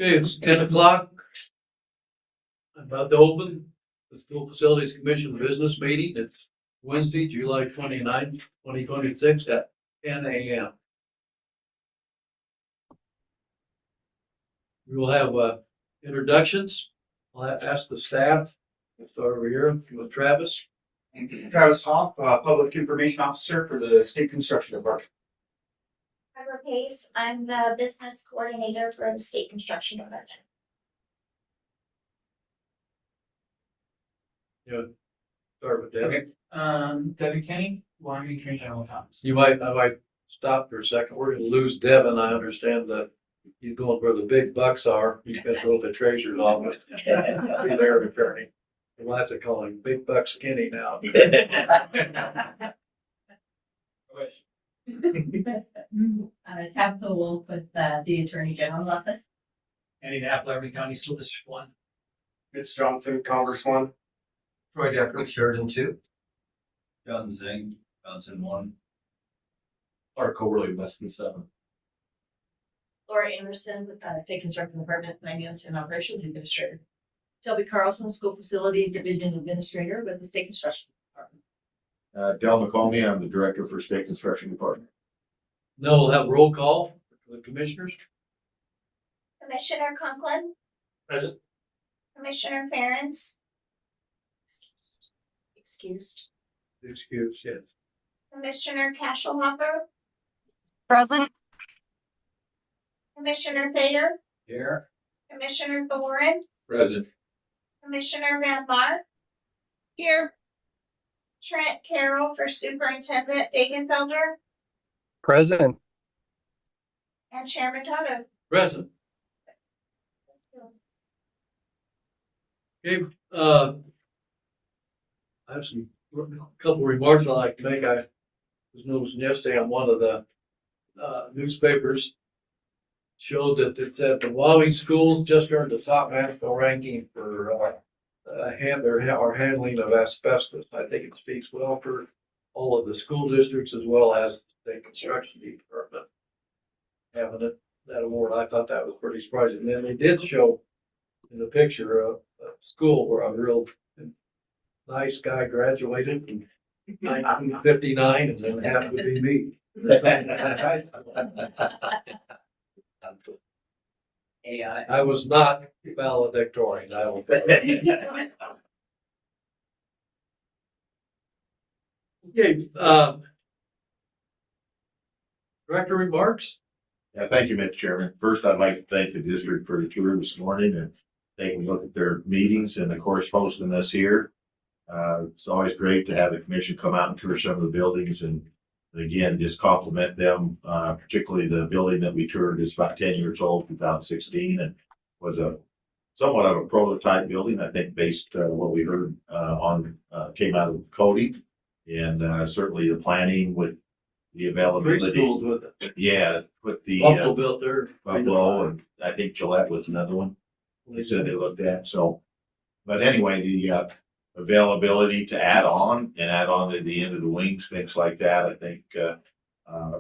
Okay, it's 10 o'clock. I'm about to open the School Facilities Commission business meeting. It's Wednesday, July 29th, 2026 at 10 a.m. We will have introductions. I'll have to ask the staff. We'll start over here with Travis. Travis Hoff, Public Information Officer for the State Construction Department. Trevor Pace, I'm the business coordinator for the state construction department. Start with that. Okay, Devin Kenny, Wyoming Attorney General Thomas. I might stop for a second. We're gonna lose Devin. I understand that he's going where the big bucks are. He's got to go to the treasurer's office. Their attorney. We'll have to call him Big Buck Skinny now. Tabitha Wolf with the Attorney General's office. Andy Knapp, Laramie County School District 1. Mitch Johnson, Congress 1. Troy Decker, Sheridan 2. John Zing, Johnson 1. Art Coberly, Weston 7. Laura Anderson with the State Construction Department, Finance and Operations Administrator. Shelby Carlson, School Facilities Division Administrator with the State Construction Department. Del McComey, I'm the Director for State Construction Department. Now we'll have roll call for the commissioners. Commissioner Conklin. Present. Commissioner Ferentz. Excused. Excuse, yes. Commissioner Kashelhofer. Present. Commissioner Thayer. Here. Commissioner Thoren. Present. Commissioner Van Mark. Here. Trent Carroll for Superintendent Dagenfelder. Present. And Chairman Toto. Present. Okay, I have a couple remarks I'd like to make. I was noticing yesterday on one of the newspapers showed that the Wyoming schools just earned the top national ranking for handling of asbestos. I think it speaks well for all of the school districts as well as the state construction department having that award. I thought that was pretty surprising. And then they did show in the picture of a school where a real nice guy graduated in 1959 and then happened to be me. I was not valedictorian, I will say. Okay, director remarks? Yeah, thank you, Mr. Chairman. First, I'd like to thank the district for the tour this morning and taking a look at their meetings and of course hosting us here. It's always great to have the commission come out and tour some of the buildings and again, just compliment them, particularly the building that we toured is about 10 years old, 2016, and was a somewhat of a prototype building, I think, based what we heard came out of Cody, and certainly the planning with the Great availability. schools with it. Yeah, put the Buffalo built there. Buffalo, and I think Gillette was another one they said they looked at. So, but anyway, the availability to add on at the end of the wings, things like that, I think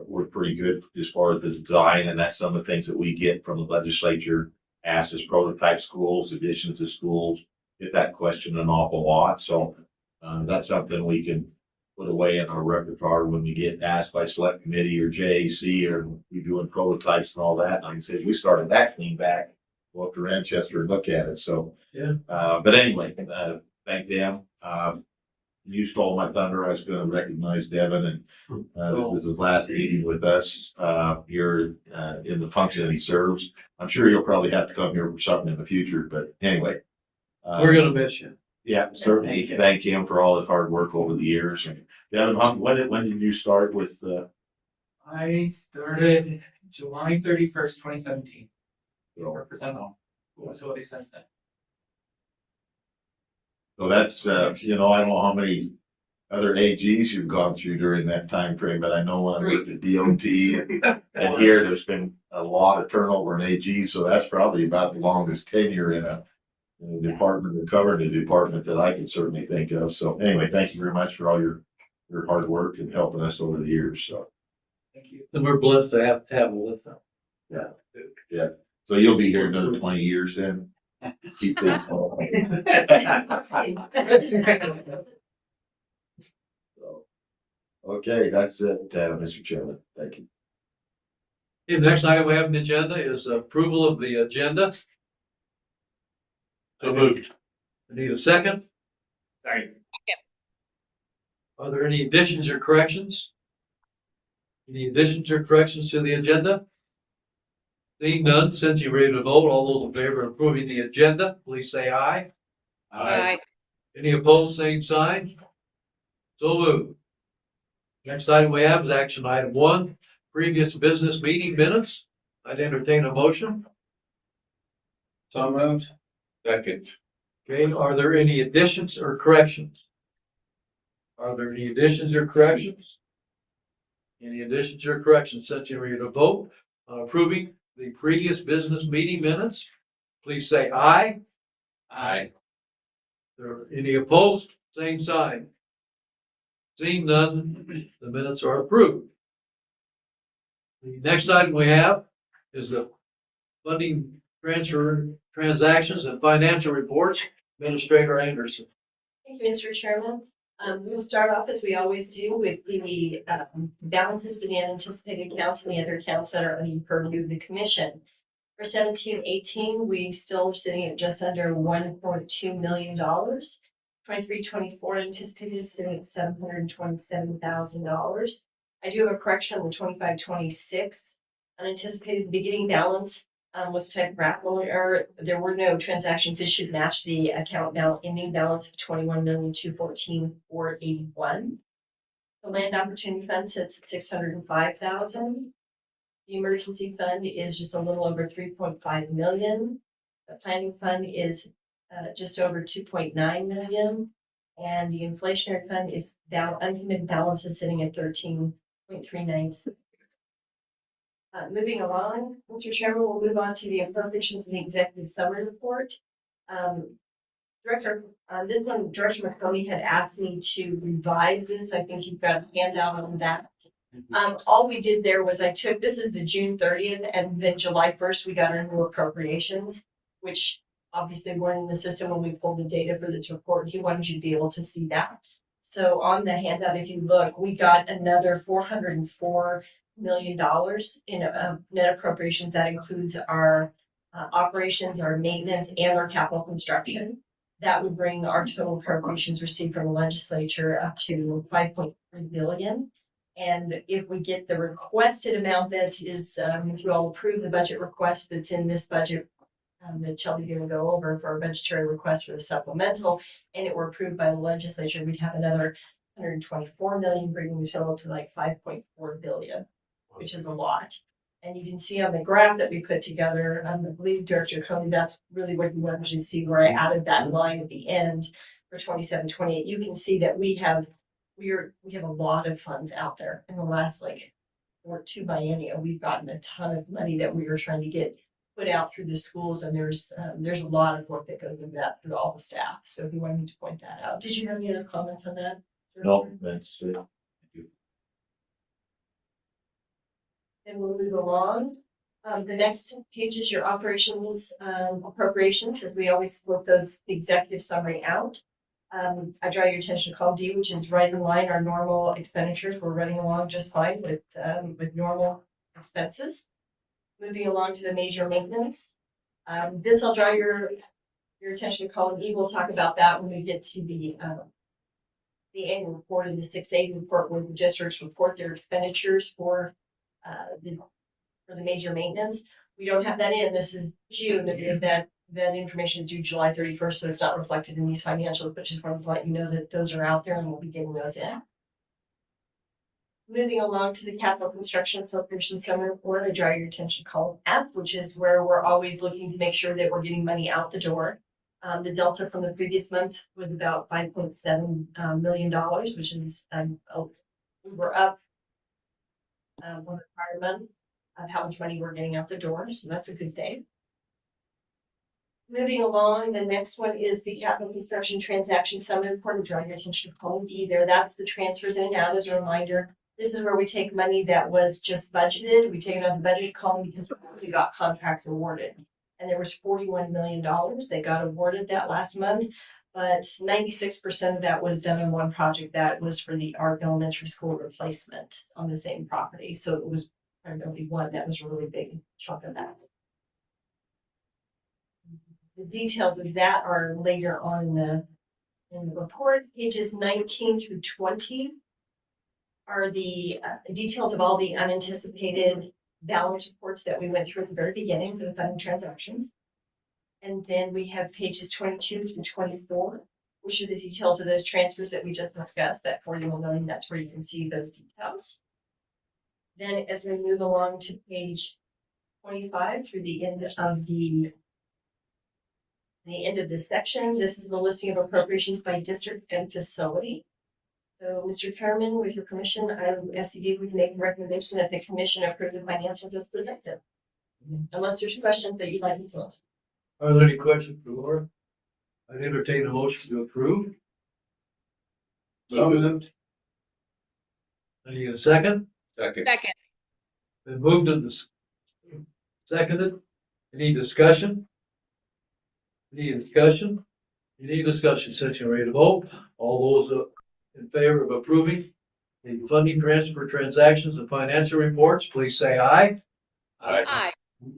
we're pretty good as far as the design, and that's some of the things that we get from the legislature asked as prototype schools, additions to schools, get that question an awful lot. So that's something we can put away in our repertoire when we get asked by select committee or JAC or we doing prototypes and all that. Like I said, we started that clean back, go up to Manchester and look at it. So, Yeah. But anyway, thank them. You stole my thunder. I was going to recognize Devin, and this is his last meeting with us here in the function that he serves. I'm sure you'll probably have to come here for something in the future, but anyway. We're gonna miss you. Yeah, certainly thank him for all his hard work over the years. And Devin, when did you start with I started July 31st, 2017. Represent all facility since then. So that's, I don't know how many other AGs you've gone through during that time frame, but I know when I worked at DOT and here, there's been a lot of turnover in AGs, so that's probably about the longest tenure in a department or covering a department that I can certainly think of. So anyway, thank you very much for all your hard work and helping us over the years. So Thank you. And we're blessed to have him with them. yeah. So you'll be here another 20 years then? Keep things going. Okay, that's it, Mr. Chairman. Thank you. The next item we have on the agenda is approval of the agenda. So moved. I need a second. Sorry. Are there any additions or corrections? Any additions or corrections to the agenda? Seeing none, since you're ready to vote, all those in favor of approving the agenda, please say aye. Aye. Any opposed, same sign. So moved. Next item we have is action item 1, previous business meeting minutes. I'd entertain a motion. So moved. Second. Okay, are there any additions or corrections? Are there any additions or corrections? Any additions or corrections? Since you're ready to vote on approving the previous business meeting minutes, please say aye. Aye. There any opposed? Same sign. Seeing none, the minutes are approved. The next item we have is the funding transfer transactions and financial reports. Administrator Anderson. Thank you, Mr. Chairman. We will start off as we always do with the balances for the unanticipated accounts and the other accounts that are under purview of the commission. For 17-18, we still are sitting at just under $1.2 million. 23-24 anticipated is sitting at $727,000. I do have a correction on the 25-26 unanticipated. The beginning balance was type graphical error. There were no transactions issued match the account ending balance of $21,214,481. The land opportunity fund sits at $605,000. The emergency fund is just a little over $3.5 million. The planning fund is just over $2.9 million. And the inflationary fund is down, uncommitted balance is sitting at $13.396. Moving along, Mr. Chairman, we'll move on to the appropriations in the executive summary report. Director McComey had asked me to revise this. I think you've got a handout on that. All we did there was this is the June 30th, and then July 1st, we got our new appropriations, which obviously weren't in the system when we pulled the data for this report. He wanted you to be able to see that. So on the handout, if you look, we got another $404 million in net appropriations. That includes our operations, our maintenance, and our capital construction. That would bring our total appropriations received from the legislature up to $5.3 billion. And if we get the requested amount that is, if you all approve the budget request that's in this budget that Shelby's going to go over for our budgetary request for the supplemental, and it were approved by the legislature, we'd have another $124 million, bringing the total to like $5.4 billion, which is a lot. And you can see on the graph that we put together, I believe Director Coney, that's really what you want to see, where I added that line at the end for 27-28. You can see that we have a lot of funds out there in the last two biennia. We've gotten a ton of money that we are trying to get put out through the schools, and there's a lot of work that goes into that through all the staff. So if you wanted me to point that out, did you have any other comments on that? No, that's it. And we'll move along. The next page is your operations appropriations, as we always split the executive summary out. I draw your attention to column D, which is right in line our normal expenditures. We're running along just fine with normal expenses. Moving along to the major maintenance. Vince, I'll draw your attention to column E. We'll talk about that when we get to the annual report and the 6A report, where the districts report their expenditures for the major maintenance. We don't have that in. This is June. That information is due July 31st, so it's not reflected in these financials, but just wanted to let you know that those are out there and we'll be getting those in. Moving along to the capital construction appropriation summary report, I draw your attention to column F, which is where we're always looking to make sure that we're getting money out the door. The delta from the previous month was about $5.7 million, which is we were up one the prior month of how much money we're getting out the door, so that's a good thing. Moving along, the next one is the capital construction transaction summary report. I'm drawing your attention to column D there. That's the transfers in and out. As a reminder, This is where we take money that was just budgeted, we take it out of the budget column because we got contracts awarded. And there was $41 million that got awarded that last month, but 96% of that was done in one project. That was for the Arc Elementary School replacement on the same property. So it was primarily one that was a really big chunk of that. The details of that are later on in the report. Pages 19 through 20 are the details of all the unanticipated balance reports that we went through at the very beginning for the funding transactions. And then we have pages 22 through 24, which are the details of those transfers that we just discussed, that $41 million, that's where you can see those details. Then as we move along to page 25 through the end of this section, this is the listing of appropriations by district and facility. So, Mr. Chairman, with your permission, SCD would make a recommendation that the commission approve the financials as presented. Unless there's questions that you'd like me to answer. Are there any questions for Laura? I'd entertain a motion to approve. So moved. I need a second. Second. Second. Been moved and seconded. Any discussion? Any discussion? Any discussion, since you're ready to vote? All those in favor of approving the funding transfer transactions and financial reports, please say aye. Aye.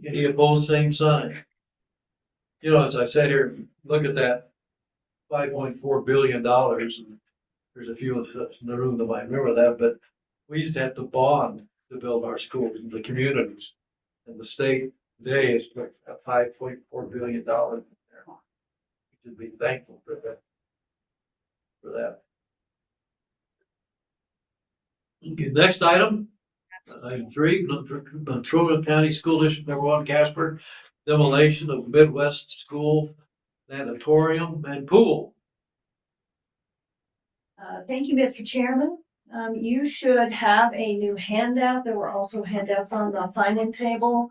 Any opposed, same sign. You know, as I said here, look at that $5.4 billion. There's a few of us in the room that might remember that, but we used to have to bond to build our schools and the communities. And the state today is put a $5.4 billion there. We should be thankful for that. Okay, next item. Item 3, Natrona County School District Number 1, Casper, demolition of Midwest School natatorium and pool. Thank you, Mr. Chairman. You should have a new handout. There were also handouts on the sign-in table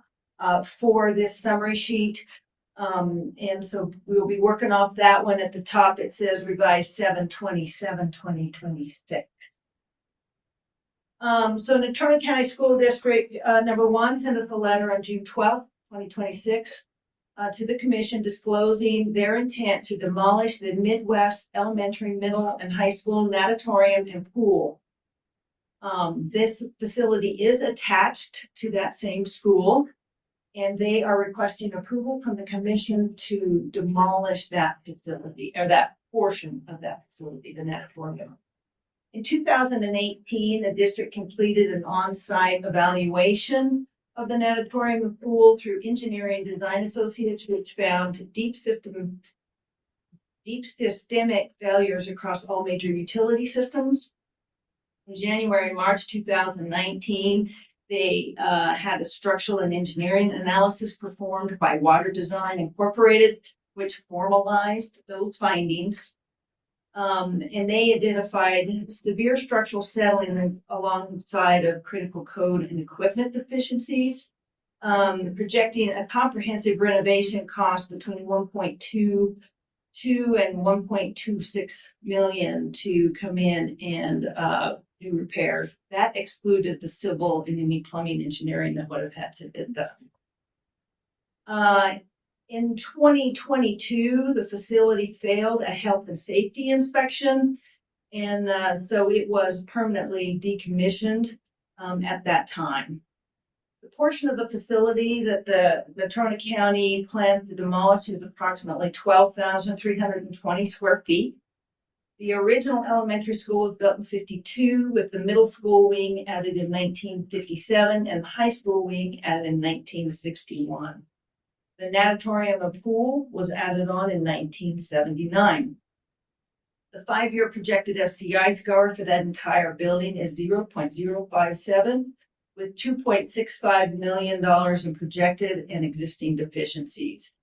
for this summary sheet. And so we'll be working off that one. At the top, it says revised 7/27/2026. So Natrona County School District number 1 sent us a letter on June 12th, 2026 to the commission disclosing their intent to demolish the Midwest Elementary, Middle, and High School natatorium and pool. This facility is attached to that same school, and they are requesting approval from the commission to demolish that facility, or that portion of that facility, the natatorium. In 2018, the district completed an on-site evaluation of the natatorium and pool through Engineering Design Associates, which found deep systemic failures across all major utility systems. In January and March 2019, they had a structural and engineering analysis performed by Water Design Incorporated, which formalized those findings. And they identified severe structural settling alongside of critical code and equipment deficiencies, projecting a comprehensive renovation cost between $1.22 and $1.26 million to come in and do repairs. That excluded the civil and any plumbing engineering that would have had to be done. In 2022, the facility failed a health and safety inspection, and so it was permanently decommissioned at that time. The portion of the facility that the Natrona County plans to demolish is approximately 12,320 square feet. The original elementary school was built in 1952, with the middle school wing added in 1957 and the high school wing added in 1961. The natatorium and pool was added on in 1979. The 5-year projected FCI score for that entire building is 0.057, with $2.65 million in projected and existing deficiencies.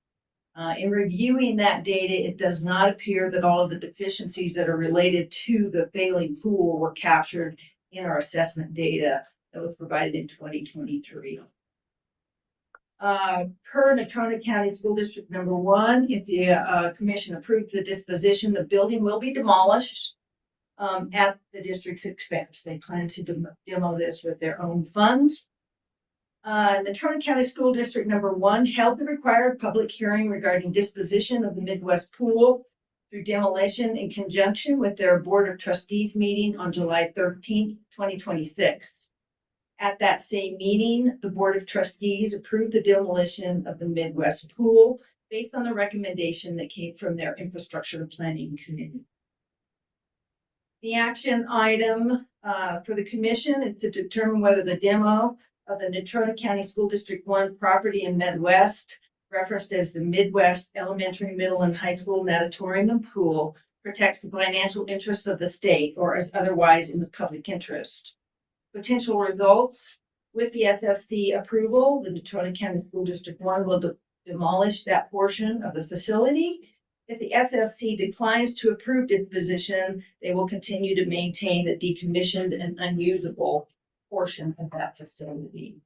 In reviewing that data, it does not appear that all of the deficiencies that are related to the failing pool were captured in our assessment data that was provided in 2023. Per Natrona County School District number 1, if the commission approves the disposition, the building will be demolished. at the district's expense. They plan to demo this with their own funds. Natrona County School District Number 1 held the required public hearing regarding disposition of the Midwest Pool through demolition in conjunction with their Board of Trustees meeting on July 13th, 2026. At that same meeting, the Board of Trustees approved the demolition of the Midwest Pool based on the recommendation that came from their Infrastructure Planning Committee. The action item for the commission is to determine whether the demo of the Natrona County School District 1 property in Midwest, referenced as the Midwest Elementary, Middle, and High School Natatorium and Pool, protects the financial interests of the state or is otherwise in the public interest. Potential results: with the SFC approval, the Natrona County School District 1 will demolish that portion of the facility. If the SFC declines to approve disposition, they will continue to maintain the decommissioned and unusable portion of that facility.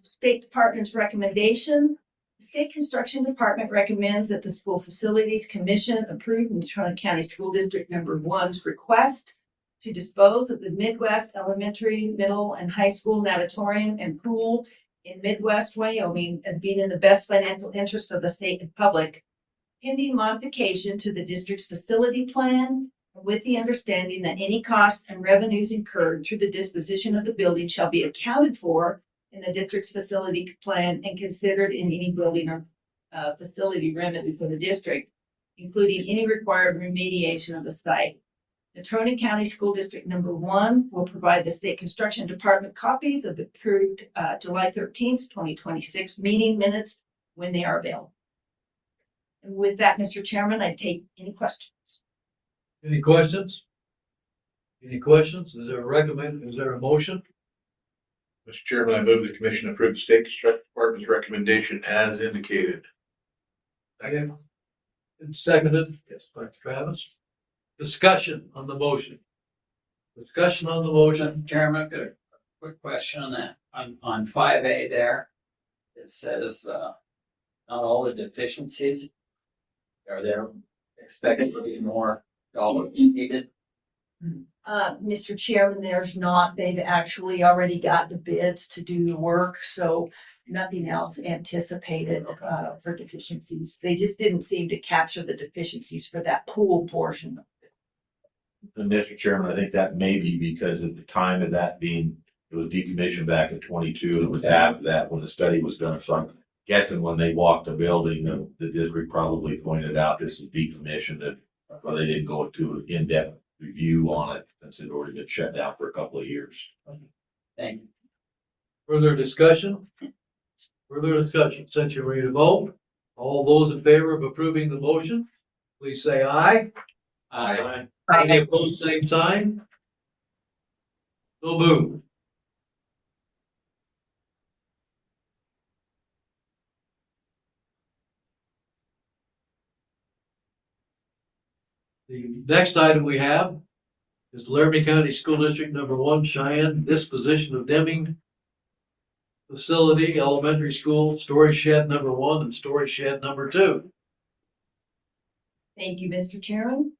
State Department's recommendation. The State Construction Department recommends that the School Facilities Commission approve Natrona County School District Number 1's request to dispose of the Midwest Elementary, Middle, and High School Natatorium and Pool in Midwest, Wyoming, as being in the best financial interest of the state and public, pending modification to the district's facility plan, with the understanding that any costs and revenues incurred through the disposition of the building shall be accounted for in the district's facility plan and considered in any building or facility remedy for the district, including any required remediation of the site. Natrona County School District Number 1 will provide the State Construction Department copies of the approved July 13th, 2026 meeting minutes when they are available. And with that, Mr. Chairman, I take any questions. Any questions? Any questions? Is there a motion? Mr. Chairman, I move the commission approve the state construction department's recommendation as indicated. Second. And seconded, yes, by Travis. Discussion on the motion. Discussion on the motion. Mr. Chairman, I've got a quick question on that. On 5A there, it says, not all the deficiencies. Are there expected to be more dollars needed? Mr. Chairman, there's not. They've actually already got the bids to do the work, so nothing else anticipated for deficiencies. They just didn't seem to capture the deficiencies for that pool portion. And Mr. Chairman, I think that may be because at the time of that being, it was decommissioned back in 22, and it was after that when the study was done. So I'm guessing when they walked the building, the district probably pointed out this is decommissioned, and well, they didn't go to an in-depth review on it since it had already been shut down for a couple of years. Thank you. Further discussion? Further discussion, since you're ready to vote, all those in favor of approving the motion, please say aye. Aye. Any opposed, same sign? So moved. The next item we have is Laramie County School District Number 1, Cheyenne, disposition of Deming Facility, Elementary School, Storage Shed Number 1 and Storage Shed Number 2. Thank you, Mr. Chairman.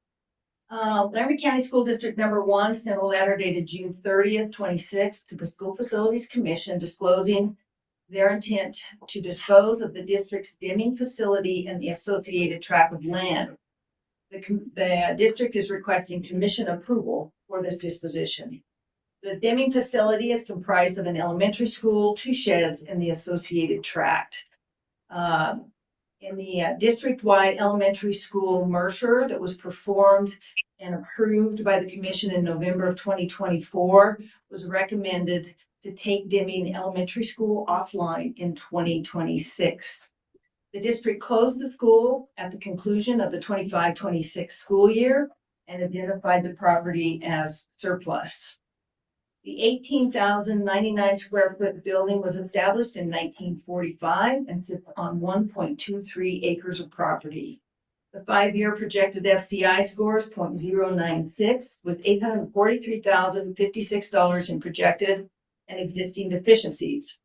Laramie County School District Number 1 sent a letter dated June 30th, 26 to the School Facilities Commission disclosing their intent to dispose of the district's Deming facility and the associated tract of land. The district is requesting commission approval for this disposition. The Deming facility is comprised of an elementary school, 2 sheds, and the associated tract. In the district-wide elementary school Mercer that was performed and approved by the commission in November of 2024 was recommended to take Deming Elementary School offline in 2026. The district closed the school at the conclusion of the 25-26 school year and identified the property as surplus. The 18,099 square foot building was established in 1945 and sits on 1.23 acres of property. The 5-year projected FCI score is 0.096 with $843,056 in projected and existing deficiencies.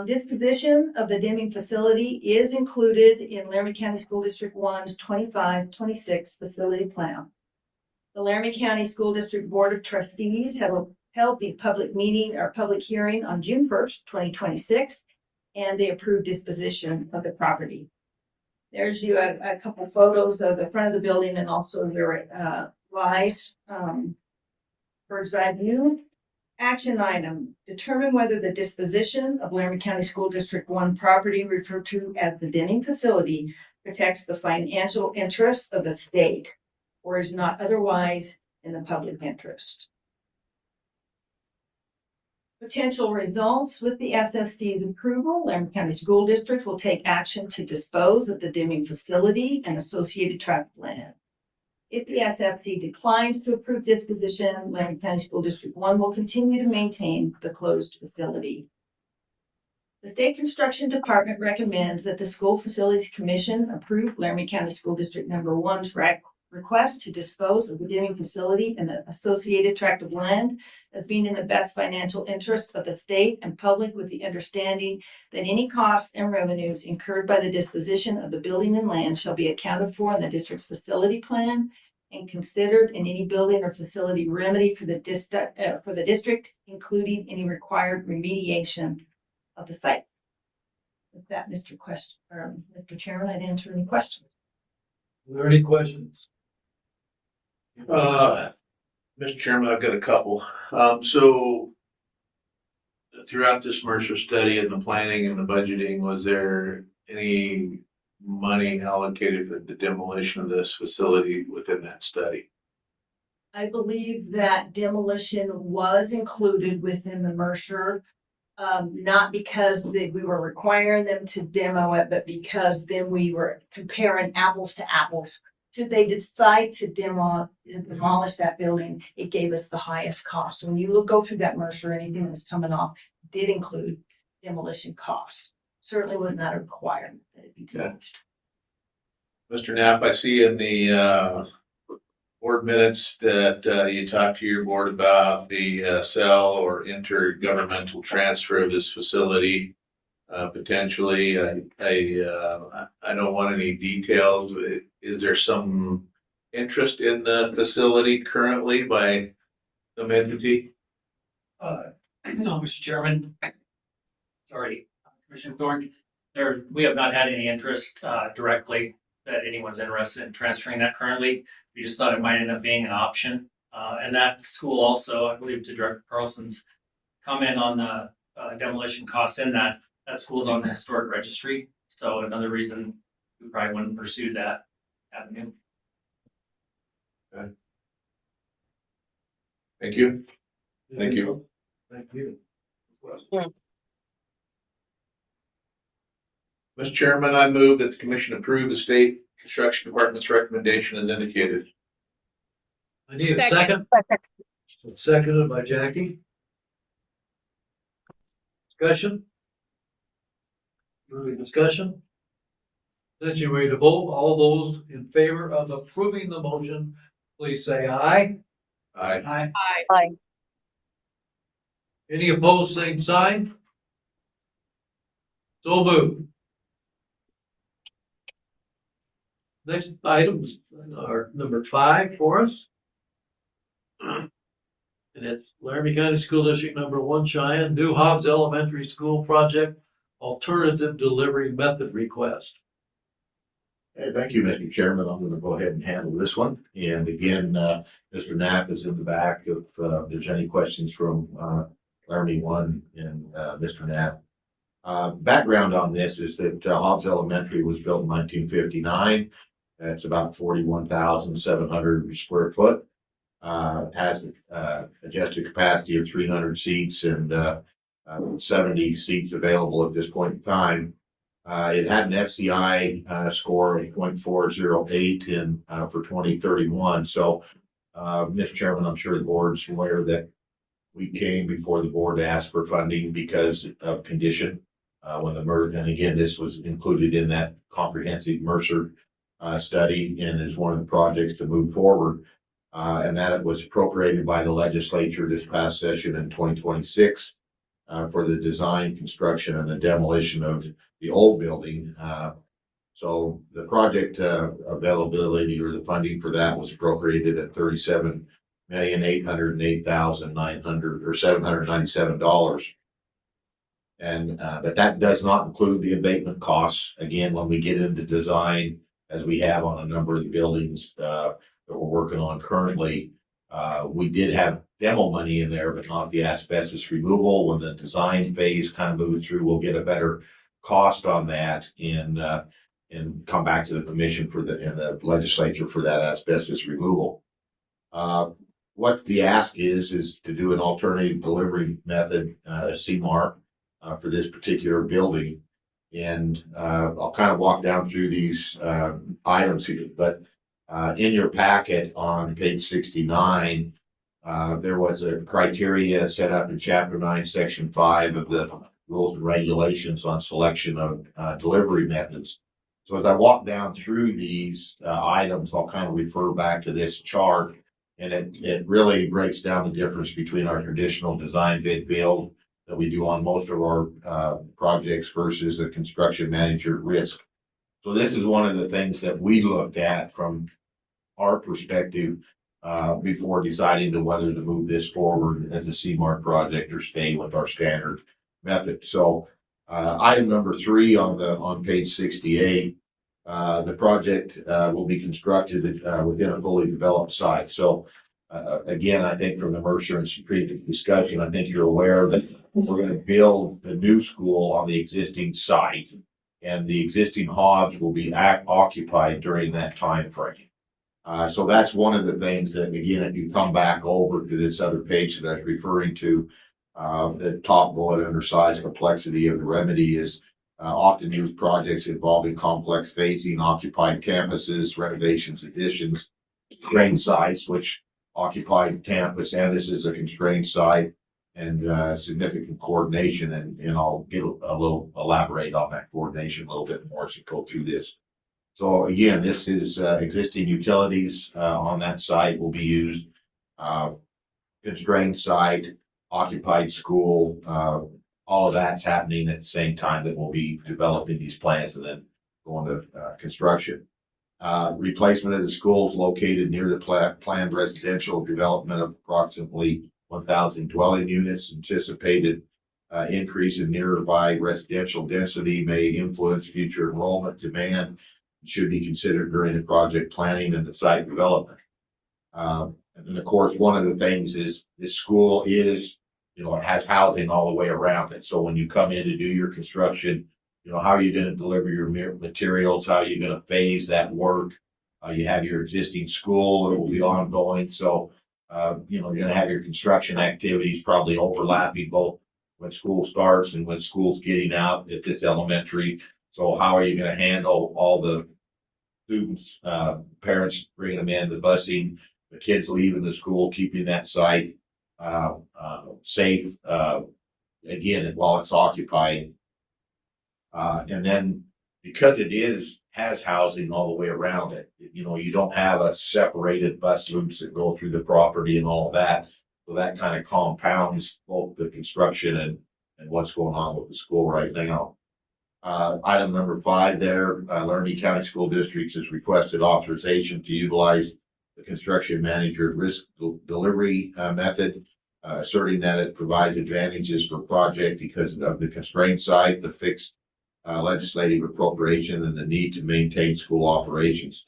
Disposition of the Deming facility is included in Laramie County School District 1's 25-26 facility plan. The Laramie County School District Board of Trustees have held the public meeting or public hearing on June 1st, 2026, and they approved disposition of the property. There's a couple photos of the front of the building and also where it lies. Bird's eye view. Action item, determine whether the disposition of Laramie County School District 1 property referred to as the Denning facility protects the financial interests of the state or is not otherwise in the public interest. Potential results with the SFC's approval, Laramie County School District will take action to dispose of the Deming facility and associated tract land. If the SFC declines to approve disposition, Laramie County School District 1 will continue to maintain the closed facility. The State Construction Department recommends that the School Facilities Commission approve Laramie County School District Number 1's request to dispose of the Deming facility and the associated tract of land as being in the best financial interest of the state and public, with the understanding that any costs and revenues incurred by the disposition of the building and land shall be accounted for in the district's facility plan and considered in any building or facility remedy for the district, including any required remediation of the site. With that, Mr. Chairman, I'd answer any questions. Are there any questions? Mr. Chairman, I've got a couple. So throughout this Mercer study and the planning and the budgeting, was there any money allocated for the demolition of this facility within that study? I believe that demolition was included within the Mercer, not because we were requiring them to demo it, but because then we were comparing apples to apples. Should they decide to demolish that building, it gave us the highest cost. So when you go through that Mercer, anything that was coming off did include demolition costs. Certainly was not a requirement that it be demolished. Mr. Knapp, I see in the board minutes that you talked to your board about the sell or intergovernmental transfer of this facility. Potentially, I don't want any details. Is there some interest in the facility currently by some entity? No, Mr. Chairman. Sorry, Commissioner Thorne. We have not had any interest directly that anyone's interested in transferring that currently. We just thought it might end up being an option. And that school also, I believe, to Director Carlson's comment on the demolition costs in that school's on the historic registry. So another reason we probably wouldn't pursue that avenue. Okay. Thank you. Thank you. Thank you. Mr. Chairman, I move that the commission approve the state construction department's recommendation as indicated. I need a second. Seconded by Jackie. Discussion? Further discussion? Since you're ready to vote, all those in favor of approving the motion, please say aye. Aye. Aye. Any opposed, same sign? So moved. Next item is our number 5 for us. And it's Laramie County School District Number 1 Cheyenne, New Hobbs Elementary School Project Alternative Delivery Method Request. Hey, thank you, Mr. Chairman. I'm going to go ahead and handle this one. And again, Mr. Knapp is in the back if there's any questions from Laramie 1 and Mr. Knapp. Background on this is that Hobbs Elementary was built in 1959. It's about 41,700 square foot. Has adjusted capacity of 300 seats and 70 seats available at this point in time. It had an FCI score of 0.408 in for 2031. So, Mr. Chairman, I'm sure the board's aware that we came before the board to ask for funding because of condition when the Mercer, and again, this was included in that comprehensive Mercer study and is one of the projects to move forward. And that it was appropriated by the legislature this past session in 2026. for the design, construction, and the demolition of the old building. So the project availability or the funding for that was appropriated at $37,808,900 or $797. And but that does not include the abatement costs. Again, when we get into design, as we have on a number of the buildings that we're working on currently, we did have demo money in there, but not the asbestos removal. When the design phase kind of moves through, we'll get a better cost on that and come back to the commission for the legislature for that asbestos removal. What the ask is to do an alternative delivery method, CMAR, for this particular building. And I'll kind of walk down through these items here, but in your packet on page 69, there was a criteria set up in Chapter 9, Section 5 of the Rules and Regulations on selection of delivery methods. So as I walk down through these items, I'll kind of refer back to this chart, and it really breaks down the difference between our traditional design bid build that we do on most of our projects versus a construction manager risk. So this is one of the things that we looked at from our perspective before deciding to whether to move this forward as a CMAR project or stay with our standard method. So item number 3 on page 68, the project will be constructed within a fully developed site. So again, I think from the Mercer and previous discussion, I think you're aware that we're going to build the new school on the existing site, and the existing hobs will be occupied during that time frame. So that's one of the things that, again, if you come back over to this other page that I was referring to, the top bullet under size complexity of the remedy is often used projects involving complex phasing, occupied campuses, renovations, additions, constrained sites, which occupied campus, and this is a constrained site, and significant coordination, and I'll get a little elaborate on that coordination a little bit more as we go through this. So again, this is existing utilities on that site will be used, constrained site, occupied school, all of that's happening at the same time that we'll be developing these plans and then going to construction. Replacement of the schools located near the planned residential development of approximately 1,000 dwelling units. Anticipated increase in nearby residential density may influence future enrollment demand. Should be considered during the project planning and the site development. And of course, one of the things is this school is, it has housing all the way around it. So when you come in to do your construction, how are you going to deliver your materials? How are you going to phase that work? You have your existing school that will be ongoing. So, you're going to have your construction activities probably overlapping both when school starts and when school's getting out at this elementary. So how are you going to handle all the students, parents bringing them in, the busing, the kids leaving the school, keeping that site safe, again, while it's occupied. And then because it has housing all the way around it, you don't have a separated bus loops that go through the property and all of that. So that kind of compounds both the construction and what's going on with the school right now. Item number 5 there, Laramie County School Districts has requested authorization to utilize the construction manager risk delivery method, asserting that it provides advantages for project because of the constraint side, the fixed legislative appropriation, and the need to maintain school operations.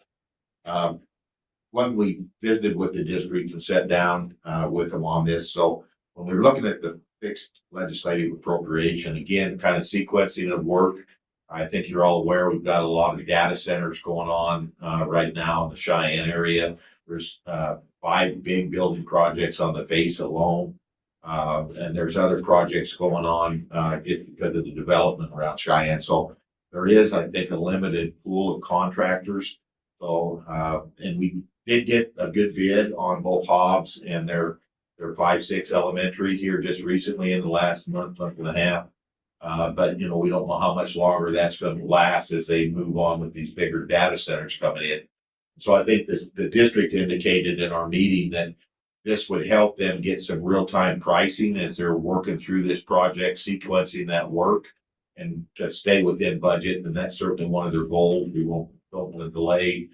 When we visited with the district and sat down with them on this, so when we're looking at the fixed legislative appropriation, again, kind of sequencing of work, I think you're all aware we've got a lot of data centers going on right now in the Cheyenne area. There's 5 big building projects on the base alone. And there's other projects going on just because of the development around Cheyenne. So there is, I think, a limited pool of contractors. So, and we did get a good bid on both Hobbs and their 5-6 elementary here just recently in the last month and a half. But, we don't know how much longer that's going to last as they move on with these bigger data centers coming in. So I think the district indicated in our meeting that this would help them get some real-time pricing as they're working through this project, sequencing that work and to stay within budget. And that's certainly one of their goals. We don't want to delay,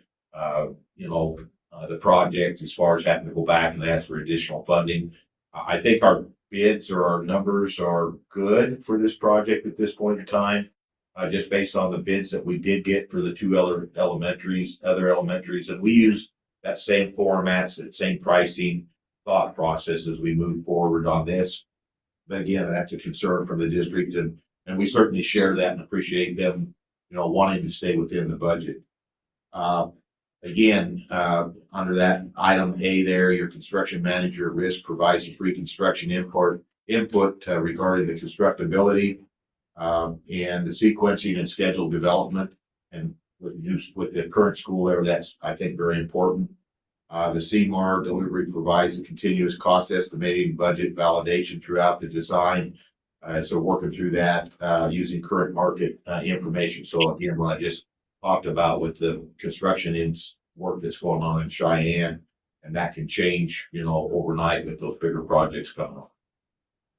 the project as far as having to go back and ask for additional funding. I think our bids or our numbers are good for this project at this point in time. Just based on the bids that we did get for the two other elementaries, and we use that same formats, that same pricing thought process as we move forward on this. But again, that's a concern from the district, and we certainly share that and appreciate them, wanting to stay within the budget. Again, under that item A there, your construction manager at risk provides a pre-construction input regarding the constructability and the sequencing and scheduled development. And with the current school there, that's, I think, very important. The CMAR delivery provides a continuous cost estimating budget validation throughout the design. So working through that using current market information. So again, what I just talked about with the construction work that's going on in Cheyenne, and that can change, overnight with those bigger projects coming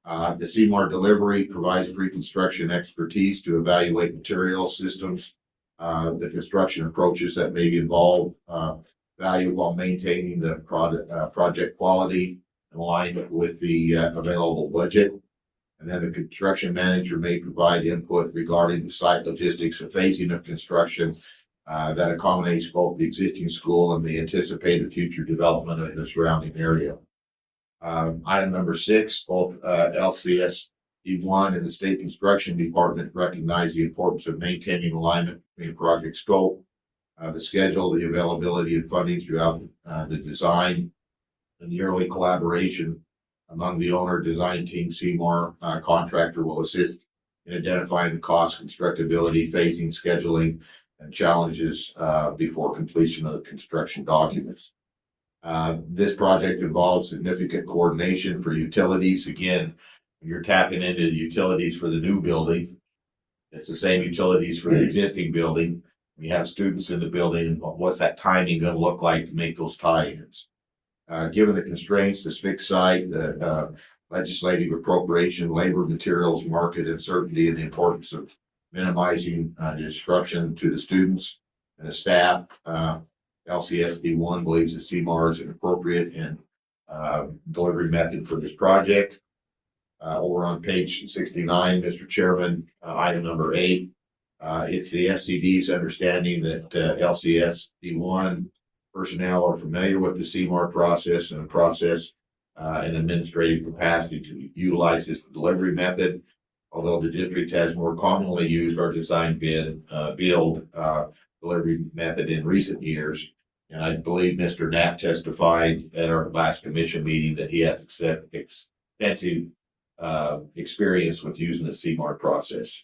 on. The CMAR delivery provides pre-construction expertise to evaluate material systems, the construction approaches that may be involved, value while maintaining the project quality in alignment with the available budget. And then the construction manager may provide input regarding the site logistics and phasing of construction that accommodates both the existing school and the anticipated future development of the surrounding area. Item number 6, both LCS D1 and the State Construction Department recognize the importance of maintaining alignment between project scope, the schedule, the availability of funding throughout the design, and the early collaboration among the owner, design team. CMAR contractor will assist in identifying the cost, constructability, phasing, scheduling, and challenges before completion of the construction documents. This project involves significant coordination for utilities. Again, when you're tapping into the utilities for the new building, it's the same utilities for the existing building. We have students in the building. What's that timing going to look like to make those tie-ins? Given the constraints, the fixed site, the legislative appropriation, labor, materials, market uncertainty, and the importance of minimizing disruption to the students and the staff, LCSD1 believes that CMAR is an appropriate and delivery method for this project. Over on page 69, Mr. Chairman, item number 8, it's the FCD's understanding that LCSD1 personnel are familiar with the CMAR process and the process and administrative capacity to utilize this delivery method. Although the district has more commonly used our design build delivery method in recent years. And I believe Mr. Knapp testified at our last commission meeting that he has extensive experience with using the CMAR process.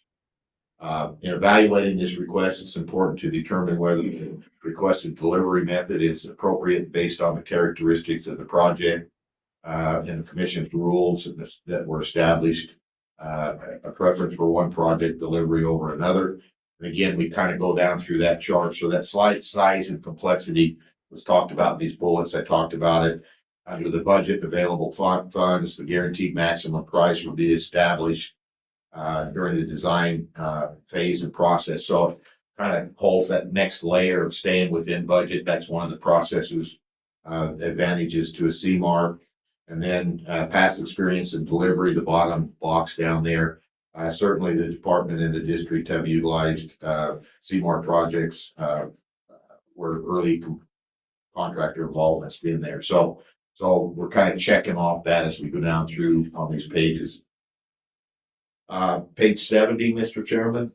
In evaluating this request, it's important to determine whether the requested delivery method is appropriate based on the characteristics of the project and the commission's rules that were established, a preference for one project delivery over another. And again, we kind of go down through that chart. So that slide size and complexity was talked about in these bullets. I talked about it under the budget available funds. The guaranteed maximum price will be established during the design phase and process. So it kind of holds that next layer of staying within budget. That's one of the processes, advantages to a CMAR. And then past experience in delivery, the bottom box down there. Certainly the department and the district have utilized CMAR projects where early contractor involvement's been there. So we're kind of checking off that as we go down through on these pages. Page 70, Mr. Chairman,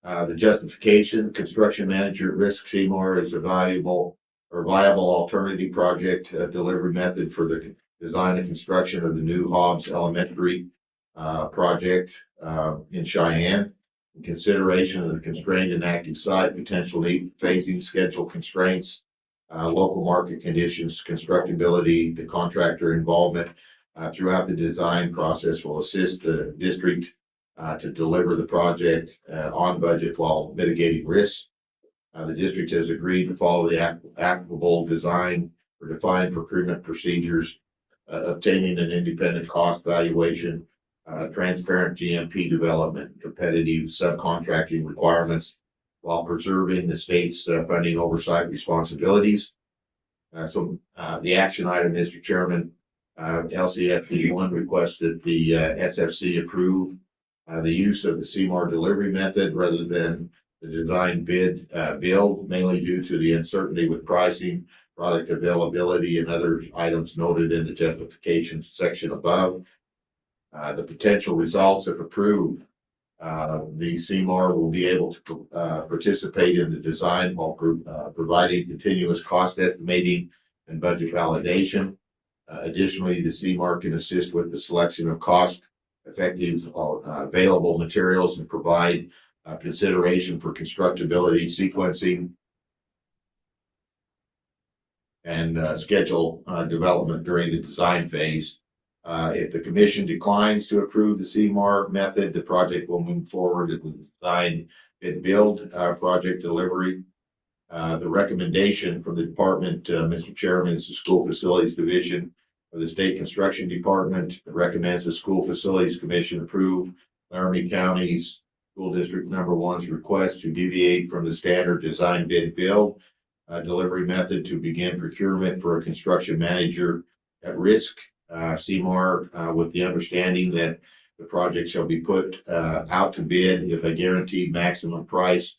the justification, construction manager at risk CMAR is a viable alternative project delivery method for the design and construction of the new Hobbs Elementary project in Cheyenne. In consideration of the constrained and active site, potential need, phasing, schedule constraints, local market conditions, constructability, the contractor involvement throughout the design process will assist the district to deliver the project on budget while mitigating risks. The district has agreed to follow the applicable design or defined procurement procedures obtaining an independent cost valuation, transparent GMP development, competitive subcontracting requirements, while preserving the state's funding oversight responsibilities. The action item, Mr. Chairman, LCSD one requests that the SFC approve the use of the CMAR delivery method rather than the design bid build, mainly due to the uncertainty with pricing, product availability, and other items noted in the justification section above. The potential results, if approved, the CMAR will be able to participate in the design while providing continuous cost estimating and budget validation. Additionally, the CMAR can assist with the selection of cost-effective available materials and provide consideration for constructability, sequencing, and schedule development during the design phase. If the commission declines to approve the CMAR method, the project will move forward to the design and build project delivery. The recommendation from the department, Mr. Chairman, is the School Facilities Division of the State Construction Department recommends the School Facilities Commission approve Laramie County's School District Number 1's request to deviate from the standard design bid build delivery method to begin procurement for a construction manager at risk CMAR with the understanding that the project shall be put out to bid if a guaranteed maximum price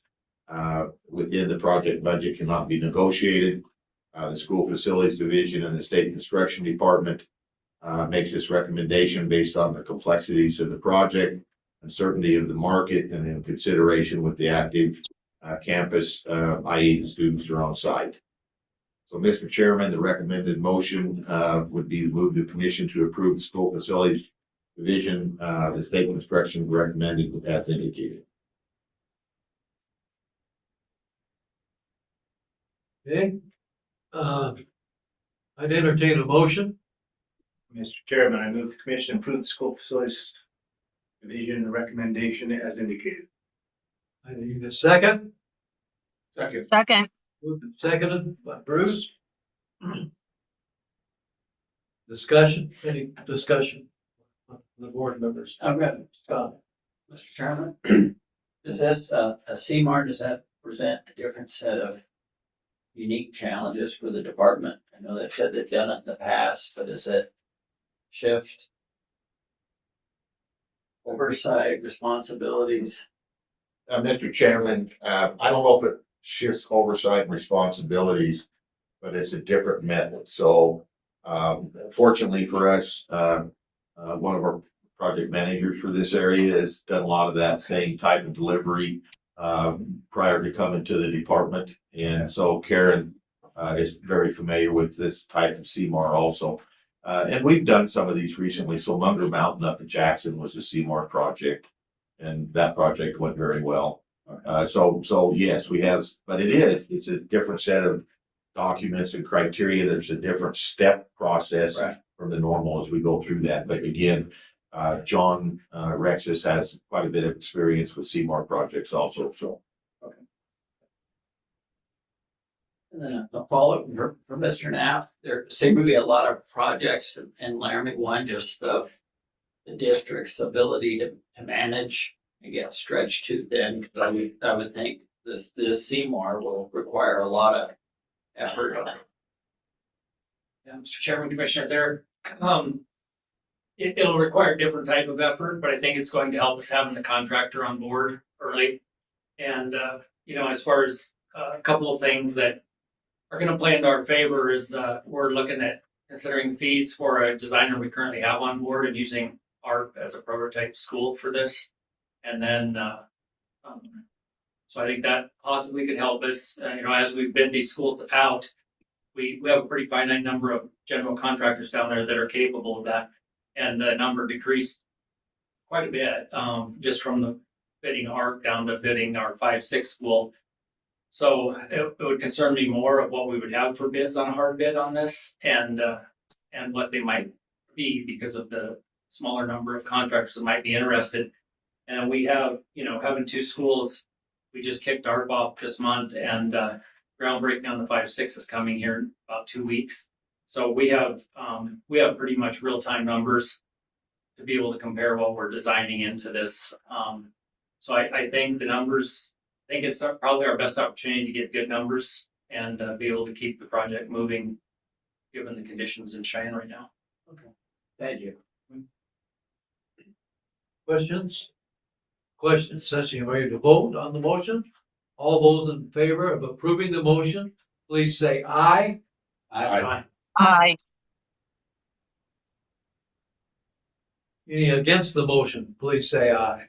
within the project budget cannot be negotiated. The School Facilities Division and the State Construction Department makes this recommendation based on the complexities of the project, uncertainty of the market, and in consideration with the active campus, i.e. the students are on site. So, Mr. Chairman, the recommended motion would be to move the commission to approve the School Facilities Division, the State Construction recommended as indicated. Okay. I'd entertain a motion. Mr. Chairman, I move the commission approve the School Facilities Division recommendation as indicated. I need a second. Second. Moved and seconded by Bruce. Discussion, any discussion? The board members. I've got, Scott. Mr. Chairman, does this, a CMAR, does that present a different set of unique challenges for the department? I know they've said they've done it in the past, but does it shift oversight responsibilities? Mr. Chairman, I don't know if it shifts oversight and responsibilities, but it's a different method. So, fortunately for us, one of our project managers for this area has done a lot of that same type of delivery prior to coming to the department. And so Karen is very familiar with this type of CMAR also. And we've done some of these recently. So Munger Mountain up at Jackson was a CMAR project, and that project went very well. So yes, we have, but it's a different set of documents and criteria. There's a different step process from the normal as we go through that. But again, John Rexis has quite a bit of experience with CMAR projects also. So. And then a follow-up from Mr. Knapp. There seem to be a lot of projects in Laramie. One, just the district's ability to manage and get stretched too thin. Because I would think this CMAR will require a lot of effort. Yeah, Mr. Chairman, Commissioner, it'll require a different type of effort, but I think it's going to help us having the contractor on board early. And, as far as a couple of things that are going to play into our favor is we're looking at considering fees for a designer we currently have on board and using ARP as a prototype school for this. And then, so I think that possibly could help us, as we bid these schools out, we have a pretty finite number of general contractors down there that are capable of that. And the number decreased quite a bit, just from the bidding ARP down to bidding our 5-6 school. So it would concern me more of what we would have for bids on a hard bid on this and what they might be because of the smaller number of contractors that might be interested. And we have, having 2 schools, we just kicked ARP off this month and groundbreaking on the 5-6 is coming here in about 2 weeks. So we have pretty much real-time numbers to be able to compare what we're designing into this. So I think the numbers, I think it's probably our best opportunity to get good numbers and be able to keep the project moving, given the conditions in Cheyenne right now. Thank you. Questions? Questions, session ready to vote on the motion? All those in favor of approving the motion, please say aye. Aye. Aye. Any against the motion, please say aye.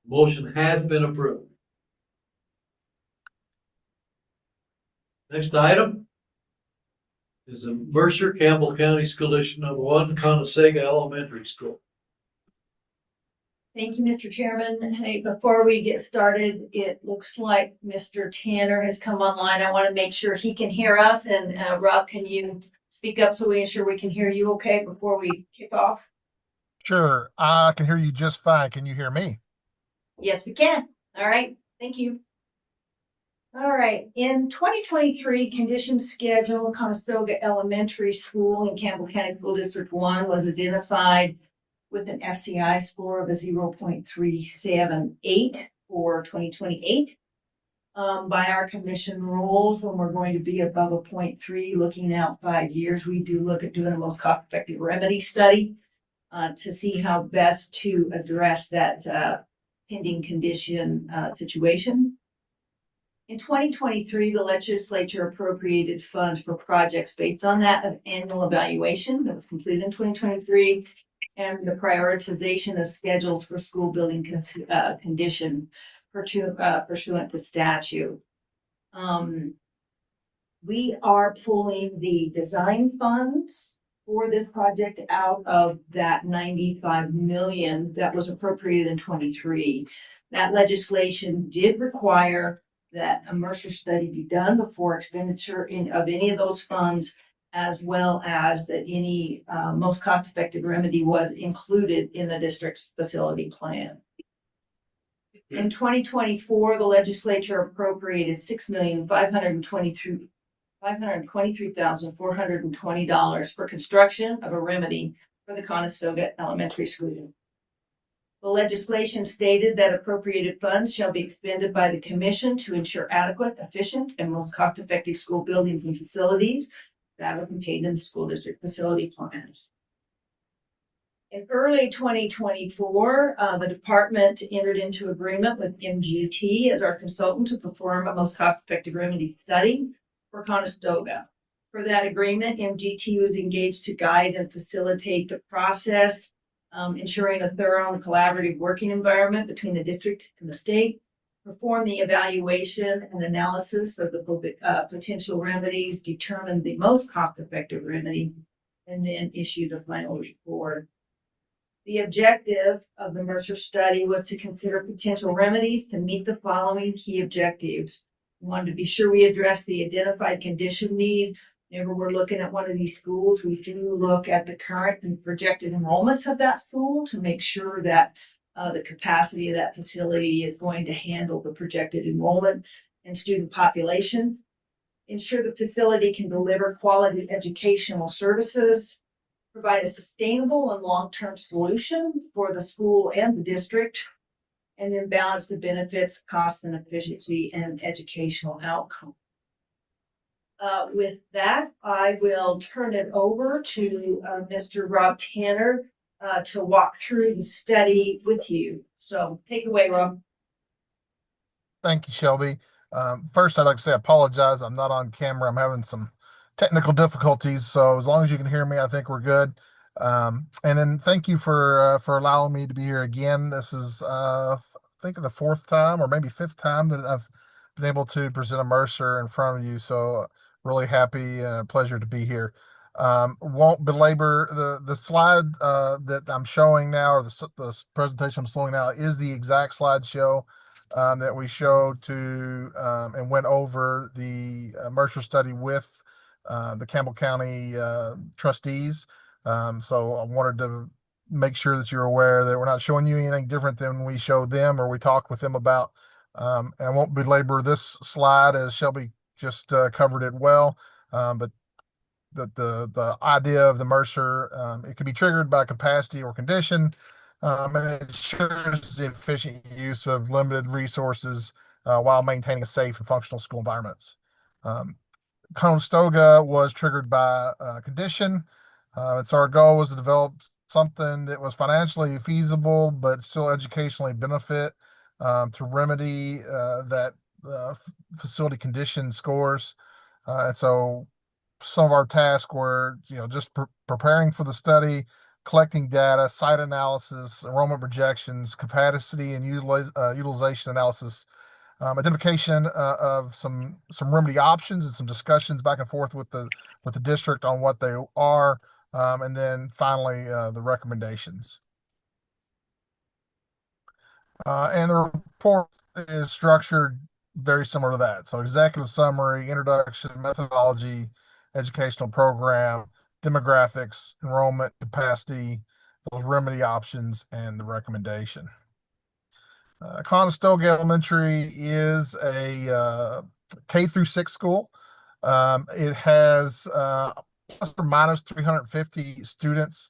Motion has been approved. Next item is the Mercer Campbell County School District Number 1, Conosaga Elementary School. Thank you, Mr. Chairman. Hey, before we get started, it looks like Mr. Tanner has come online. I want to make sure he can hear us. And Rob, can you speak up so we ensure we can hear you okay before we kick off? Sure, I can hear you just fine. Can you hear me? Yes, we can. All right, thank you. All right, in 2023, condition schedule, Conestoga Elementary School in Campbell County School District 1 was identified with an FCI score of a 0.378 for 2028. By our commission rules, when we're going to be above a 0.3, looking out 5 years, we do look at doing a most cost-effective remedy study to see how best to address that pending condition situation. In 2023, the legislature appropriated funds for projects based on that annual evaluation that was completed in 2023 and the prioritization of schedules for school building condition pursuant to statute. We are pulling the design funds for this project out of that 95 million that was appropriated in 23. That legislation did require that a Mercer study be done before expenditure of any of those funds, as well as that any most cost-effective remedy was included in the district's facility plan. In 2024, the legislature appropriated $523,420 for construction of a remedy for the Conestoga Elementary School. The legislation stated that appropriated funds shall be expended by the commission to ensure adequate, efficient, and most cost-effective school buildings and facilities that are contained in the school district facility plans. In early 2024, the department entered into agreement with MGT as our consultant to perform a most cost-effective remedy study for Conestoga. For that agreement, MGT was engaged to guide and facilitate the process, ensuring a thorough and collaborative working environment between the district and the state, perform the evaluation and analysis of the potential remedies, determine the most cost-effective remedy, and then issue the final report. The objective of the Mercer study was to consider potential remedies to meet the following key objectives. We wanted to be sure we address the identified condition need. Whenever we're looking at one of these schools, we do look at the current and projected enrollments of that school to make sure that the capacity of that facility is going to handle the projected enrollment and student population. Ensure the facility can deliver quality educational services, provide a sustainable and long-term solution for the school and the district, and then balance the benefits, cost, and efficiency and educational outcome. With that, I will turn it over to Mr. Rob Tanner to walk through the study with you. So take it away, Rob. Thank you, Shelby. First, I'd like to say I apologize. I'm not on camera. I'm having some technical difficulties. So as long as you can hear me, I think we're good. And then thank you for allowing me to be here again. This is, I think, the fourth time or maybe fifth time that I've been able to present a Mercer in front of you. So really happy and a pleasure to be here. Won't belabor the slide that I'm showing now, or the presentation I'm showing now, is the exact slideshow that we showed to and went over the Mercer study with the Campbell County trustees. So I wanted to make sure that you're aware that we're not showing you anything different than we showed them or we talked with them about. And I won't belabor this slide as Shelby just covered it well. But the idea of the Mercer. It can be triggered by capacity or condition, and it ensures the efficient use of limited resources while maintaining a safe and functional school environments. Conestoga was triggered by condition. And so our goal was to develop something that was financially feasible, but still educationally benefit to remedy that facility condition scores. And so some of our tasks were, just preparing for the study, collecting data, site analysis, enrollment projections, capacity and utilization analysis, identification of some remedy options and some discussions back and forth with the district on what they are, and then finally the recommendations. And the report is structured very similar to that. So executive summary, introduction, methodology, educational program, demographics, enrollment, capacity, those remedy options, and the recommendation. Conestoga Elementary is a K through 6 school. It has plus or minus 350 students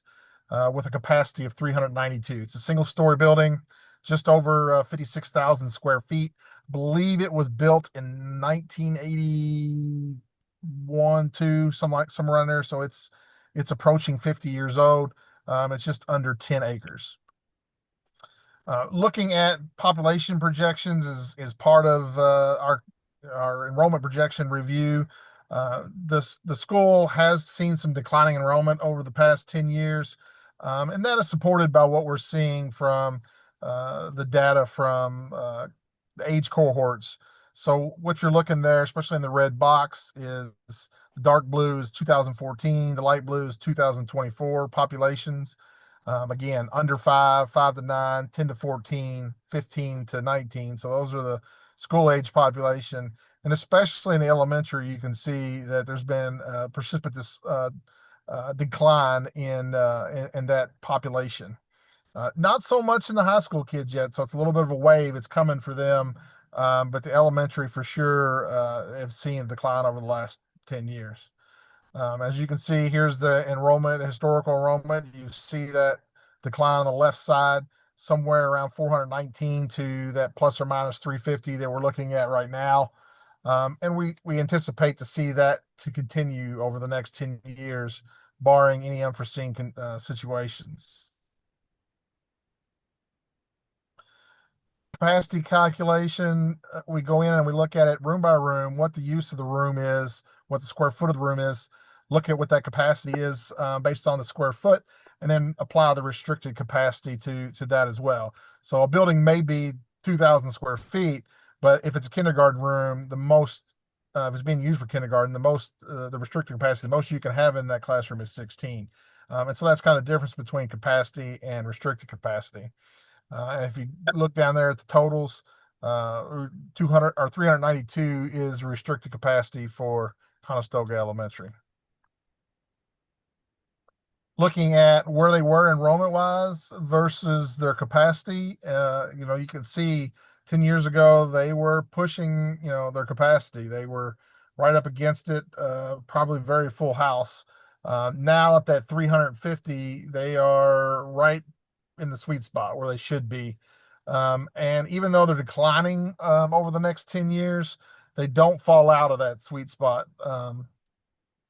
with a capacity of 392. It's a single story building, just over 56,000 square feet. Believe it was built in 1981, 2, somewhere around there. So it's approaching 50 years old. It's just under 10 acres. Looking at population projections is part of our enrollment projection review. The school has seen some declining enrollment over the past 10 years, and that is supported by what we're seeing from the data from the age cohorts. So what you're looking there, especially in the red box, is the dark blue is 2014, the light blue is 2024 populations. Again, under 5, 5 to 9, 10 to 14, 15 to 19. So those are the school age population. And especially in the elementary, you can see that there's been a precipitous decline in that population. Not so much in the high school kids yet, so it's a little bit of a wave. It's coming for them, but the elementary for sure have seen a decline over the last 10 years. As you can see, here's the historical enrollment. You see that decline on the left side, somewhere around 419 to that plus or minus 350 that we're looking at right now. And we anticipate to see that to continue over the next 10 years, barring any unforeseen situations. Capacity calculation, we go in and we look at it room by room, what the use of the room is, what the square foot of the room is, look at what that capacity is based on the square foot, and then apply the restricted capacity to that as well. So a building may be 2,000 square feet, but if it's a kindergarten room, the most, if it's being used for kindergarten, the restricted capacity, the most you can have in that classroom is 16. And so that's kind of the difference between capacity and restricted capacity. And if you look down there at the totals, 200 or 392 is restricted capacity for Conestoga Elementary. Looking at where they were enrollment wise versus their capacity, you can see 10 years ago, they were pushing, their capacity. They were right up against it, probably very full house. Now at that 350, they are right in the sweet spot where they should be. And even though they're declining over the next 10 years, they don't fall out of that sweet spot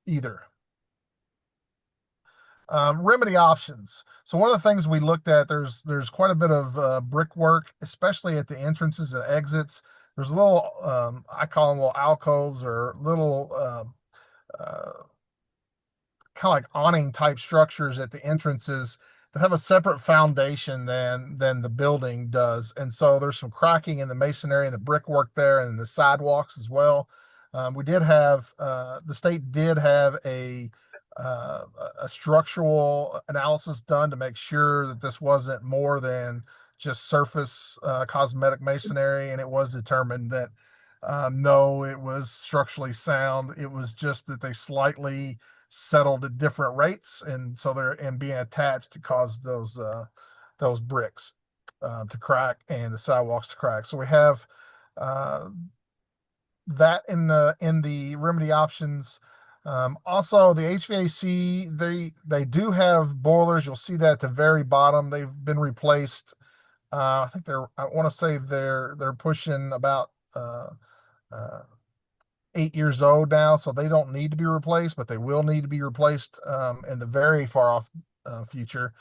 either. Remedy options. So one of the things we looked at, there's quite a bit of brickwork, especially at the entrances and exits. There's little, I call them little alcoves or little kind of like awning type structures at the entrances that have a separate foundation than the building does. And so there's some cracking in the masonry and the brickwork there and the sidewalks as well. We did have, the state did have a structural analysis done to make sure that this wasn't more than just surface cosmetic masonry, and it was determined that no, it was structurally sound. It was just that they slightly settled at different rates, and so they're being attached to cause those bricks to crack and the sidewalks to crack. So we have that in the remedy options. Also, the HVAC, they do have boilers. You'll see that at the very bottom. They've been replaced. I think I want to say they're pushing about uh, 8 years old now, so they don't need to be replaced, but they will need to be replaced in the very far off future.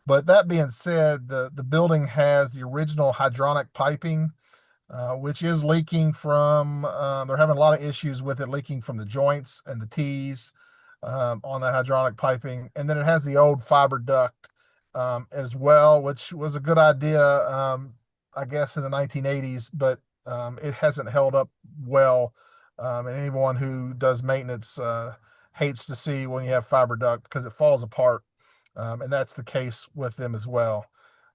But that being said, the building has the original hydronic piping, which is leaking from. They're having a lot of issues with it leaking from the joints and the T's on the hydronic piping, and then it has the old fiber duct as well, which was a good idea, I guess, in the 1980s, but it hasn't held up well. And anyone who does maintenance hates to see when you have fiber duct because it falls apart. And that's the case with them as well.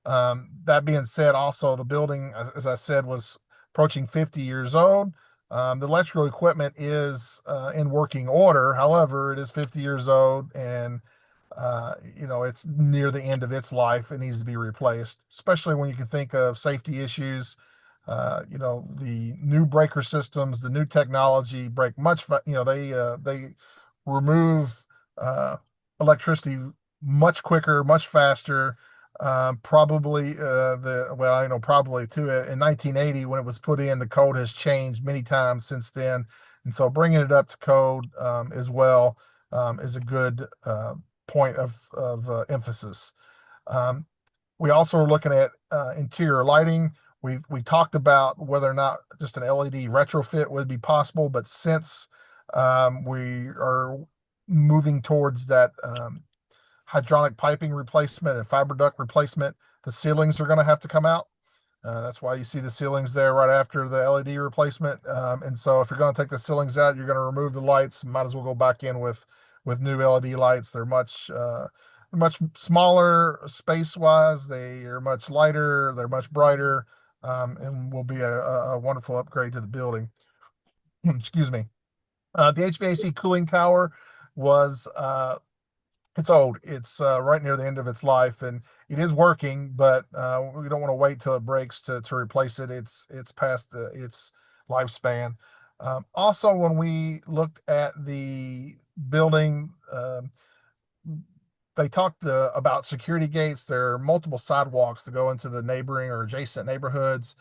That being said, also the building, as I said, was approaching 50 years old. The electrical equipment is in working order. However, it is 50 years old and it's near the end of its life. It needs to be replaced, especially when you can think of safety issues. The new breaker systems, the new technology break they remove electricity much quicker, much faster. Probably probably too. In 1980, when it was put in, the code has changed many times since then, and so bringing it up to code as well is a good point of emphasis. We also are looking at interior lighting. We talked about whether or not just an LED retrofit would be possible, but since we are moving towards that hydronic piping replacement and fiber duct replacement, the ceilings are going to have to come out. That's why you see the ceilings there right after the LED replacement. And so if you're going to take the ceilings out, you're going to remove the lights. Might as well go back in with new LED lights. They're much smaller space wise. They are much lighter. They're much brighter, and will be a wonderful upgrade to the building. Excuse me. The HVAC cooling tower was it's old. It's right near the end of its life, and it is working, but we don't want to wait till it breaks to replace it. It's past its lifespan. Also, when we looked at the building, they talked about security gates. There are multiple sidewalks to go into the neighboring or adjacent neighborhoods,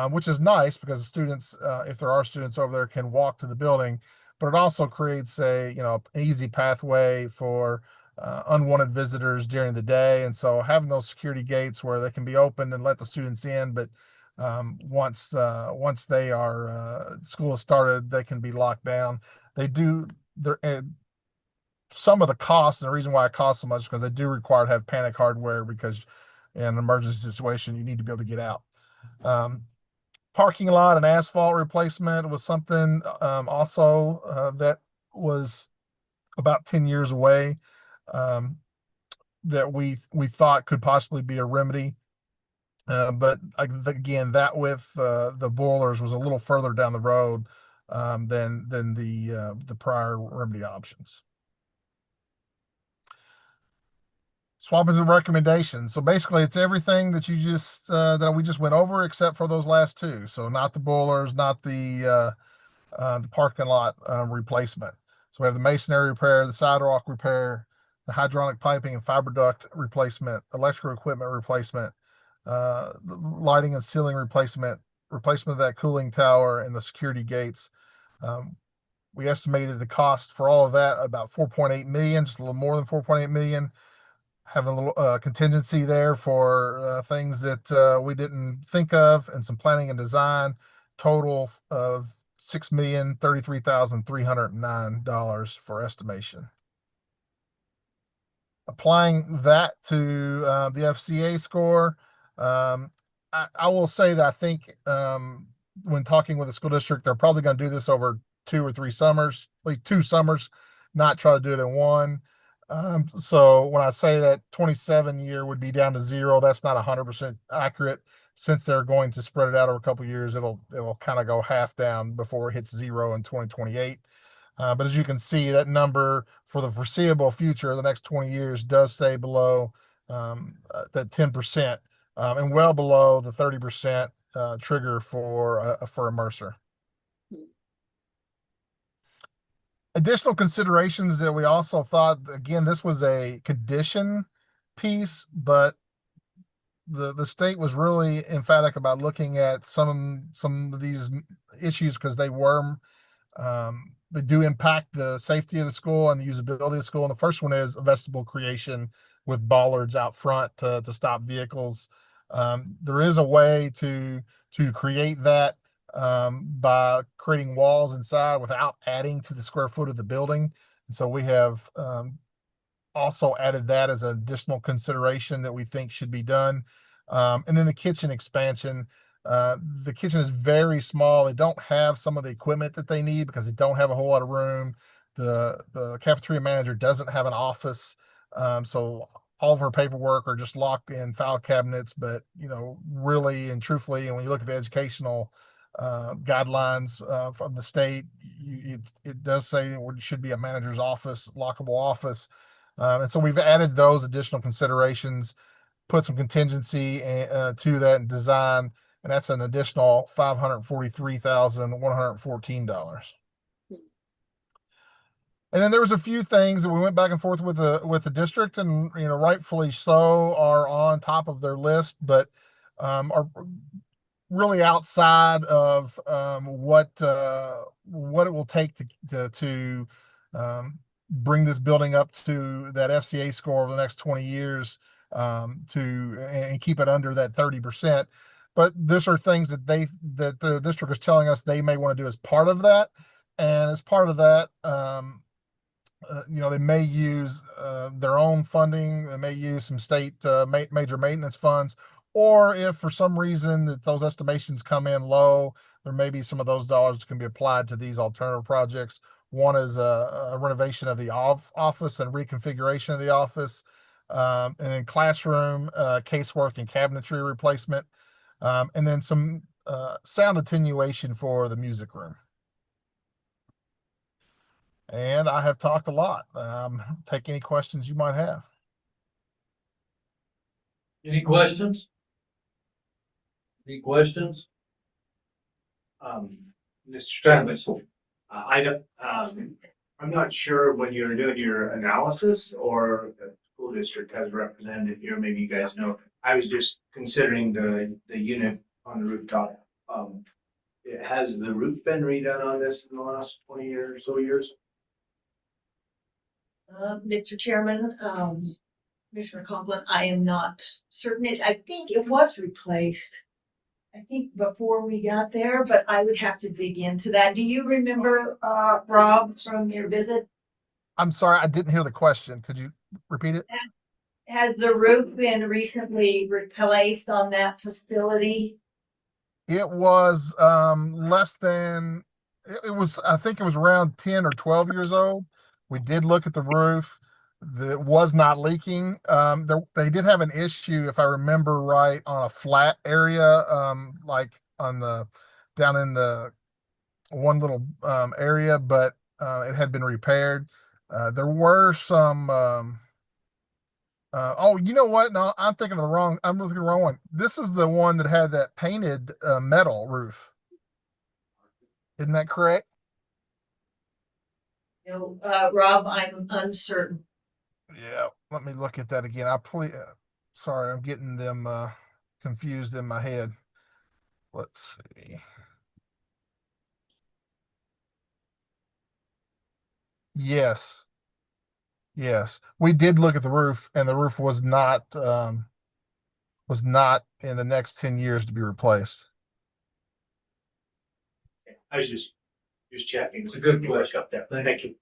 which is nice because the students, if there are students over there, can walk to the building. But it also creates an easy pathway for unwanted visitors during the day. And so having those security gates where they can be opened and let the students in, but once they are school has started, they can be locked down. Some of the costs, and the reason why it costs so much is because they do require to have panic hardware, because in an emergency situation, you need to be able to get out. Parking lot and asphalt replacement was something also that was about 10 years away, that we thought could possibly be a remedy. But again, that with the boilers was a little further down the road than the prior remedy options. Swapping to recommendations. So basically it's everything that you just that we just went over except for those last two. So not the boilers, not the parking lot replacement. So we have the masonry repair, the sidewalk repair, the hydronic piping and fiber duct replacement, electrical equipment replacement, lighting and ceiling replacement of that cooling tower, and the security gates. We estimated the cost for all of that about 4.8 million, just a little more than 4.8 million. Having a little contingency there for things that we didn't think of, and some planning and design. Total of $6,033,309 for estimation. Applying that to the FCA score, I will say that I think when talking with the school district, they're probably going to do this over 2 or 3 summers, like 2 summers, not try to do it in one. So when I say that 27 year would be down to 0, that's not 100% accurate. Since they're going to spread it out over a couple of years, it'll kind of go half down before it hits 0 in 2028. But as you can see, that number for the foreseeable future, the next 20 years, does stay below that 10%, and well below the 30% trigger for a Mercer. Additional considerations that we also thought, again, this was a condition piece, but the state was really emphatic about looking at some of these issues because they do impact the safety of the school and the usability of the school. And the first one is a vestibule creation with bollards out front to stop vehicles. There is a way to create that by creating walls inside without adding to the square foot of the building. And so we have also added that as an additional consideration that we think should be done. And then the kitchen expansion. The kitchen is very small. They don't have some of the equipment that they need because they don't have a whole lot of room. The cafeteria manager doesn't have an office. So all of her paperwork are just locked in file cabinets, but really and truthfully, and when you look at the educational guidelines from the state, it does say it should be a manager's office, lockable office. And so we've added those additional considerations, put some contingency to that design, and that's an additional $543,114. And then there was a few things that we went back and forth with the district, and rightfully so, are on top of their list, but are really outside of what it will take to bring this building up to that FCA score over the next 20 years and keep it under that 30%. But these are things that the district is telling us they may want to do as part of that. And as part of that, they may use their own funding. They may use some state major maintenance funds, or if for some reason that those estimations come in low, there may be some of those dollars that can be applied to these alternative projects. One is a renovation of the office and reconfiguration of the office, and then classroom, casework, and cabinetry replacement, and then some sound attenuation for the music room. And I have talked a lot. Take any questions you might have. Any questions? Any questions? Mr. Travis, I'm not sure when you're doing your analysis or the school district has represented here, maybe you guys know. I was just considering the unit on the rooftop. Has the roof been redone on this in the last 20 or so years? Mr. Chairman, Commissioner Conklin, I am not certain. I think it was replaced. I think before we got there, but I would have to dig into that. Do you remember, Rob, from your visit? I'm sorry, I didn't hear the question. Could you repeat it? Has the roof been recently replaced on that facility? It was less than, it was, I think it was around 10 or 12 years old. We did look at the roof. That was not leaking. They did have an issue, if I remember right, on a flat area, like down in the one little area, but it had been repaired. There were some. Oh, you know what? No, I'm looking at the wrong one. This is the one that had that painted metal roof. Isn't that correct? No, Rob, I'm uncertain. Yeah, let me look at that again. Sorry, I'm getting them confused in my head. Let's see. Yes. We did look at the roof, and the roof was not in the next 10 years to be replaced. I was just checking. It's a good question. Up there. Thank you.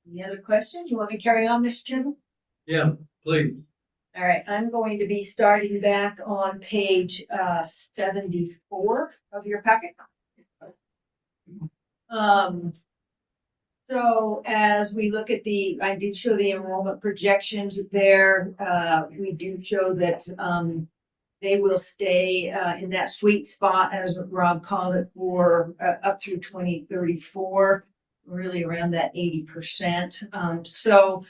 Any other questions? You want me to carry on, Mr. Chairman? Yeah, please. All right, I'm going to be starting back on page 74 of your packet. So as we look at I did show the enrollment projections there. We do show that they will stay in that sweet spot, as Rob called it, for up through 2034, really around that 80%. So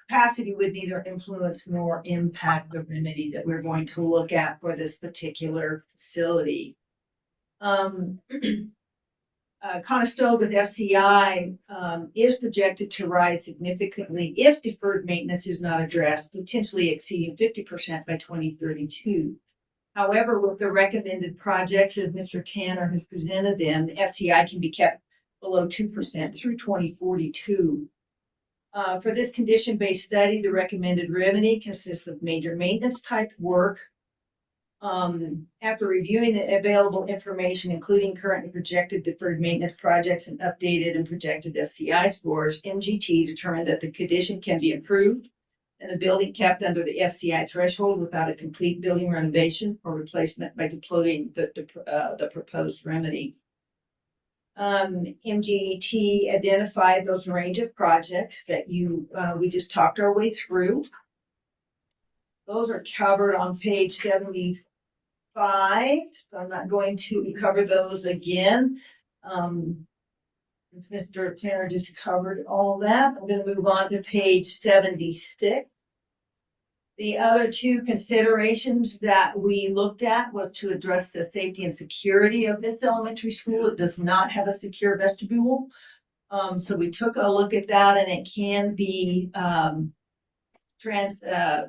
capacity would neither influence nor impact the remedy that we're going to look at for this particular facility. Conestoga FCI is projected to rise significantly if deferred maintenance is not addressed, potentially exceeding 50% by 2032. However, with the recommended projects, as Mr. Tanner has presented them, the FCI can be kept below 2% through 2042. For this condition-based study, the recommended remedy consists of major maintenance type work. After reviewing the available information, including current and projected deferred maintenance projects and updated and projected FCI scores, MGT determined that the condition can be improved and the building kept under the FCI threshold without a complete building renovation or replacement by deploying the proposed remedy. MGT identified those range of projects that we just talked our way through. Those are covered on page 75. I'm not going to cover those again. Since Mr. Tanner just covered all that, I'm going to move on to page 76. The other two considerations that we looked at was to address the safety and security of this elementary school. It does not have a secure vestibule. So we took a look at that, and it can be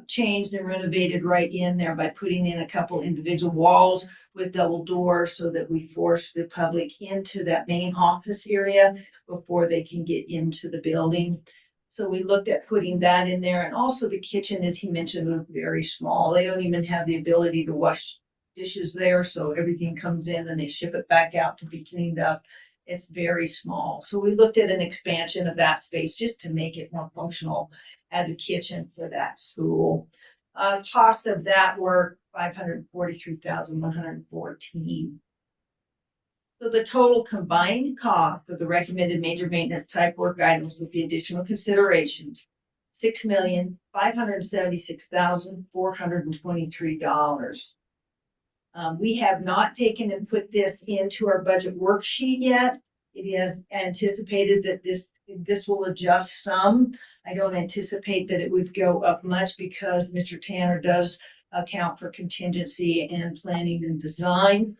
changed and renovated right in there by putting in a couple individual walls with double doors so that we force the public into that main office area before they can get into the building. So we looked at putting that in there, and also the kitchen, as he mentioned, was very small. They don't even have the ability to wash dishes there, so everything comes in and they ship it back out to be cleaned up. It's very small. So we looked at an expansion of that space just to make it more functional as a kitchen for that school. Cost of that work, $543,114. So the total combined cost of the recommended major maintenance type work items with the additional considerations, $6,576,423. We have not taken and put this into our budget worksheet yet. It is anticipated that this will adjust some. I don't anticipate that it would go up much because Mr. Tanner does account for contingency and planning and design.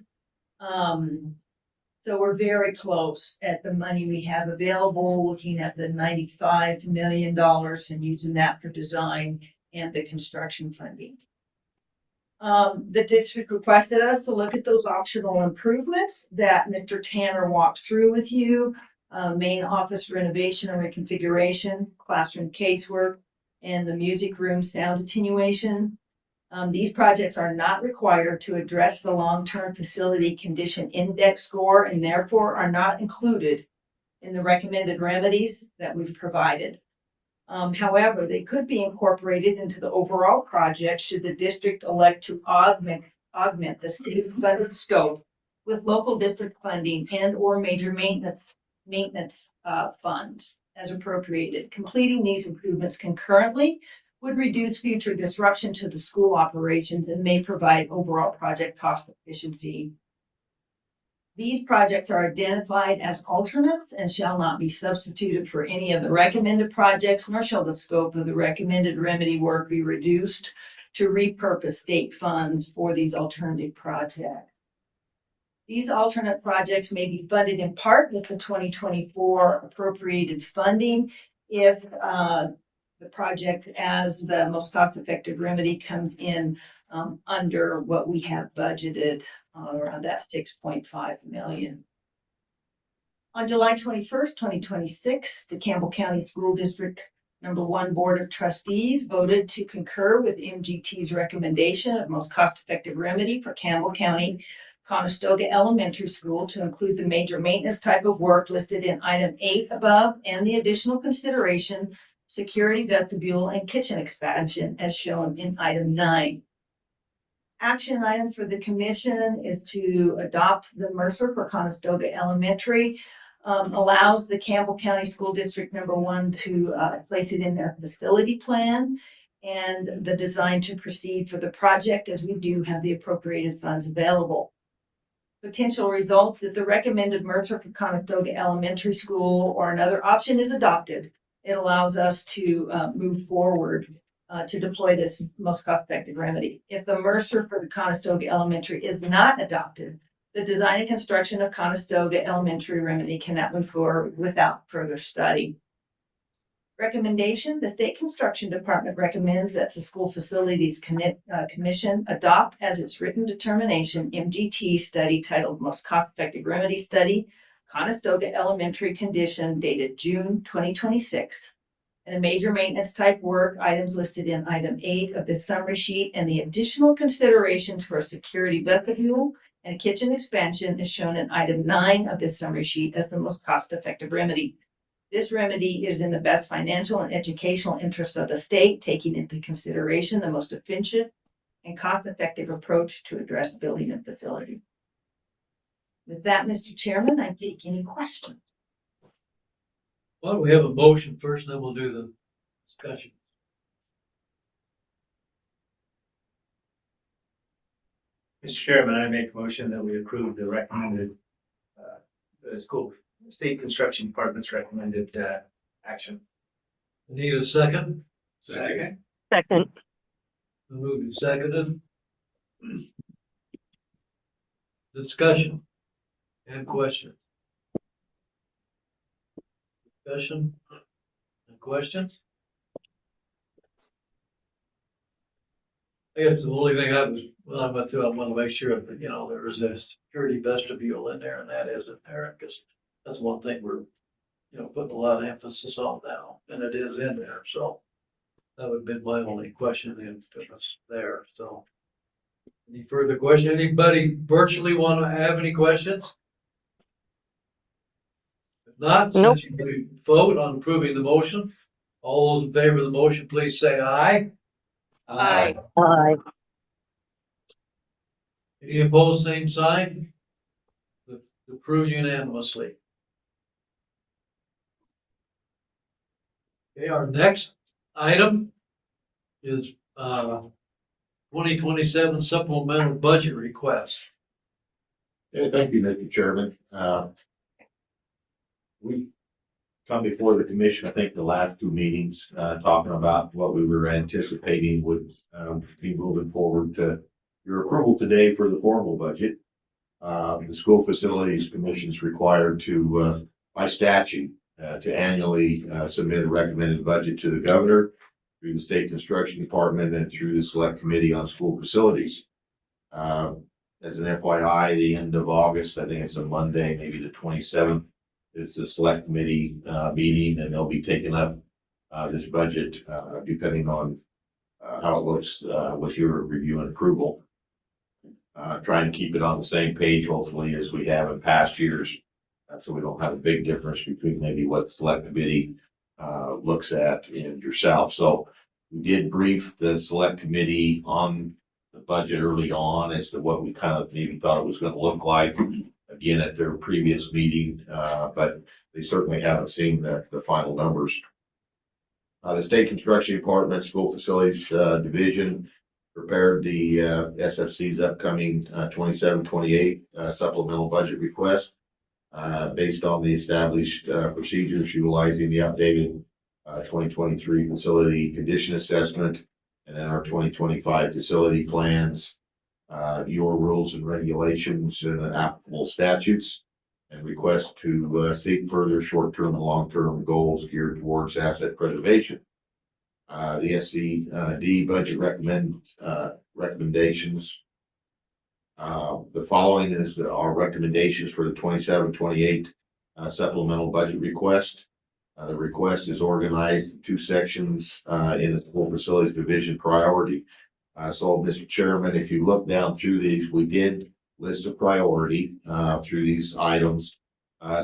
So we're very close at the money we have available, looking at the $95 million and using that for design and the construction funding. The district requested us to look at those optional improvements that Mr. Tanner walked through with you. Main office renovation and reconfiguration, classroom casework, and the music room sound attenuation. These projects are not required to address the long-term facility condition index score and therefore are not included in the recommended remedies that we've provided. However, they could be incorporated into the overall project should the district elect to augment the state funded scope with local district funding and or major maintenance funds as appropriated. Completing these improvements concurrently would reduce future disruption to the school operations and may provide overall project cost efficiency. These projects are identified as alternates and shall not be substituted for any of the recommended projects, nor shall the scope of the recommended remedy work be reduced to repurpose state funds for these alternative projects. These alternate projects may be funded in part with the 2024 appropriated funding if the project as the most cost-effective remedy comes in under what we have budgeted, around that $6.5 million. On July 21st, 2026, the Campbell County School District #1 Board of Trustees voted to concur with MGT's recommendation of most cost-effective remedy for Campbell County Conestoga Elementary School to include the major maintenance type of work listed in item 8 above and the additional consideration security vestibule and kitchen expansion as shown in item 9. Action items for the commission is to adopt the Mercer for Conestoga Elementary, allows the Campbell County School District #1 to place it in their facility plan and the design to proceed for the project as we do have the appropriated funds available. Potential results: if the recommended Mercer for Conestoga Elementary School or another option is adopted, It allows us to move forward to deploy this most cost-effective remedy. If the Mercer for the Conestoga Elementary is not adopted, the design and construction of Conestoga Elementary remedy cannot move forward without further study. Recommendation, the State Construction Department recommends that the School Facilities Commission adopt as its written determination MGT study titled Most Cost-Effective Remedy Study, Conestoga Elementary Condition dated June 2026. And the major maintenance type work items listed in item 8 of this summary sheet and the additional considerations for a security vestibule and a kitchen expansion is shown in item 9 of this summary sheet as the most cost-effective remedy. This remedy is in the best financial and educational interest of the state, taking into consideration the most efficient and cost-effective approach to address building and facility. With that, Mr. Chairman, I take any questions. Why don't we have a motion first, and then we'll do the discussion. Mr. Chairman, I make a motion that we approve the recommended, the state construction department's recommended, action. Need a second? Second. Second. Moved and seconded. Discussion and questions. Discussion and questions? I guess the only thing when I went through, I want to make sure that, there is a security vestibule in there and that isn't there, because that's one thing we're, putting a lot of emphasis on now, and it is in there, so that would have been my only question if it's there, so. Any further question? Anybody virtually want to have any questions? If not, Nope. since you vote on approving the motion, all those in favor of the motion, please say aye. Aye. Aye. Any opposed, same sign? Approved unanimously. Okay, our next item is 2027 supplemental budget request. Yeah, thank you, Mr. Chairman. We come before the commission, I think the last two meetings, talking about what we were anticipating would be moving forward to your approval today for the formal budget. The School Facilities Commission is required to, by statute, to annually submit a recommended budget to the governor through the State Construction Department and through the Select Committee on School Facilities. As an FYI, the end of August, I think it's a Monday, maybe the 27th, is the Select Committee meeting, and they'll be taking up this budget depending on how it looks with your review and approval. Trying to keep it on the same page, hopefully, as we have in past years, so we don't have a big difference between maybe what Select Committee looks at and yourself. So we did brief the Select Committee on the budget early on as to what we kind of maybe thought it was going to look like, again, at their previous meeting, but they certainly haven't seen the final numbers. The State Construction Department School Facilities Division prepared the SFC's upcoming 27-28 supplemental budget request based on the established procedures utilizing the updated 2023 facility condition assessment and then our 2025 facility plans, your rules and regulations and applicable statutes, and request to seek further short-term and long-term goals geared towards asset preservation. The SCD budget recommendations. The following is our recommendations for the 27-28 supplemental budget request. The request is organized in two sections in the School Facilities Division priority. So, Mr. Chairman, if you look down through these, we did list a priority through these items.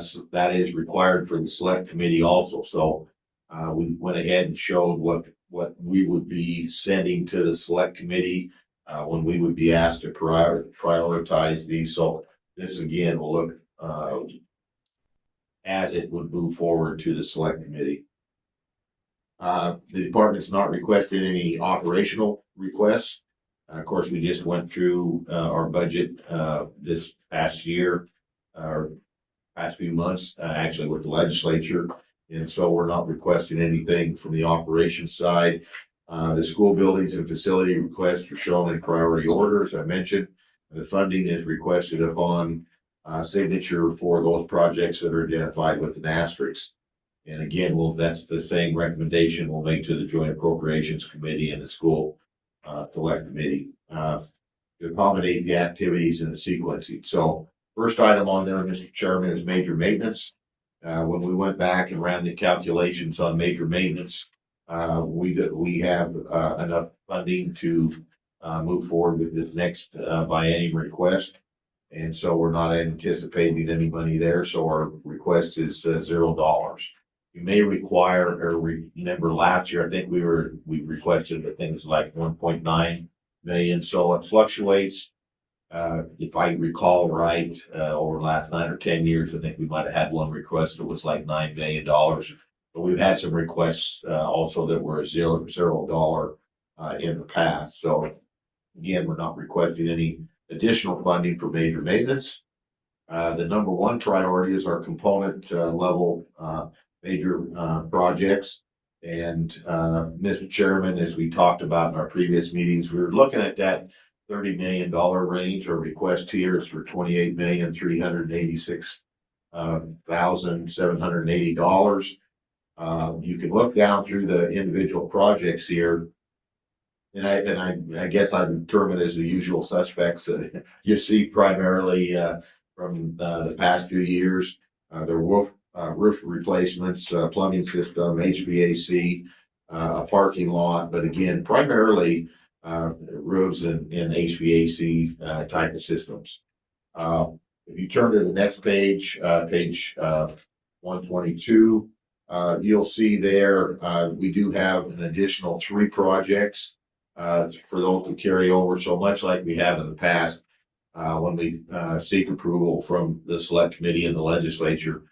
So that is required for the Select Committee also. So we went ahead and showed what we would be sending to the Select Committee when we would be asked to prioritize these. So this again will look as it would move forward to the Select Committee. The department's not requested any operational requests. Of course, we just went through our budget this past year, or past few months, actually with the legislature. And so we're not requesting anything from the operations side. The school buildings and facility requests are shown in priority order, as I mentioned. The funding is requested upon signature for those projects that are identified with an asterisk. And again, that's the same recommendation we'll make to the Joint Appropriations Committee and the School Select Committee to accommodate the activities and the sequencing. So first item on there, Mr. Chairman, is major maintenance. When we went back and ran the calculations on major maintenance, we have enough funding to move forward with this next biennium request. And so we're not anticipating any money there. So our request is $0. You may require, or remember last year, I think we requested, I think it was like 1.9 million. So it fluctuates. If I recall right, over the last 9 or 10 years, I think we might have had one request that was like $9 million. But we've had some requests also that were $0 in the past. So again, we're not requesting any additional funding for major maintenance. The number one priority is our component level major projects. And Mr. Chairman, as we talked about in our previous meetings, we were looking at that $30 million range. Our request here is for $28,386,780. You can look down through the individual projects here. And I guess I would term it as the usual suspects that you see primarily from the past few years. The roof replacements, plumbing system, HVAC, a parking lot, but again, primarily roofs and HVAC type of systems. If you turn to the next page, page 122, you'll see there we do have an additional 3 projects for those to carry over. So much like we have in the past, when we seek approval from the select committee and the legislature,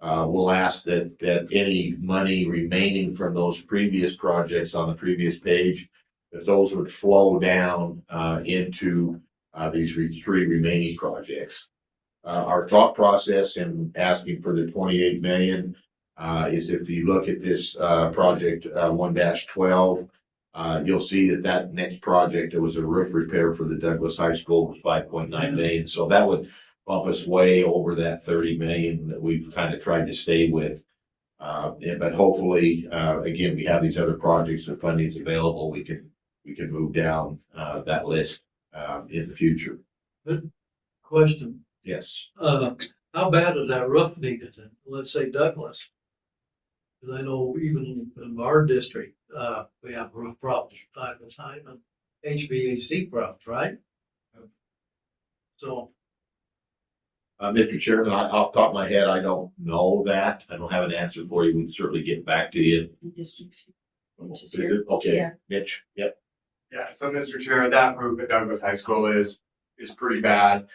we'll ask that any money remaining from those previous projects on the previous page, that those would flow down into these 3 remaining projects. Our thought process in asking for the 28 million is, if you look at this project 1-12, you'll see that next project, it was a roof repair for the Douglas High School, was 5.9 million. So that would bump us way over that 30 million that we've kind of tried to stay with. But hopefully, again, we have these other projects and fundings available. We can move down that list in the future. Good question. Yes. How bad is that roof needed in, let's say, Douglas? Because I know even in our district, we have roof problems from time to time and HVAC problems, right? So. Mr. Chairman, off the top of my head, I don't know that. I don't have an answer for you. We can certainly get back to you. Districts. Okay, Yeah. Mitch, yep. Yeah, so Mr. Chair, that roof at Douglas High School is pretty bad.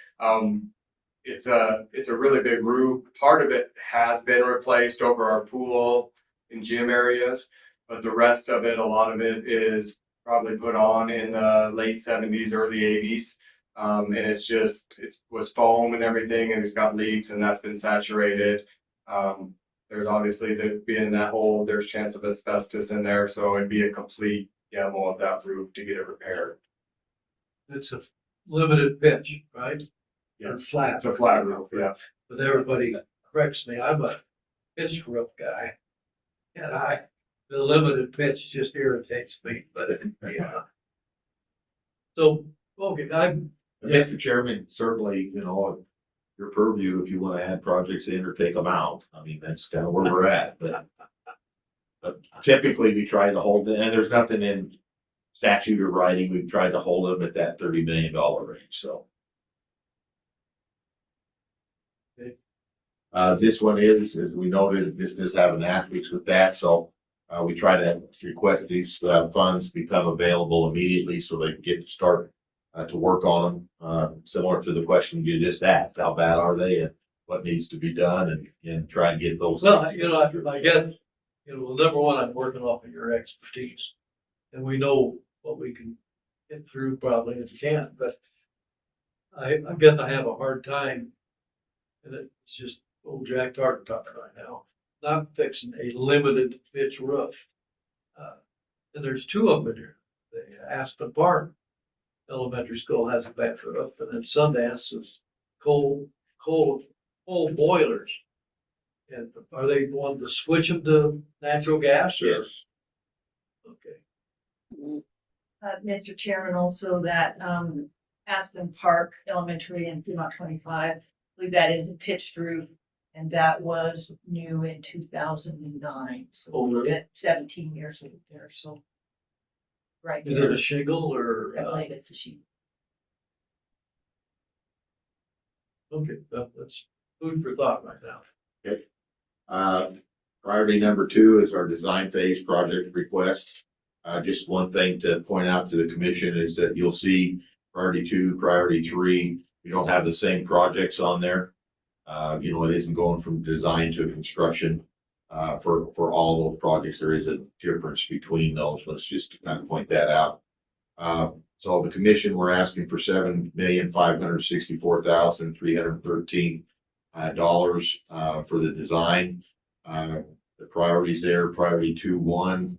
It's a really big roof. Part of it has been replaced over our pool and gym areas, but the rest of it, a lot of it is probably put on in the late 70s, early 80s. And it was foam and everything, and it's got leaks, and that's been saturated. There's obviously, being in that hole, there's chance of asbestos in there, so it'd be a complete demo of that roof to get it repaired. It's a limited pitch, right? Yeah, It's flat. it's a flat roof, yeah. But everybody corrects me, I'm a pitched roof guy. And the limited pitch just irritates me, but yeah. So, okay, Mr. Chairman, certainly, your purview, if you want to add projects in or take them out. I mean, that's kind of where we're at, but typically we try to hold it, and there's nothing in statute or writing. We've tried to hold them at that $30 million range, so. This one is, as we noted, this does have an asterisk with that, so we try to request these funds become available immediately so they can get to start to work on them. Similar to the question you just asked, how bad are they and what needs to be done, and try and get those. well, I guess, number one, I'm working off of your expertise. And we know what we can get through probably if we can, but I guess I have a hard time. And it's just old Jack Tartt talking right now. not fixing a limited pitch roof. And there's two of them in here. The Aspen Park Elementary School has a bad roof, and then Sundance is coal boilers. And are they wanting to switch them to natural gas? Or- Yes. Okay. Mr. Chairman, also that, Aspen Park Elementary and Fremont 25, I believe that is a pitched roof. And that was new in 2009, so Oh, really? we've got 17 years with it there, so. Right Is it there, a shingle or? I believe it's a sheet. Okay, that's food for thought right now. Priority number 2 is our design phase project request. Just one thing to point out to the commission is that you'll see priority 2, priority 3, we don't have the same projects on there. It isn't going from design to construction. For all of those projects, there is a difference between those. Let's just kind of point that out. So the commission, we're asking for $7,564,313 dollars for the design. The priorities there, priority 2-1,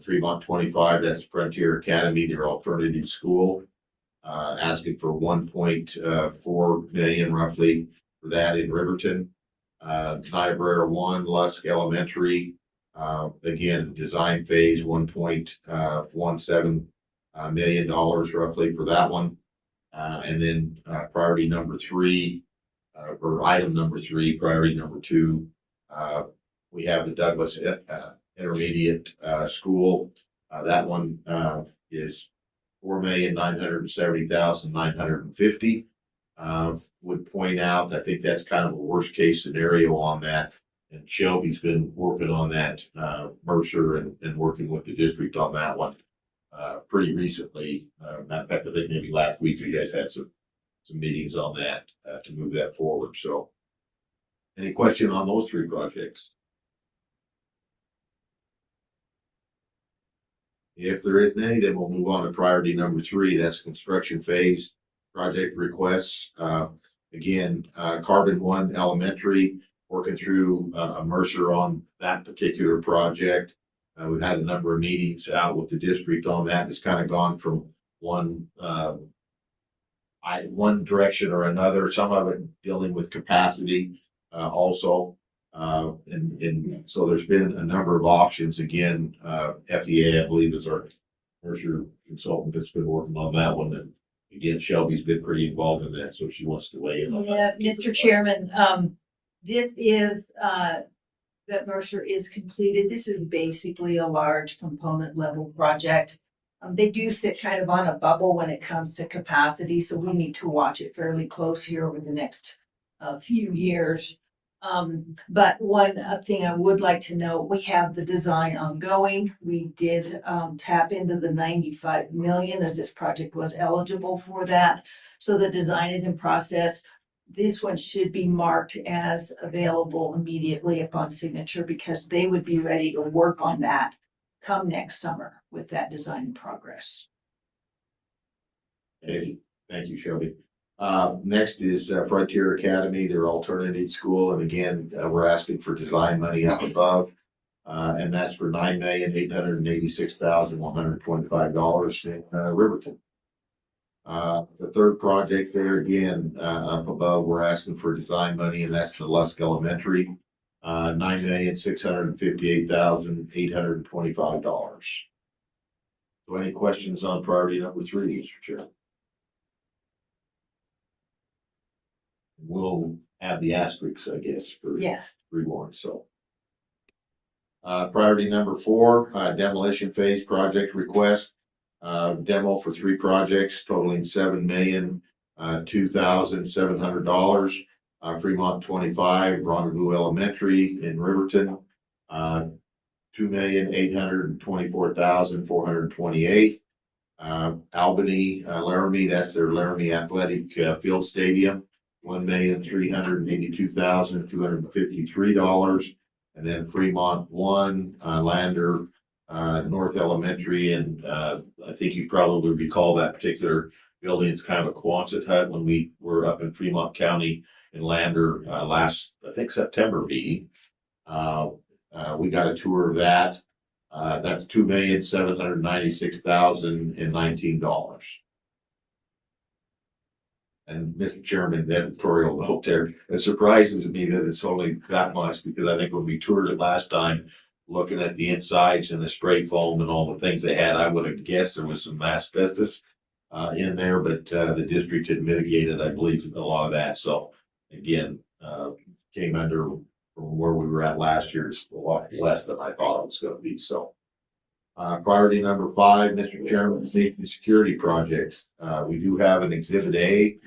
Fremont 25, that's Frontier Academy, their alternative school. Asking for 1.4 million roughly for that in Riverton. Niobrara 1, Lusk Elementary, again, design phase, $1.17 million roughly for that one. And then priority number 3, or item number 3, priority number 2, we have the Douglas Intermediate School. That one is $4,970,950. Would point out, I think that's kind of a worst case scenario on that. And Shelby's been working on that, Mercer and working with the district on that one pretty recently. Matter of fact, I think maybe last week you guys had some meetings on that to move that forward. So any question on those 3 projects? If there isn't any, then we'll move on to priority number 3. That's construction phase project requests. Again, Carbon 1 Elementary, working through a Mercer on that particular project. We've had a number of meetings out with the district on that. It's kind of gone from one direction or another. Some of it dealing with capacity also. And so there's been a number of options. Again, FEA, I believe, is our Mercer consultant that's been working on that one. And again, Shelby's been pretty involved in that, so she wants to weigh in on that. Yeah, Mr. Chairman, this is, that Mercer is completed. This is basically a large component level project. They do sit kind of on a bubble when it comes to capacity, so we need to watch it fairly close here over the next few years. But one thing I would like to note, we have the design ongoing. We did tap into the 95 million as this project was eligible for that. So the design is in process. This one should be marked as available immediately upon signature because they would be ready to work on that come next summer with that design in progress. Thank you, Shelby. Next is Frontier Academy, their alternative school. And again, we're asking for design money up above. And that's for $9,886,125 in Riverton. The third project there again, up above, we're asking for design money, and that's the Lusk Elementary, $9,658,825. So any questions on priority number 3, Mr. Chair? We'll have the asterisks, I guess, for Yes. 3-1, so. Priority number 4, demolition phase project request. Demo for 3 projects totaling $7,002,700. Fremont 25, Rendezvous Elementary in Riverton, $2,824,428. Albany, Laramie, that's their Laramie Athletic Field Stadium, $1,382,253. And then Fremont 1, Lander, North Elementary, and I think you probably recall that particular building. It's kind of a Quonset hut when we were up in Fremont County in Lander last, I think, September meeting. We got a tour of that. That's $2,796,019. And Mr. Chairman, the editorial note there, it surprises me that it's only that much, because I think when we toured it last time, looking at the insides and the spray foam and all the things they had, I would have guessed there was some asbestos in there, but the district had mitigated, I believe, a lot of that. So again, came under from where we were at last year, is a lot less than I thought it was going to be. So priority number 5, Mr. Chairman, safety and security projects. We do have an Exhibit A,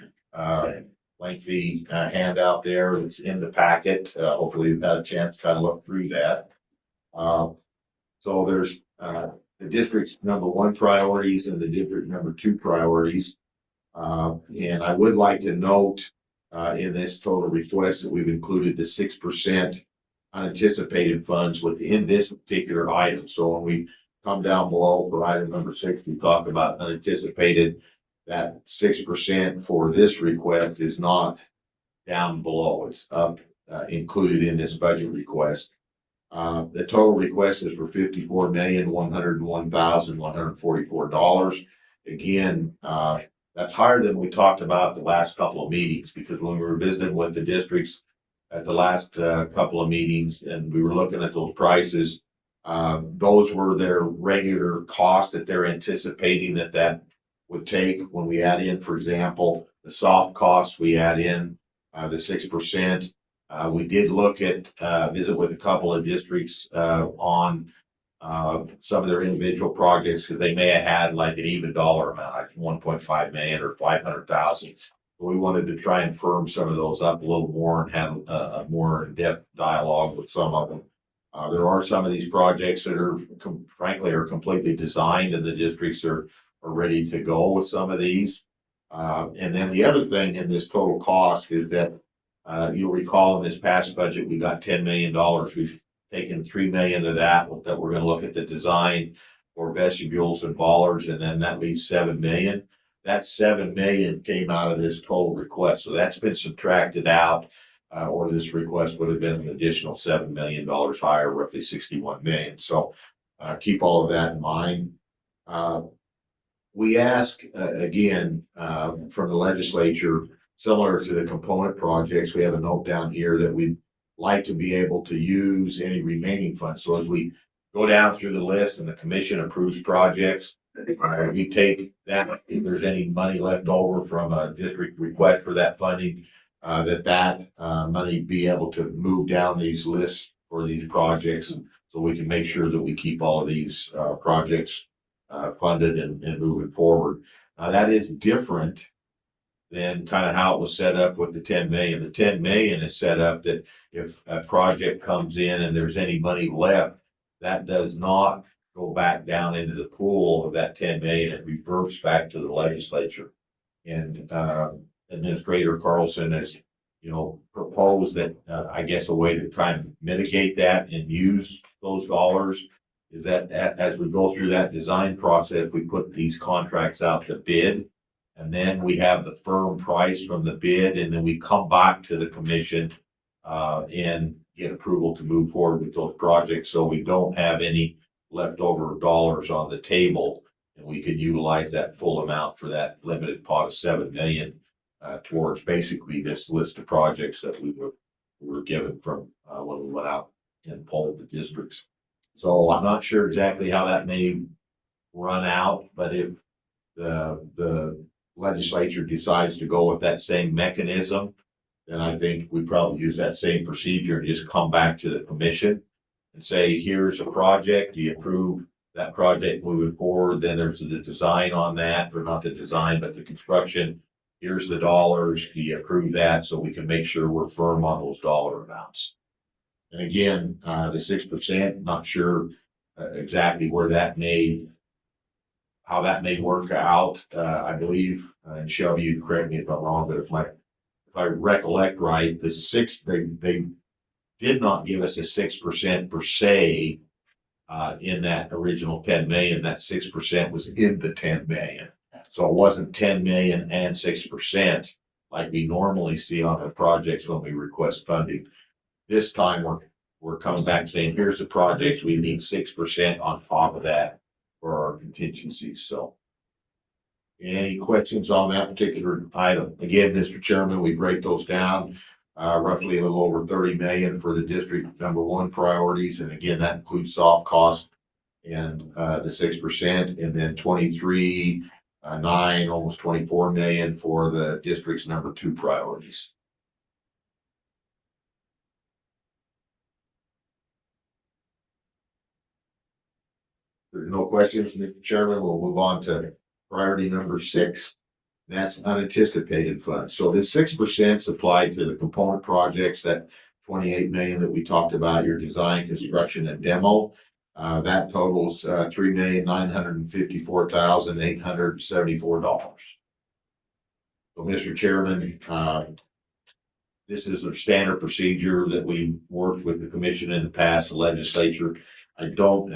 lengthy handout there that's in the packet. Hopefully you've had a chance to kind of look through that. So there's the district's number 1 priorities and the district number 2 priorities. And I would like to note in this total request that we've included the 6% unanticipated funds within this particular item. So when we come down below for item number 6, we talk about unanticipated. That 6% for this request is not down below. It's up, included in this budget request. The total request is for $54,101,144. Again, that's higher than we talked about the last couple of meetings, because when we were visiting with the districts at the last couple of meetings and we were looking at those prices, those were their regular costs that they're anticipating that would take. When we add in, for example, the soft costs, we add in the 6%. We did look at visit with a couple of districts on some of their individual projects, because they may have had like an even dollar amount, like 1.5 million or 500,000. We wanted to try and firm some of those up a little more and have a more in-depth dialogue with some of them. There are some of these projects that are frankly completely designed, and the districts are ready to go with some of these. And then the other thing in this total cost is that you'll recall in this past budget, we got $10 million. We've taken $3 million of that we're going to look at the design for vestibules and bollards, and then that leaves $7 million. That $7 million came out of this total request. So that's been subtracted out, or this request would have been an additional $7 million higher, roughly $61 million. So keep all of that in mind. We ask again from the legislature, similar to the component projects, we have a note down here that we'd like to be able to use any remaining funds. So as we go down through the list and the commission approves projects, we take that, if there's any money left over from a district request for that funding, that money be able to move down these lists for these projects, so we can make sure that we keep all of these projects funded and moving forward. Now that is different than kind of how it was set up with the 10 million. The 10 million is set up that if a project comes in and there's any money left, that does not go back down into the pool of that 10 million. It reverts back to the legislature. And Administrator Carlson has, proposed that, I guess a way to try and mitigate that and use those dollars is that as we go through that design process, we put these contracts out to bid. And then we have the firm price from the bid, and then we come back to the commission and get approval to move forward with those projects. So we don't have any leftover dollars on the table, and we can utilize that full amount for that limited pot of $7 million towards basically this list of projects that we were given from when we went out and polled the districts. So I'm not sure exactly how that may run out, but if the legislature decides to go with that same mechanism, then I think we probably use that same procedure and just come back to the commission and say, here's a project, do you approve that project moving forward? Then there's the design on that, or not the design, but the construction. Here's the dollars, do you approve that? So we can make sure we're firm on those dollar amounts. And again, the 6%, not sure exactly where how that may work out. I believe, and Shelby, you correct me if I'm wrong, but if I recollect right, they did not give us a 6% per se in that original 10 million. That 6% was in the 10 million. So it wasn't 10 million and 6% like we normally see on the projects when we request funding. This time we're we're coming back saying, here's the project, we need 6% on top of that for our contingencies, so. Any questions on that particular item? Again, Mr. Chairman, we break those down, roughly a little over 30 million for the district number one priorities, and again, that includes soft cost and, the 6%, and then 23.9, almost 24 million for the district's number two priorities. There's no questions, Mr. Chairman. We'll move on to priority number 6. That's unanticipated funds. So this 6% applied to the component projects, that 28 million that we talked about, your design, construction, and demo. That totals $3,954,874. So, Mr. Chairman, this is a standard procedure that we worked with the commission in the past, the legislature. I don't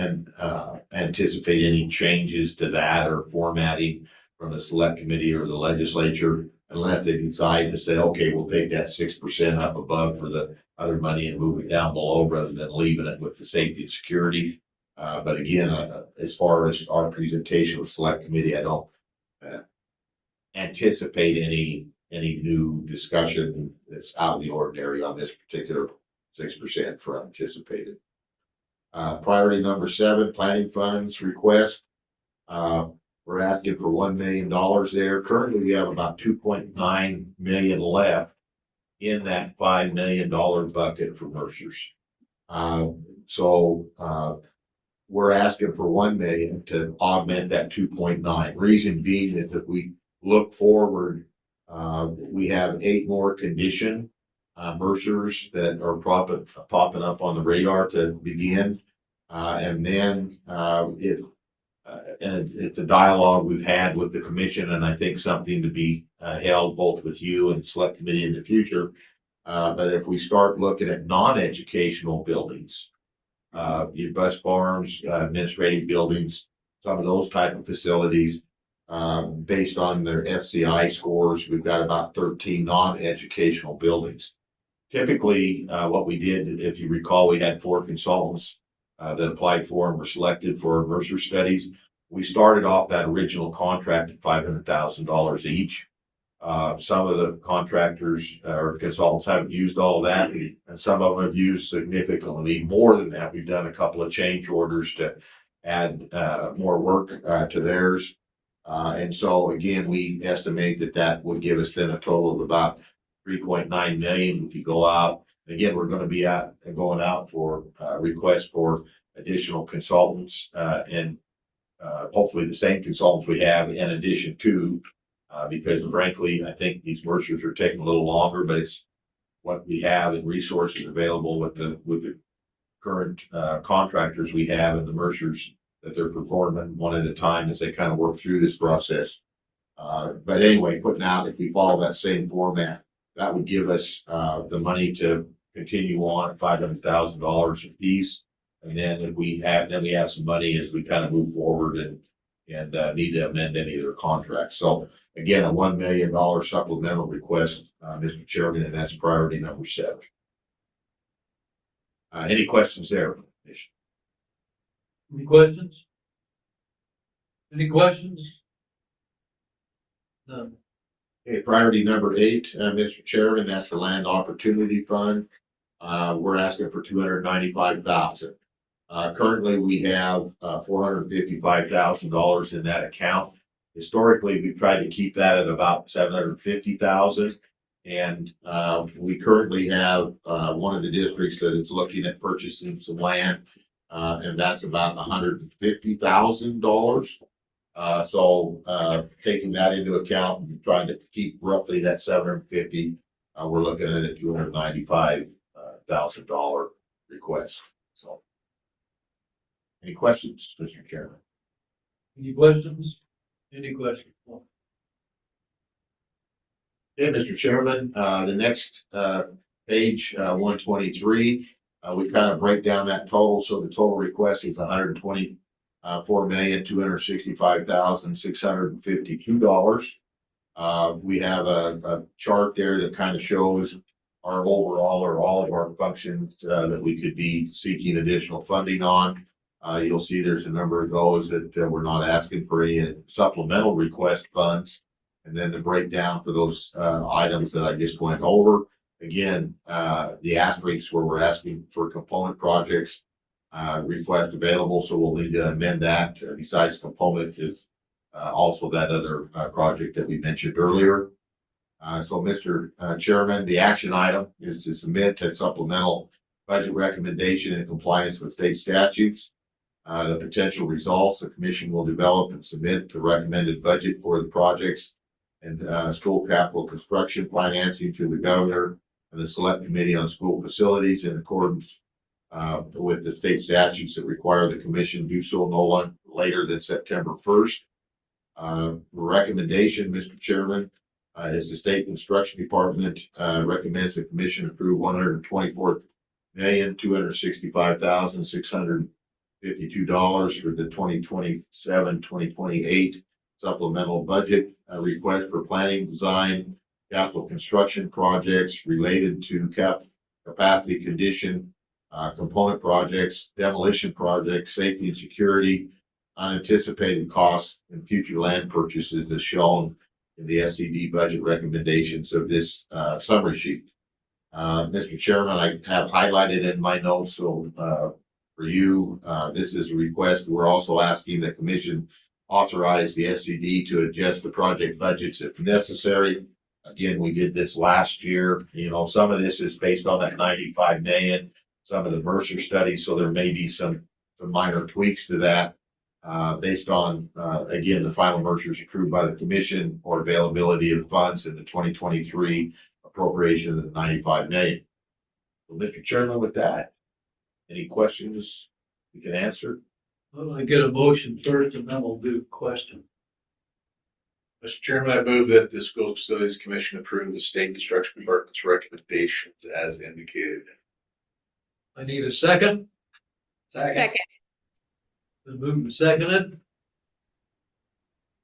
anticipate any changes to that or formatting from the select committee or the legislature, unless they decide to say, okay, we'll take that 6% up above for the other money and move it down below rather than leaving it with the safety and security. But again, as far as our presentation with select committee, I don't anticipate any new discussion that's out of the ordinary on this particular 6% for anticipated. Priority number 7, planning funds request. We're asking for $1 million there. Currently, we have about 2.9 million left in that $5 million bucket for Mercer's. So we're asking for 1 million to augment that 2.9. Reason being is if we look forward, we have 8 more condition Mercers that are popping up on the radar to begin. And then it's a dialogue we've had with the commission, and I think something to be held both with you and select committee in the future. But if we start looking at non-educational buildings, your bus barns, administrative buildings, some of those type of facilities, based on their FCI scores, we've got about 13 non-educational buildings. Typically, what we did, if you recall, we had 4 consultants that applied for and were selected for Mercer studies. We started off that original contract at $500,000 each. Some of the contractors or consultants haven't used all of that, and some of them have used significantly more than that. We've done a couple of change orders to add more work to theirs. And so again, we estimate that would give us then a total of about 3.9 million if you go out. Again, we're going to be going out for requests for additional consultants and hopefully the same consultants we have in addition to, because frankly, I think these Mercers are taking a little longer, but it's what we have and resources available with the current contractors we have and the Mercers that they're performing one at a time as they kind of work through this process. But anyway, putting out, if we follow that same format, that would give us the money to continue on at $500,000 a piece. And then if we have some money as we kind of move forward and need to amend any of their contracts. So again, a $1 million supplemental request, Mr. Chairman, and that's priority number 7. Any questions there? Any questions? Any questions? None. Okay, priority number 8, Mr. Chairman, that's the Land Opportunity Fund. We're asking for $295,000. Currently, we have $455,000 in that account. Historically, we've tried to keep that at about $750,000. And we currently have one of the districts that is looking at purchasing some land, and that's about $150,000. So taking that into account and trying to keep roughly that 750, we're looking at a $295,000 request. So, any questions, Mr. Chairman? Any questions? Any questions? Yeah, Mr. Chairman, the next page 123, we kind of break down that total. So the total request is $124,265,652. We have a chart there that kind of shows our overall or all of our functions, that we could be seeking additional funding on. You'll see there's a number of those that we're not asking for any supplemental request funds. And then the breakdown for those items that I just went over. Again, the asterisks where we're asking for component projects request available, so we'll need to amend that. Besides component is also that other project that we mentioned earlier. So Mr. Chairman, the action item is to submit a supplemental budget recommendation in compliance with state statutes. The potential results, the commission will develop and submit the recommended budget for the projects and school capital construction financing to the governor and the select committee on school facilities in accordance with the state statutes that require the commission do so no later than September 1st. Recommendation, Mr. Chairman, is the state construction department recommends the commission approve $124,265,652 for the 2027-2028 supplemental budget request for planning, design, capital construction projects related to capacity condition, component projects, demolition projects, safety and security, unanticipated costs, and future land purchases as shown in the SCD budget recommendations of this summary sheet. Mr. Chairman, I have highlighted in my notes, so for you, this is a request. We're also asking the commission authorize the SCD to adjust the project budgets if necessary. Again, we did this last year. You know, some of this is based on that 95 million, some of the Mercer studies, so there may be some minor tweaks to that. Based on, again, the final Mercers approved by the commission or availability of funds in the 2023 appropriation of the 95 million. So, Mr. Chairman, with that, any questions we can answer? Well, I get a motion first and then we'll do question. Mr. Chairman, I move that the School Facilities Commission approve the State Construction Department's recommendations as indicated. I need a second. Second. Been moved and seconded.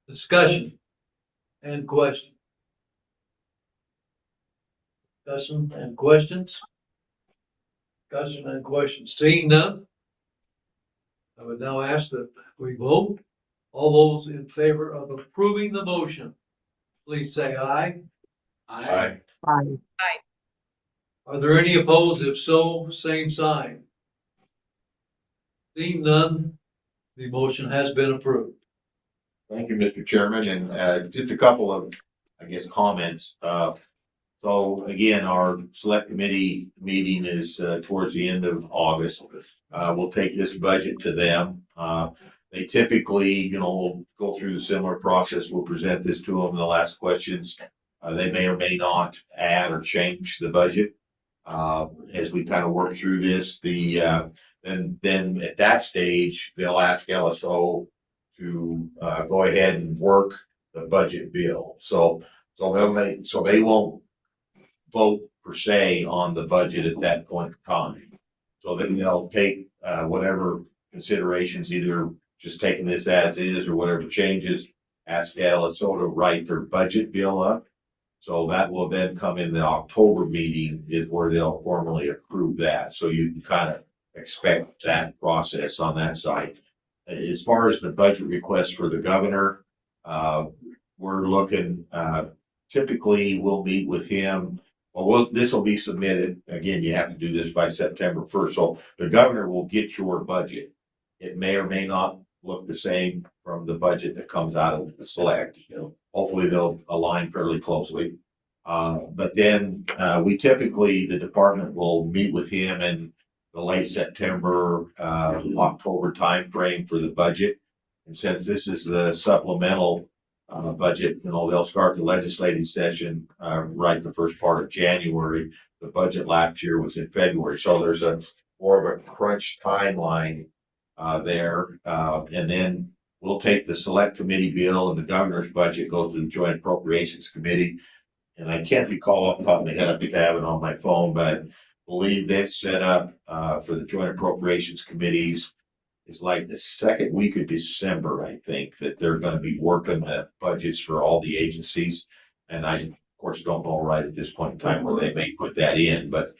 Discussion and question. Discussion and questions. Discussion and questions. Seeing none, I would now ask that we vote. All those in favor of approving the motion, please say aye. Aye. Are there any opposed? If so, same sign. Seeing none, the motion has been approved. Thank you, Mr. Chairman, and just a couple of, I guess, comments. So again, our select committee meeting is towards the end of August. We'll take this budget to them. They typically, you know, will go through the similar process. We'll present this to them. They'll ask questions. They may or may not add or change the budget as we kind of work through this. Then at that stage, they'll ask LSO to go ahead and work the budget bill. So they won't vote per se on the budget at that point in time. So then they'll take whatever considerations, either just taking this as is or whatever changes, ask LSO to write their budget bill up. So that will then come in the October meeting is where they'll formally approve that. So you can kind of expect that process on that side. As far as the budget request for the governor, we're looking, typically we'll meet with him. Well, this will be submitted. Again, you have to do this by September 1st. So the governor will get your budget. It may or may not look the same from the budget that comes out of the select. You know, hopefully they'll align fairly closely. But then we typically, the department will meet with him in the late September, October timeframe for the budget. And since this is the supplemental budget, you know, they'll start the legislative session right the first part of January. The budget last year was in February. So there's a more of a crunch timeline there. And then we'll take the select committee bill and the governor's budget goes to the Joint Appropriations Committee. And I can't recall off the top of my head, I think I have it on my phone, but I believe they've set up for the Joint Appropriations Committees. It's like the second week of December, I think, that they're going to be working the budgets for all the agencies. And I course, don't know right at this point in time where they may put that in, but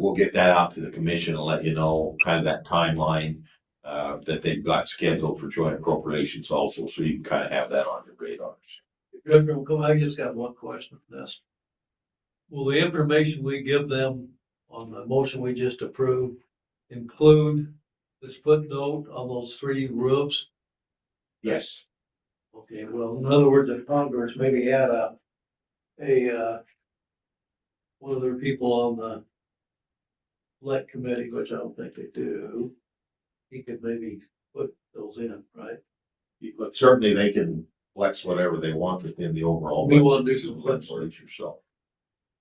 we'll get that out to the commission and let you know kind of that timeline that they've got scheduled for joint appropriations also, so you can kind of have that on your radars. I just got one question for this. Will the information we give them on the motion we just approved include this footnote on those 3 roofs? Yes. Okay, well, in other words, if Congress maybe had one of their people on the select committee, which I don't think they do, he could maybe put those in, right? But certainly they can flex whatever they want within the overall. We want to do some flex. So,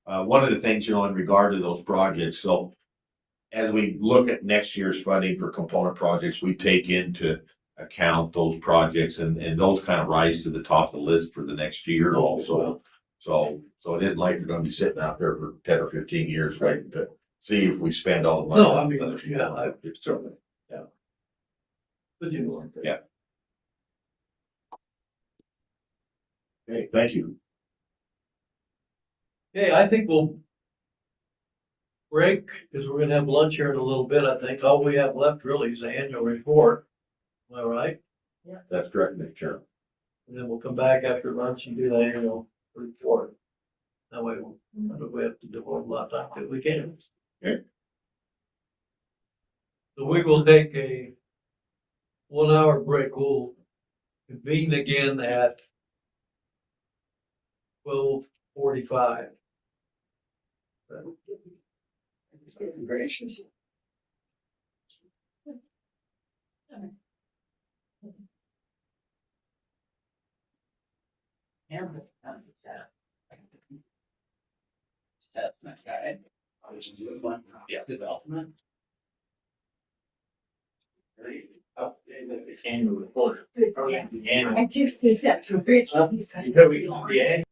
one of the things, you know, in regard to those projects, so as we look at next year's funding for component projects, we take into account those projects and those kind of rise to the top of the list for the next year also. So it isn't like you're gonna be sitting out there for 10 or 15 years waiting to see if we spend all the money. No, I mean, yeah, I certainly, yeah. But you know. Yeah. Okay, thank you. Okay, I think we'll break, because we're gonna have lunch here in a little bit, I think. All we have left really is the annual report. Am I right? That's correct, Mr. Chairman. And then we'll come back after lunch and do the annual report. That way, I don't we have to devote a lot of time if we can. Okay. So we will take a 1-hour break. We'll convene again at 12:45. Gracious. Assessment guide. Yeah. Development. Annual report. Yeah. Annual. I do think that's a great job. Yeah.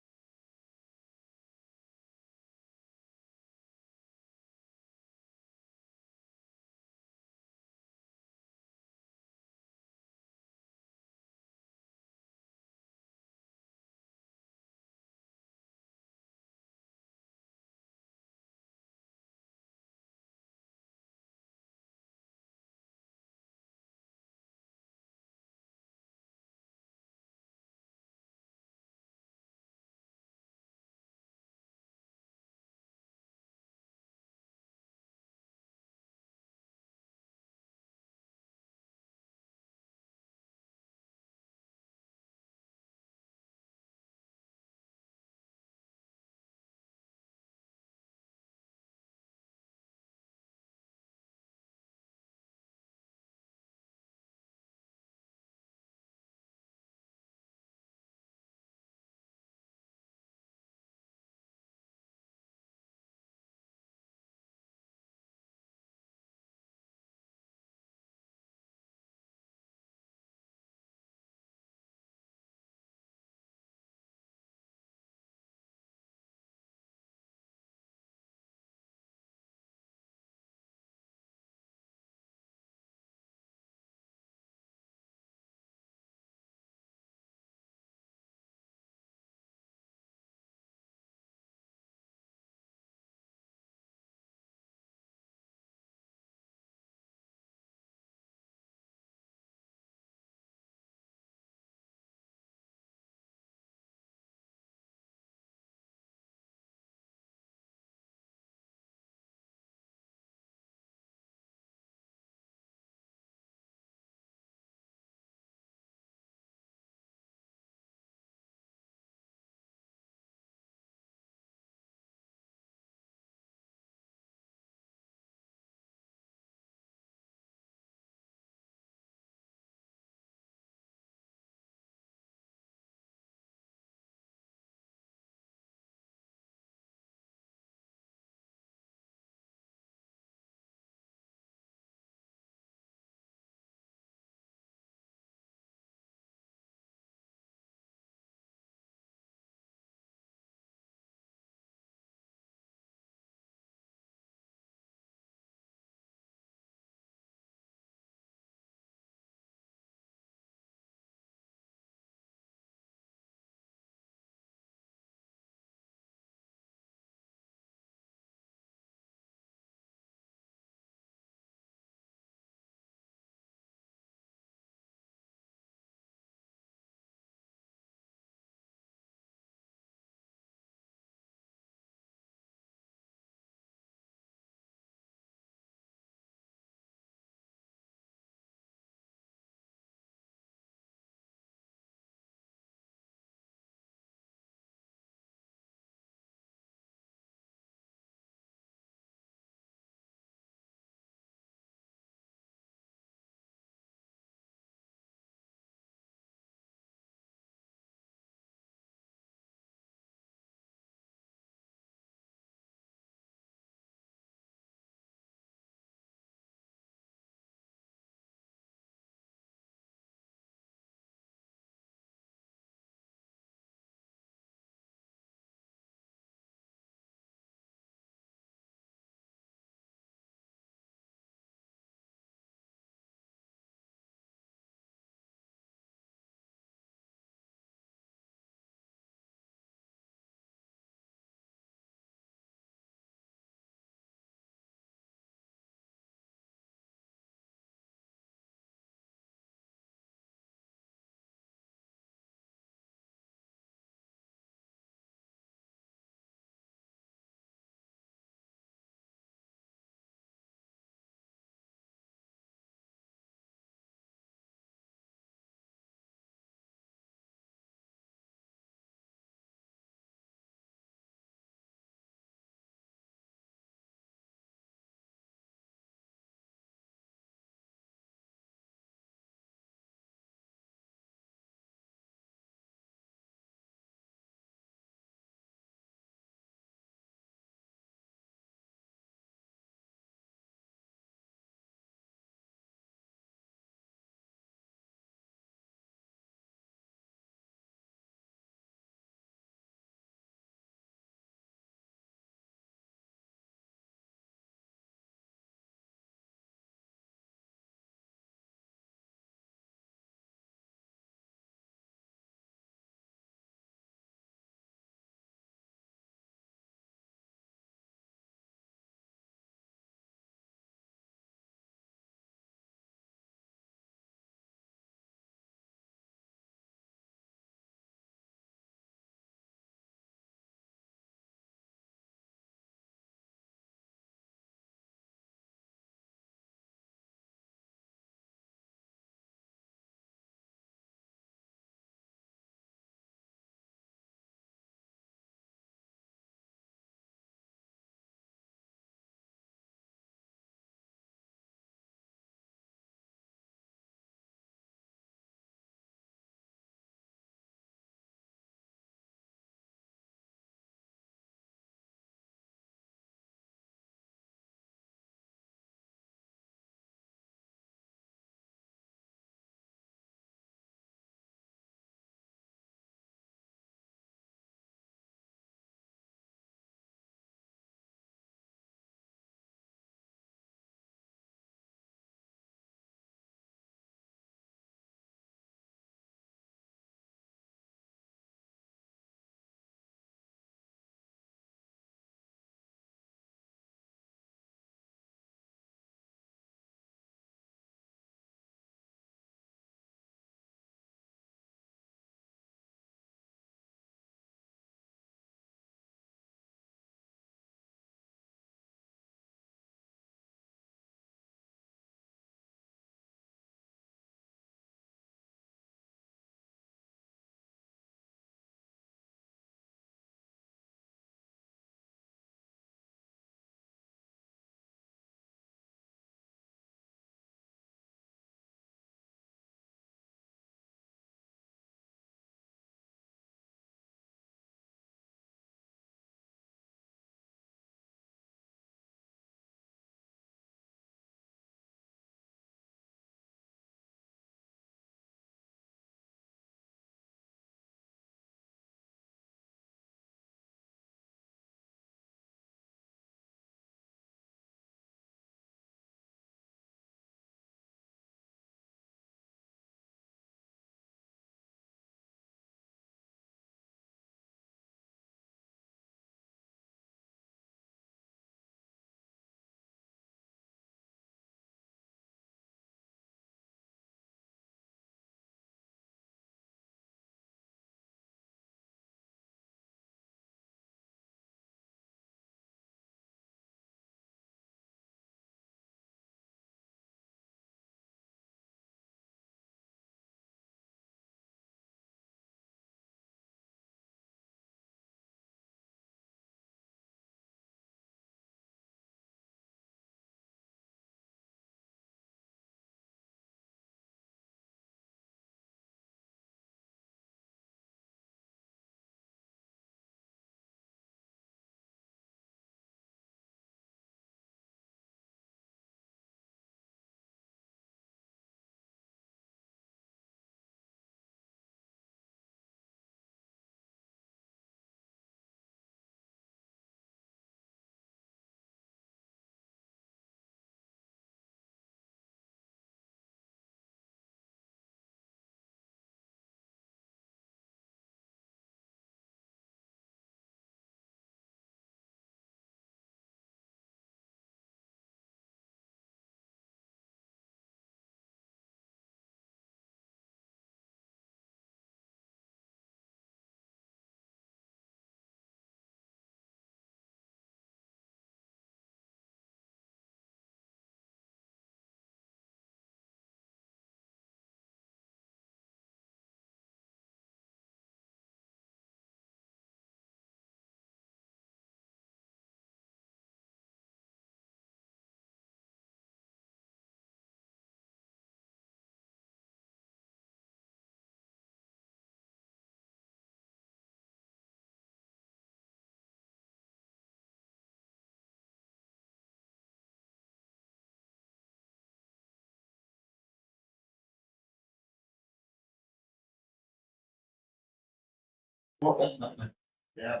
Yeah.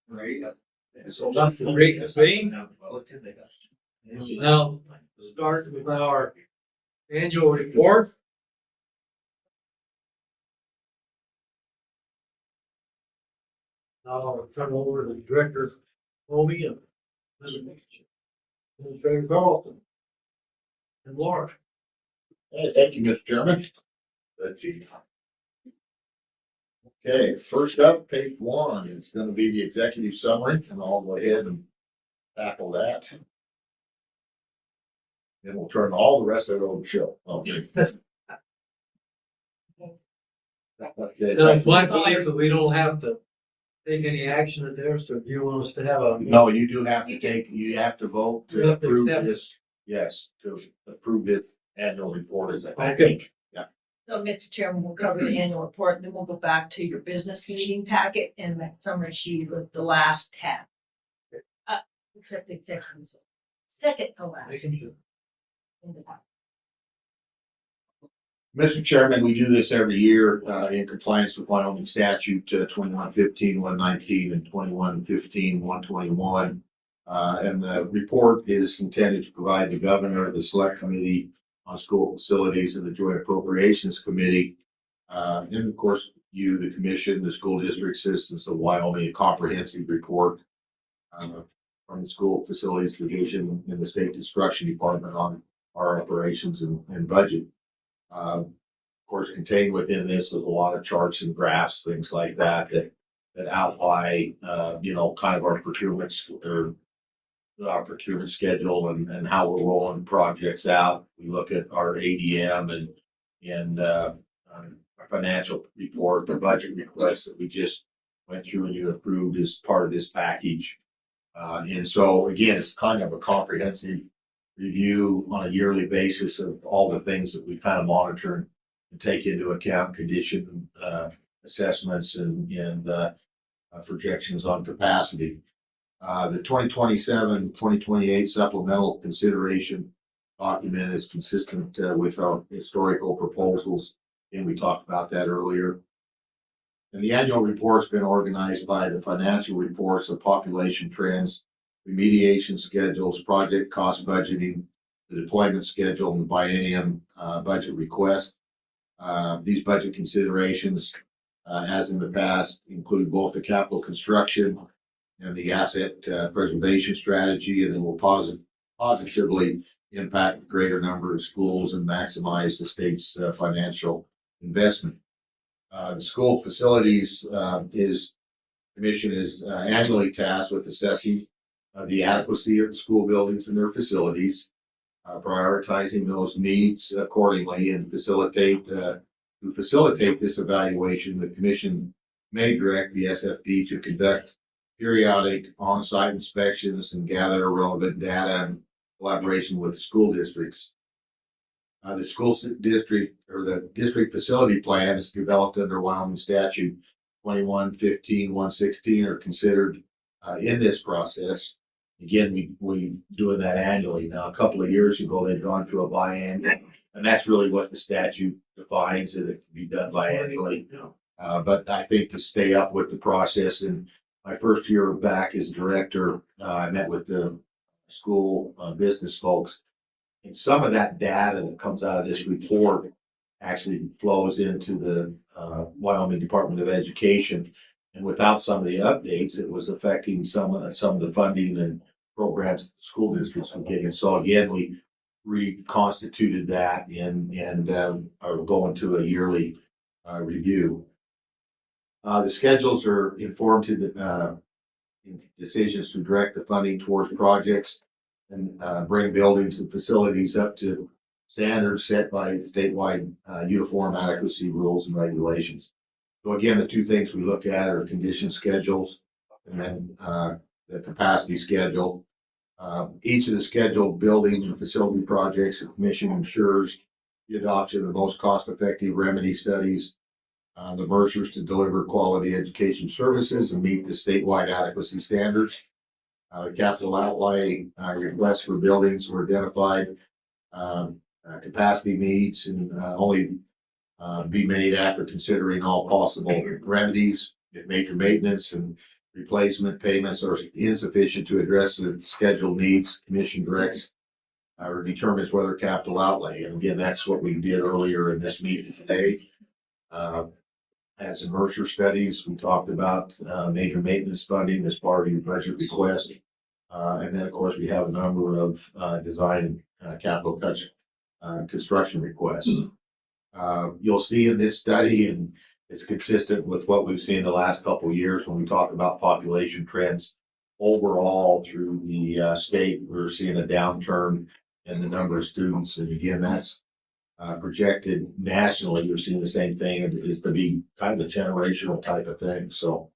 Right. So that's the rate of thing. Now, start with our annual report. Now I'll turn over to the director, Obi, and Administrator Carlton. And Laura. Hey, thank you, Mr. Chairman. Let's see. Okay, first up, page one is gonna be the executive summary, and I'll go ahead and tackle that. Then we'll turn all the rest of it over to Cheryl. Okay. Okay, Now, thank you. my belief that we don't have to take any action at there, so if you want us to have a. No, you do have to take, you have to vote You to have to approve accept. this, yes, to approve this annual report as a Okay. package. So, Mr. Chairman, we'll cover the annual report, and then we'll go back to your business meeting packet and that summary sheet with the last tab. Except the executive, second to last. Making sure. in the packet. Mr. Chairman, we do this every year, in compliance with Wyoming statute 2115, 119, and 2115, 121. And the report is intended to provide the governor, the select committee on school facilities, and the joint appropriations committee. And of course, you, the commission, the school district, citizens of Wyoming, a comprehensive report from the school facilities division in the state construction department on our operations and budget. Of course, contained within this is a lot of charts and graphs, things like that, that outline, kind of our procurement schedule and how we're rolling projects out. We look at our ADM and our financial report, the budget request that we just went through and you approved as part of this package. And so again, it's kind of a comprehensive review on a yearly basis of all the things that we kind of monitor and take into account condition assessments and projections on capacity. The 2027-2028 supplemental consideration document is consistent with our historical proposals, and we talked about that earlier. And the annual report's been organized by the financial reports of population trends, remediation schedules, project cost budgeting, the deployment schedule, and biennium budget request. These budget considerations, as in the past, include both the capital construction and the asset preservation strategy, and then will positively impact a greater number of schools and maximize the state's financial investment. The school facilities commission is annually tasked with assessing the adequacy of the school buildings and their facilities, prioritizing those needs accordingly, and to facilitate this evaluation. The commission may direct the SFD to conduct periodic on-site inspections and gather relevant data in collaboration with the school districts. The school district or the district facility plan is developed under Wyoming statute 2115-116 are considered in this process. Again, we doing that annually. Now, a couple of years ago, they'd gone through a biannual, and that's really what the statute defines, that it can be done biannually. But I think to stay up with the process, and my first year back as director, I met with the school business folks. And some of that data that comes out of this report actually flows into the Wyoming Department of Education. And without some of the updates, it was affecting some of the funding and programs that the school districts were getting. So again, we reconstituted that and are going to a yearly review. The schedules are informed to decisions to direct the funding towards projects and bring buildings and facilities up to standards set by statewide uniform adequacy rules and regulations. So again, the two things we look at are condition schedules and then the capacity schedule. Each of the scheduled building and facility projects, the commission ensures the adoption of the most cost-effective remedy studies, the measures to deliver quality education services and meet the statewide adequacy standards. The capital outlay requests for buildings were identified. Capacity needs and only be made after considering all possible remedies. If major maintenance and replacement payments are insufficient to address the scheduled needs, commission directs or determines whether capital outlay. And again, that's what we did earlier in this meeting today. As in Mercer studies, we talked about major maintenance funding as part of your budget request. And then, of course, we have a number of design capital construction requests. You'll see in this study, and it's consistent with what we've seen the last couple of years when we talk about population trends. Overall, through the state, we're seeing a downturn in the number of students. And again, that's projected nationally. You're seeing the same thing. It's to be kind of a generational type of thing. So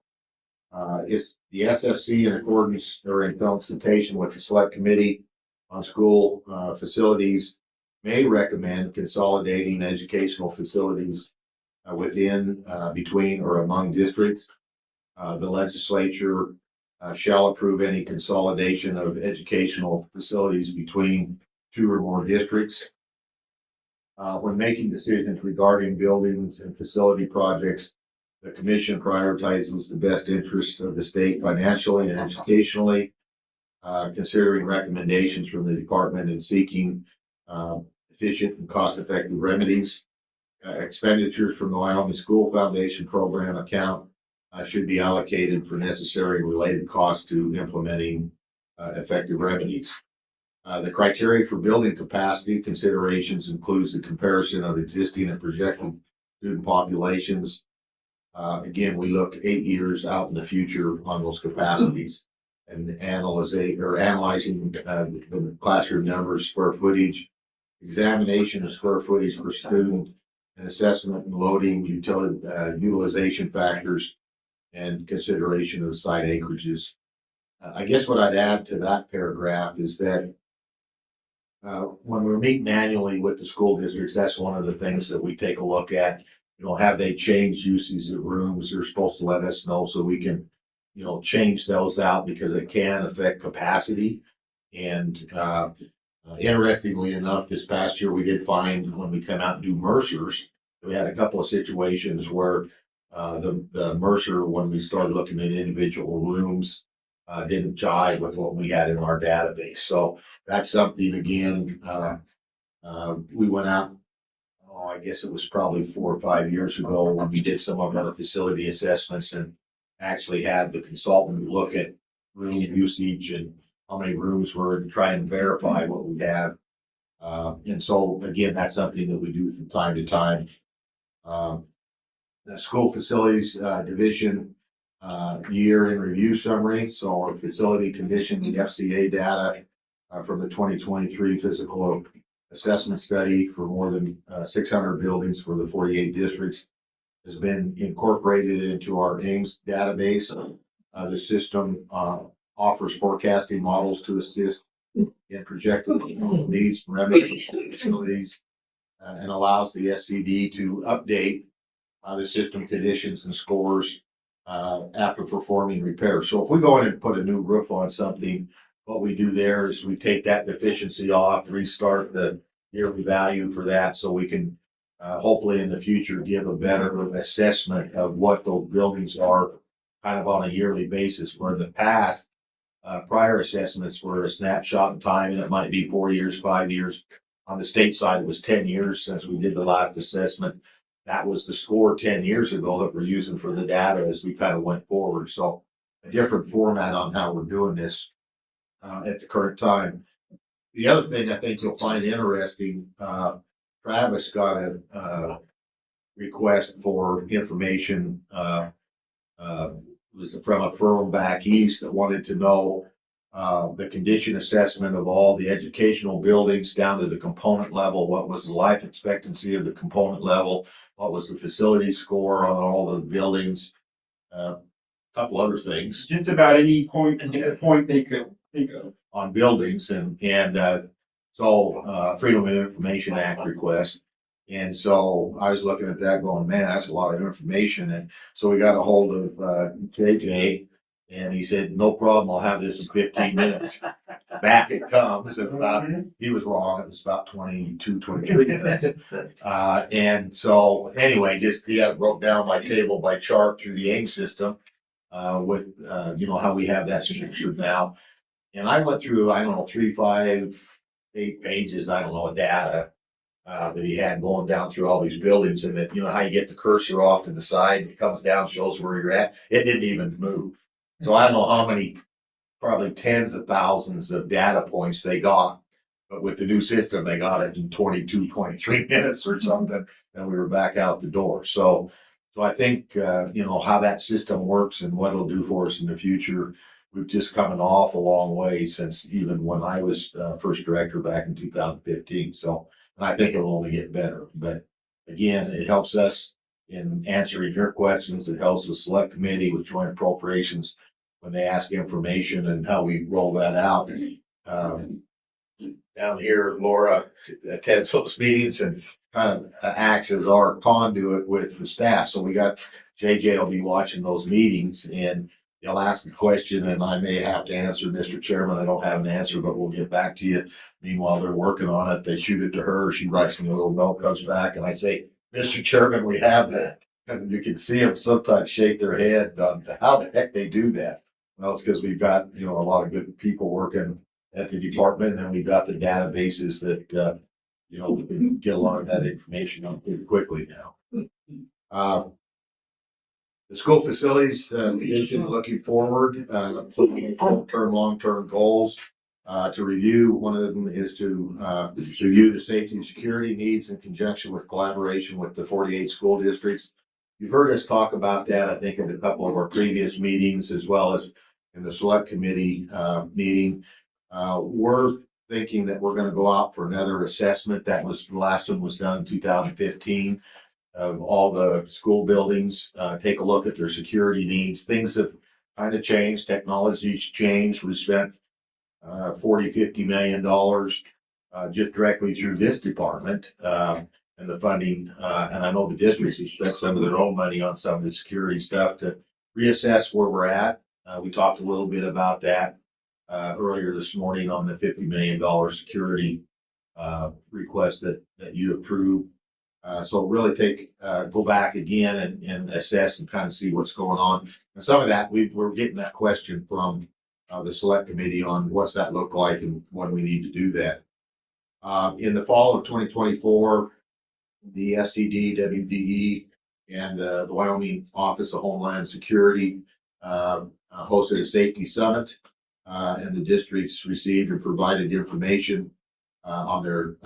it's the SFC in accordance or in consultation with the Select Committee on School Facilities may recommend consolidating educational facilities within, between, or among districts. The legislature shall approve any consolidation of educational facilities between 2 or more districts. When making decisions regarding buildings and facility projects, the commission prioritizes the best interests of the state financially and educationally, considering recommendations from the department and seeking efficient and cost-effective remedies. Expenditures from the Wyoming School Foundation program account should be allocated for necessary related costs to implementing effective remedies. The criteria for building capacity considerations includes the comparison of existing and projected student populations. Again, we look 8 years out in the future on those capacities and analyzing the classroom numbers, square footage, examination of square footage per student, and assessment and loading utilization factors, and consideration of site acreages. I guess what I'd add to that paragraph is that when we're meeting annually with the school districts, that's one of the things that we take a look at. You know, have they changed uses of rooms? They're supposed to let us know so we can, you know, change those out because it can affect capacity. And interestingly enough, this past year we did find when we come out and do Mercers, we had a couple of situations where the Mercer, when we started looking at individual rooms, didn't jive with what we had in our database. So that's something, again, we went out, I guess it was probably 4 or 5 years ago when we did some of our facility assessments and actually had the consultant look at room usage and how many rooms were to try and verify what we have. And so, again, that's something that we do from time to time. The school facilities division year in review summary. So our facility condition, the FCA data from the 2023 physical assessment study for more than 600 buildings for the 48 districts has been incorporated into our Ames database. The system offers forecasting models to assist in projecting needs and revenues for facilities and allows the SCD to update the system conditions and scores after performing repairs. So if we go in and put a new roof on something, what we do there is we take that deficiency off, restart the yearly value for that so we can hopefully in the future give a better assessment of what those buildings are kind of on a yearly basis, where in the past prior assessments were a snapshot in time and it might be 4 years, 5 years. On the state side, it was 10 years since we did the last assessment. That was the score 10 years ago that we're using for the data as we kind of went forward. So a different format on how we're doing this at the current time. The other thing I think you'll find interesting, Travis got a request for information, was from a firm back east that wanted to know the condition assessment of all the educational buildings down to the component level. What was the life expectancy of the component level? What was the facility score on all the buildings? A couple other things. Just about any point they could think of. On buildings and so Freedom of Information Act request. And so I was looking at that going, man, that's a lot of information. And so we got a hold of JJ and he said, no problem, I'll have this in 15 minutes. back it comes, and about, he was wrong, it was about 22, 23 minutes. And so, anyway, just, he had broke down by table by chart through the AIM system, with, you know, how we have that structured now. And I went through, I don't know, 3, 5, 8 pages, I don't know, of data, that he had going down through all these buildings, and that, you know, how you get the cursor off to the side, it comes down, shows where you're at. It didn't even move. So I don't know how many, probably tens of thousands of data points they got. But with the new system, they got it in 22, 23 minutes or something, and we were back out the door. So I think, you know, how that system works and what it'll do for us in the future, we've just come an awful long way since even when I was first director back in 2015. So, and I think it'll only get better. But again, it helps us in answering your questions. It helps the select committee with joint appropriations when they ask information and how we roll that out. Down here, Laura attends those meetings and kind of acts as our conduit with the staff. So we got, JJ will be watching those meetings, and they'll ask a question and I may have to answer, Mr. Chairman, I don't have an answer, but we'll get back to you. Meanwhile, they're working on it. They shoot it to her. She writes me a little note, comes back, and I say, Mr. Chairman, we have that. And you can see them sometimes shake their head on how the heck they do that. Well, it's because we've got, you know, a lot of good people working at the department, and we've got the databases that, you know, we can get a lot of that information on pretty quickly now. The school facilities division looking forward, short-term, long-term goals to review. One of them is to review the safety and security needs in conjunction with collaboration with the 48 school districts. You've heard us talk about that, I think, in a couple of our previous meetings, as well as in the select committee meeting. We're thinking that we're going to go out for another assessment. That was, the last one was done in 2015. Of all the school buildings, take a look at their security needs. Things have kind of changed. Technology's changed. We spent $40–50 million just directly through this department and the funding. And I know the districts have spent some of their own money on some of the security stuff to reassess where we're at. We talked a little bit about that earlier this morning on the $50 million security request that you approved. So really go back again and assess and kind of see what's going on. And some of that, we're getting that question from the select committee on what's that look like and when we need to do that. In the fall of 2024, the SCD, WDE, and the Wyoming Office of Homeland Security hosted a safety summit, and the districts received and provided information on their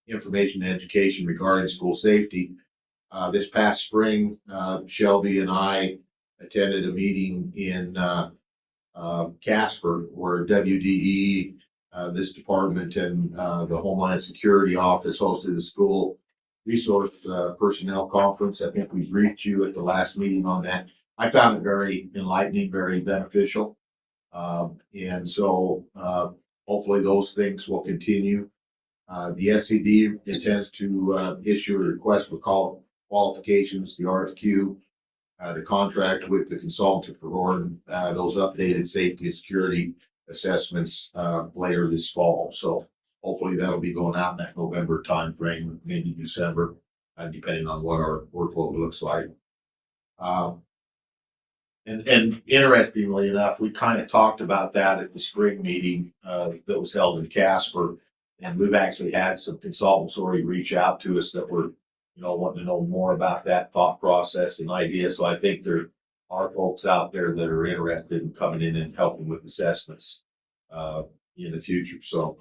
information and education regarding school safety. This past spring, Shelby and I attended a meeting in Casper where WDE, this department, and the Homeland Security Office hosted a school resource personnel conference. I think we briefed you at the last meeting on that. I found it very enlightening, very beneficial. And so hopefully those things will continue. The SCD intends to issue a request for qualifications, the RFQ, to contract with the consultant to perform those updated safety and security assessments later this fall. So hopefully that'll be going out in that November timeframe, maybe December, depending on what our workload looks like. And interestingly enough, we kind of talked about that at the spring meeting that was held in Casper. And we've actually had some consultants already reach out to us that were, you know, wanting to know more about that thought process and ideas. So I think there are folks out there that are interested in coming in and helping with assessments in the future. So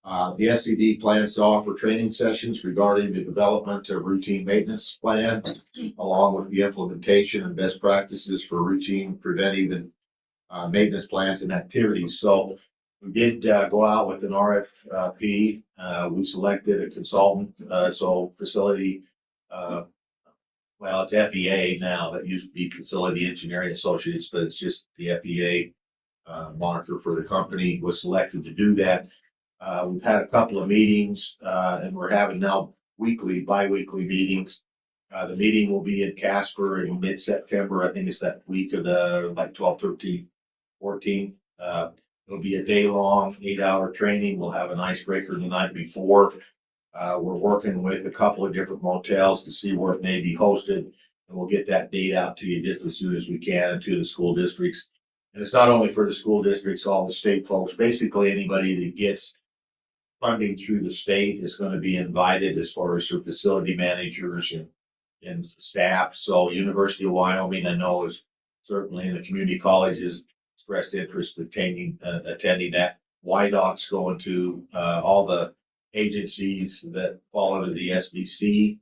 the SCD plans to offer training sessions regarding the development of routine maintenance plan, along with the implementation and best practices for routine preventive and maintenance plans and activities. So we did go out with an RFP. We selected a consultant, so facility, well, it's FEA now. That used to be Facility Engineering Associates, but it's just the FEA moniker for the company was selected to do that. We've had a couple of meetings, and we're having now bi-weekly meetings. The meeting will be in Casper in mid-September. I think it's that week of the 12, 13, 14. It'll be a day-long, 8-hour training. We'll have an icebreaker the night before. We're working with a couple of different motels to see where it may be hosted, and we'll get that date out to you just as soon as we can and to the school districts. And it's not only for the school districts, all the state folks, basically anybody that gets funding through the state is going to be invited as far as their facility managers and staff. So University of Wyoming, I know, is certainly in the community colleges expressed interest in attending that. YDOT's going to all the agencies that fall under the SBC,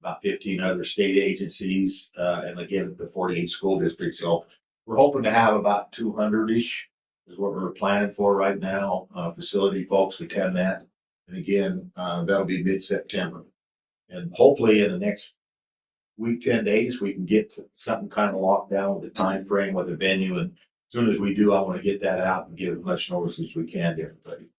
about 15 other state agencies, and again, the 48 school districts. So we're hoping to have about 200-ish is what we're planning for right now. Facility folks attend that. And again, that'll be mid-September. And hopefully in the next week, 10 days, we can get something kind of locked down with the time frame with the venue. And as soon as we do, I want to get that out and give as much notice as we can to everybody.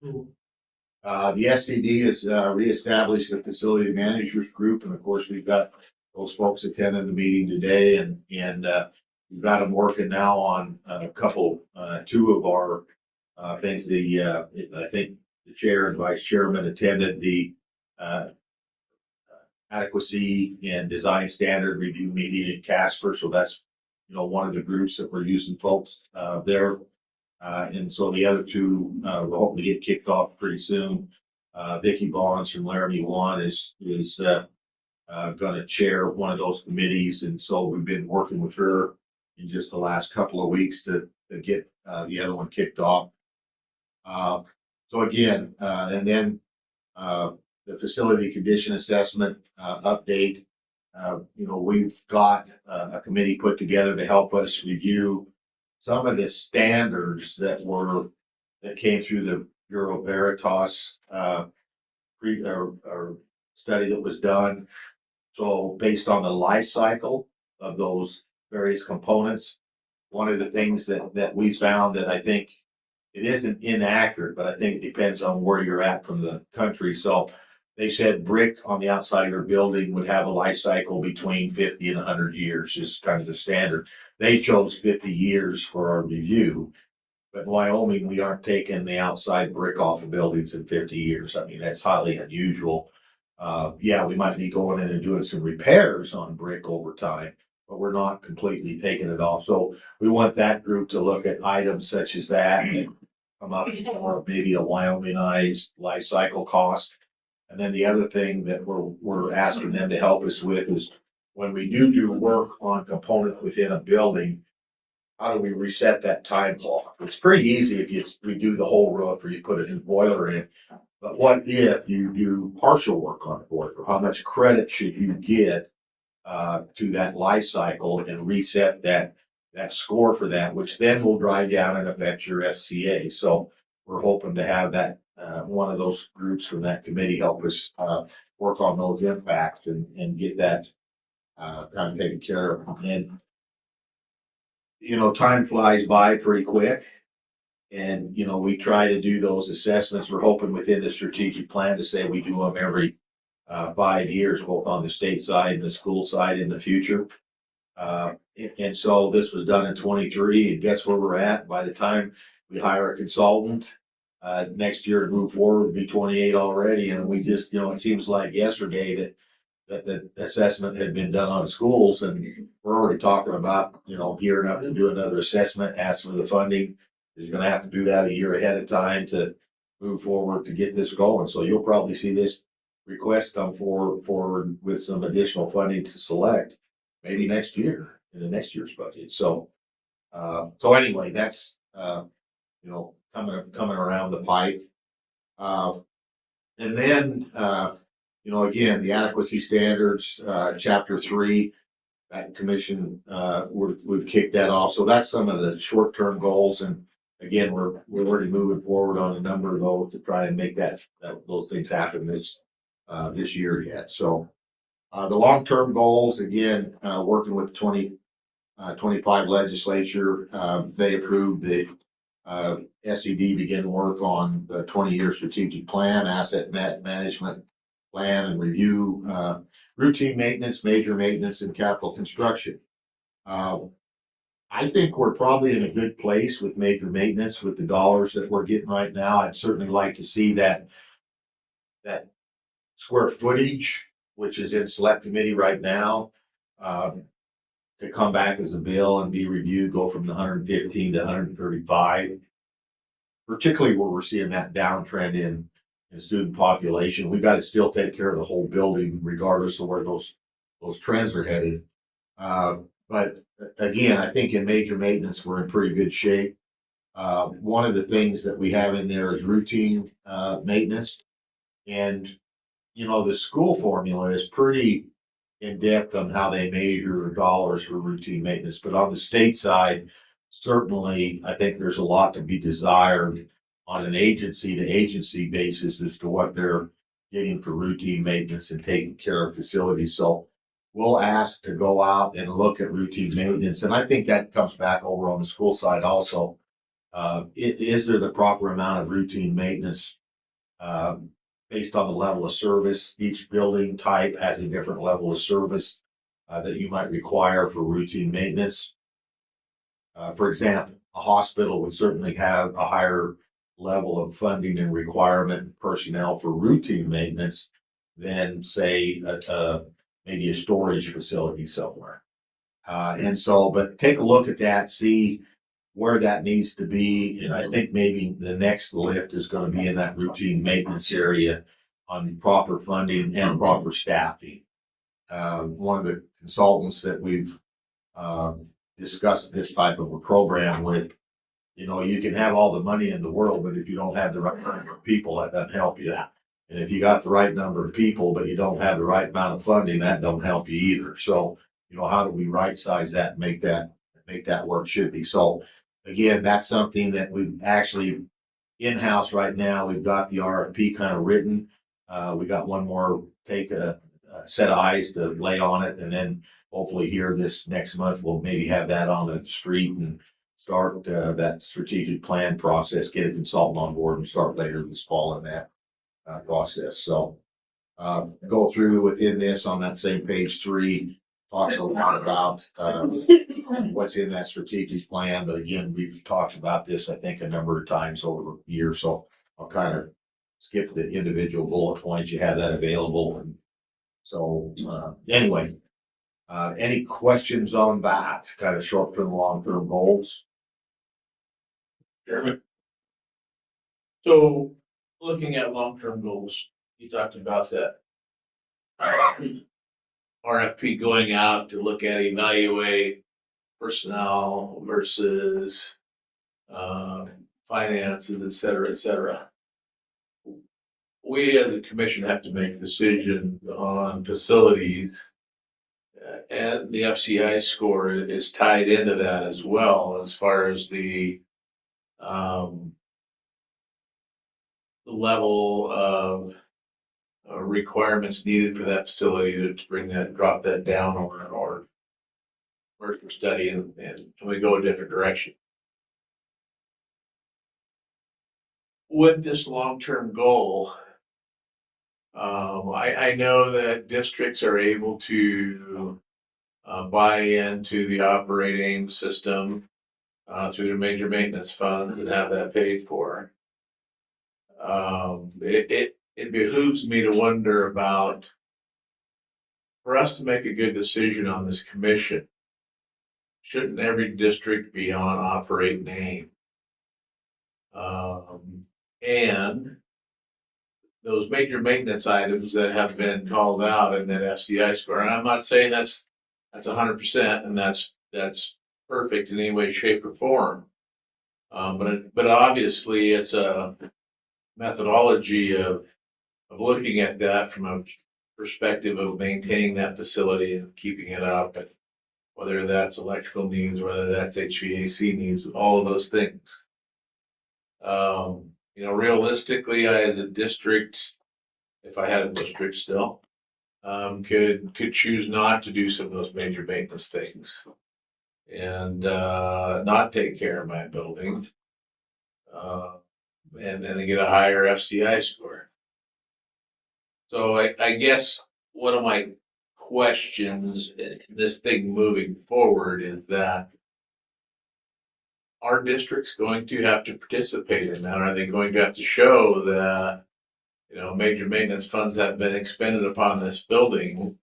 The SCD has reestablished the facility managers group, and of course, we've got those folks attending the meeting today, and we've got them working now on a couple, two of our things. I think the chair and vice chairman attended the adequacy and design standard review meeting in Casper, so that's one of the groups that we're using folks there. And so the other two, we're hoping to get kicked off pretty soon. Vicki Bonds from Laramie One is going to chair one of those committees. And so we've been working with her in just the last couple of weeks to get the other one kicked off. So again, and then the facility condition assessment update. We've got a committee put together to help us review some of the standards that came through the Bureau Veritas study that was done. So based on the life cycle of those various components, one of the things that we found that I think it isn't inaccurate, but I think it depends on where you're at from the country. So they said brick on the outside of your building would have a life cycle between 50 and 100 years is kind of the standard. They chose 50 years for our review, but in Wyoming, we aren't taking the outside brick off of buildings in 50 years. I mean, that's highly unusual. Yeah, we might be going in and doing some repairs on brick over time, but we're not completely taking it off. So we want that group to look at items such as that and come up with maybe a Wyomingized life cycle cost. And then the other thing that we're asking them to help us with is when we do work on components within a building, how do we reset that time clock? It's pretty easy if you redo the whole roof or you put a new boiler in. But what if you do partial work on the boiler? How much credit should you get to that life cycle and reset that score for that, which then will drive down and affect your FCA. So we're hoping to have that one of those groups from that committee help us work on those impacts and get that kind of taken care of. And time flies by pretty quick. And we try to do those assessments. We're hoping within the strategic plan to say we do them every 5 years, both on the state side and the school side in the future. And so this was done in 23, and guess where we're at? By the time we hire a consultant, next year to move forward would be 28 already. And we just, it seems like yesterday that the assessment had been done on schools, and we're already talking about, gearing up to do another assessment, ask for the funding. You're going to have to do that a year ahead of time to move forward to get this going. So you'll probably see this request come forward with some additional funding to select maybe next year in the next year's budget. So anyway, that's, coming around the pipe. And then, again, the adequacy standards, chapter 3, that commission, we've kicked that off. So that's some of the short-term goals. And again, we're already moving forward on a number of those to try and make those things happen this year yet. So the long-term goals, again, working with 2025 legislature, they approved the SCD begin work on the 20-year strategic plan, asset management plan and review, routine maintenance, major maintenance, and capital construction. I think we're probably in a good place with major maintenance with the dollars that we're getting right now. I'd certainly like to see that square footage, which is in select committee right now, to come back as a bill and be reviewed, go from the 115 to 135. Particularly where we're seeing that downtrend in student population. We got to still take care of the whole building regardless of where those trends are headed. But again, I think in major maintenance, we're in pretty good shape. One of the things that we have in there is routine maintenance. And, you know, the school formula is pretty in depth on how they measure dollars for routine maintenance. But on the state side, certainly, I think there's a lot to be desired on an agency to agency basis as to what they're getting for routine maintenance and taking care of facilities. So we'll ask to go out and look at routine maintenance. And I think that comes back over on the school side also. Is there the proper amount of routine maintenance based on the level of service? Each building type has a different level of service that you might require for routine maintenance. For example, a hospital would certainly have a higher level of funding and requirement and personnel for routine maintenance than, say, maybe a storage facility somewhere. And so, but take a look at that, see where that needs to be. And I think maybe the next lift is going to be in that routine maintenance area on proper funding and proper staffing. One of the consultants that we've discussed this type of a program with, you know, you can have all the money in the world, but if you don't have the right number of people, that doesn't help you. And if you got the right number of people, but you don't have the right amount of funding, that don't help you either. So, you know, how do we right size that and make that work should be? So again, that's something that we've actually in-house right now. We've got the RFP kind of written. We got one more take a set of eyes to lay on it, and then hopefully here this next month, we'll maybe have that on the street and start that strategic plan process, get a consultant on board and start later this fall in that process. So go through within this on that same page 3, talks a lot about what's in that strategic plan. But again, we've talked about this, I think, a number of times over the year. So I'll kind of skip the individual bullet points. You have that available. And so anyway, any questions on that kind of short-term, long-term goals? Chairman. So looking at long-term goals, you talked about that. RFP going out to look at, evaluate personnel versus finances, et cetera, et cetera. We as a commission have to make decisions on facilities, and the FCI score is tied into that as well, as far as the level of requirements needed for that facility to bring that, drop that down or merger study and we go a different direction. With this long-term goal, I know that districts are able to buy into the operating system through their major maintenance funds and have that paid for. It behooves me to wonder about, for us to make a good decision on this commission, shouldn't every district be on operate name? And those major maintenance items that have been called out in that FCI score, and I'm not saying that's 100% and that's perfect in any way, shape, or form. But obviously it's a methodology of looking at that from a perspective of maintaining that facility and keeping it up, and whether that's electrical needs, whether that's HVAC needs, all of those things. You know, realistically, I, as a district, if I had a district still, could choose not to do some of those major maintenance things and not take care of my building, and then get a higher FCI score. So I guess one of my questions in this thing moving forward is that our district's going to have to participate in that? Are they going to have to show that, major maintenance funds have been expended upon this building?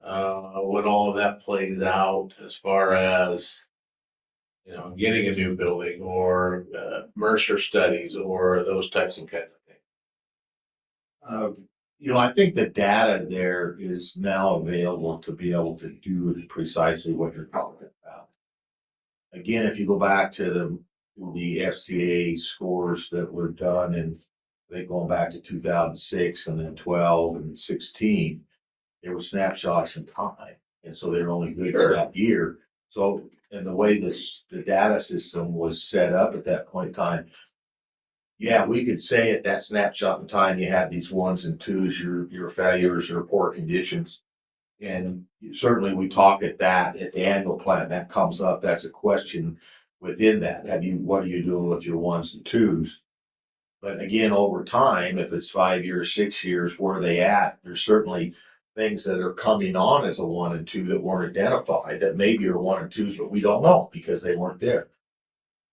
When all of that plays out as far as, getting a new building or Mercer studies or those types of kinds of things. I think the data there is now available to be able to do precisely what you're talking about. Again, if you go back to the FCA scores that were done, and they going back to 2006 and then 12 and 16, they were snapshots in time, and so they're only good for that year. So, and the way that the data system was set up at that point in time, yeah, we could say at that snapshot in time, you had these ones and twos, your failures or poor conditions. And certainly we talk at the annual plan, that comes up, that's a question within that. What are you doing with your ones and twos? But again, over time, if it's 5 years, 6 years, where are they at? There's certainly things that are coming on as a 1 and 2 that weren't identified, that maybe are 1 and 2s, but we don't know because they weren't there.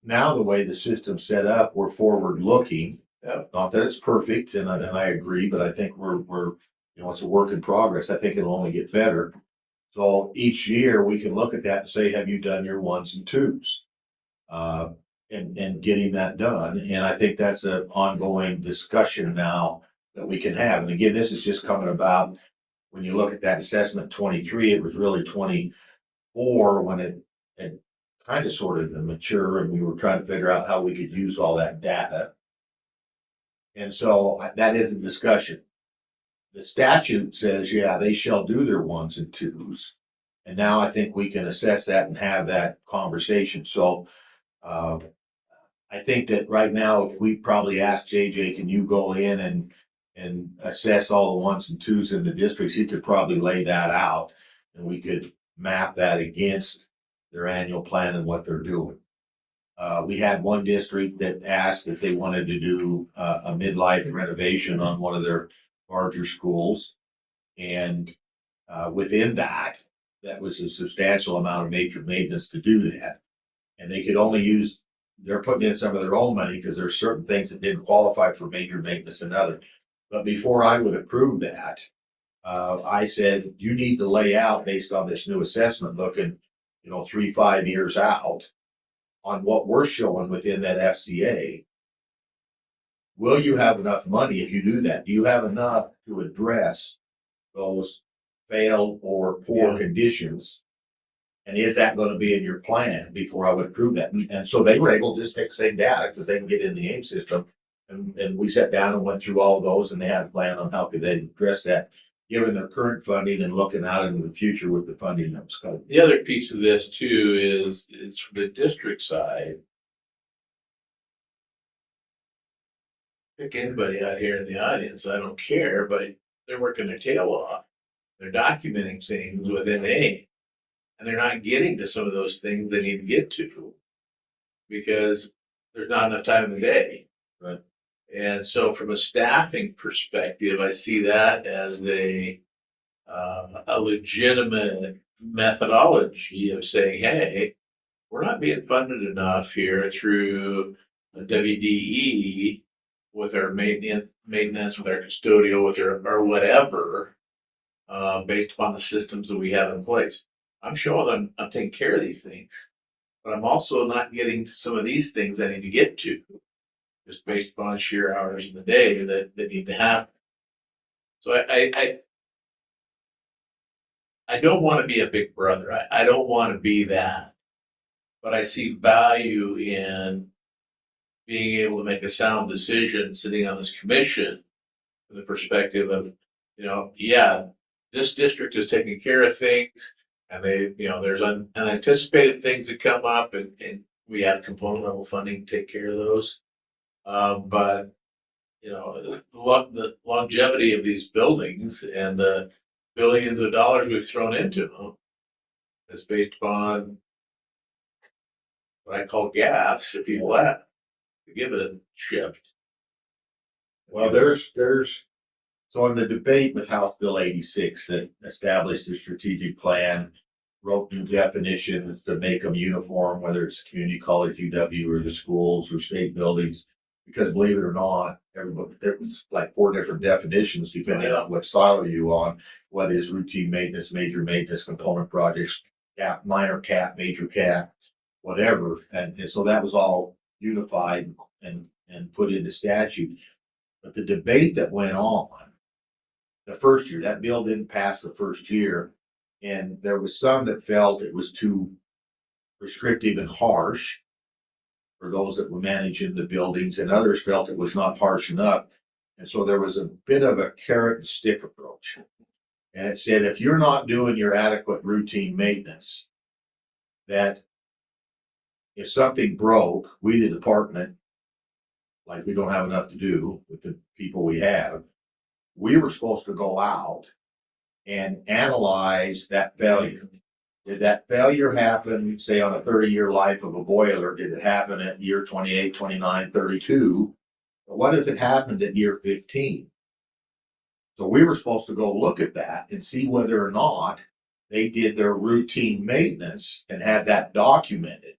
Now, the way the system's set up, we're forward looking. Not that it's perfect, and I agree, but I think we're it's a work in progress. I think it'll only get better. So each year we can look at that and say, have you done your 1s and 2s? And getting that done. And I think that's an ongoing discussion now that we can have. And again, this is just coming about when you look at that assessment 23, it was really 24 when it had kind of sort of mature, and we were trying to figure out how we could use all that data. And so that is a discussion. The statute says, yeah, they shall do their 1s and 2s. And now I think we can assess that and have that conversation. So I think that right now, if we probably ask JJ, can you go in and assess all the 1s and 2s in the districts, he could probably lay that out, and we could map that against their annual plan and what they're doing. We had one district that asked if they wanted to do a midlife renovation on one of their larger schools. And within that was a substantial amount of major maintenance to do that. And they could only they're putting in some of their own money because there's certain things that didn't qualify for major maintenance and other. But before I would approve that, I said, you need to lay out based on this new assessment looking 3-5 years out on what we're showing within that FCA. Will you have enough money if you do that? Do you have enough to address those failed or poor conditions? And is that going to be in your plan before I would approve that? And so they were able to just take the same data because they can get in the AIM system. And we sat down and went through all those, and they had a plan on how could they address that, given their current funding and looking out into the future with the funding that was coming. The other piece of this too is from the district side. Pick anybody out here in the audience, I don't care, but they're working their tail off. They're documenting things within AIM, and they're not getting to some of those things they need to get to because there's not enough time in the day. Right. And so from a staffing perspective, I see that as a legitimate methodology of saying, hey, we're not being funded enough here through WDE with our maintenance, with our custodial, with our whatever, based upon the systems that we have in place. I'm showing them I'm taking care of these things, but I'm also not getting to some of these things I need to get to, just based upon sheer hours in the day that need to happen. So I don't want to be a big brother. I don't want to be that, but I see value in being able to make a sound decision sitting on this commission from the perspective of, yeah, this district is taking care of things, and there's unanticipated things that come up, and we have component level funding to take care of those. But the longevity of these buildings and the billions of dollars we've thrown into them is based upon what I call gaps if people left to give it a shift. Well, so in the debate with House Bill 86 that established the strategic plan, wrote new definitions to make them uniform, whether it's community college, UW, or the schools or state buildings. Because believe it or not, everybody, there was like 4 different definitions depending on what silo you on. What is routine maintenance, major maintenance, component projects, cap, minor cap, major cap, whatever. And so that was all unified and put into statute. But the debate that went on the first year, that bill didn't pass the first year. And there was some that felt it was too prescriptive and harsh for those that were managing the buildings, and others felt it was not harsh enough. And so there was a bit of a carrot and stick approach. And it said, if you're not doing your adequate routine maintenance, that if something broke, we, the department, like we don't have enough to do with the people we have, we were supposed to go out and analyze that failure. Did that failure happen, say, on a 30-year life of a boiler? Did it happen at year 28, 29, 32? But what if it happened at year 15? So we were supposed to go look at that and see whether or not they did their routine maintenance and have that documented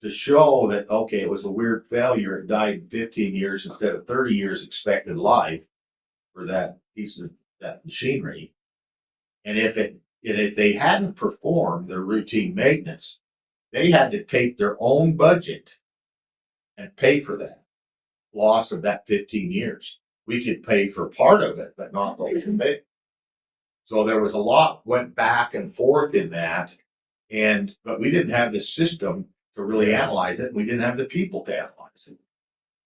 to show that, okay, it was a weird failure. It died in 15 years instead of 30 years expected life for that piece of that machinery. And if they hadn't performed their routine maintenance, they had to take their own budget and pay for that loss of that 15 years. We could pay for part of it, but not the whole thing. So there was a lot went back and forth in that, but we didn't have the system to really analyze it. And we didn't have the people to analyze it.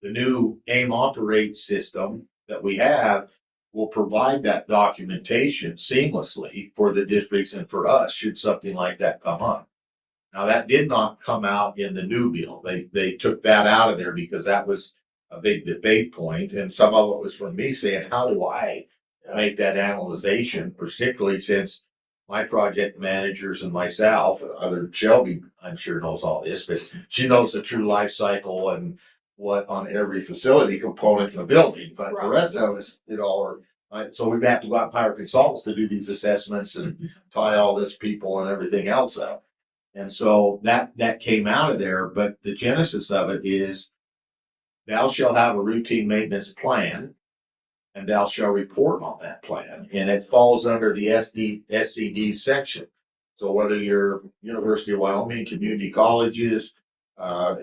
The new AIM Operate system that we have will provide that documentation seamlessly for the districts and for us, should something like that come up. Now, that did not come out in the new bill. They took that out of there because that was a big debate point, and some of it was from me saying, how do I make that analyzation, particularly since my project managers and myself, other Shelby, I'm sure knows all this, but she knows the true life cycle and what on every facility component in the building, but the rest of us, so we'd have to go out and hire consultants to do these assessments and tie all this people and everything else up. And so that came out of there, but the genesis of it is thou shalt have a routine maintenance plan and thou shalt report on that plan. And it falls under the SCD section. So whether you're University of Wyoming, community colleges,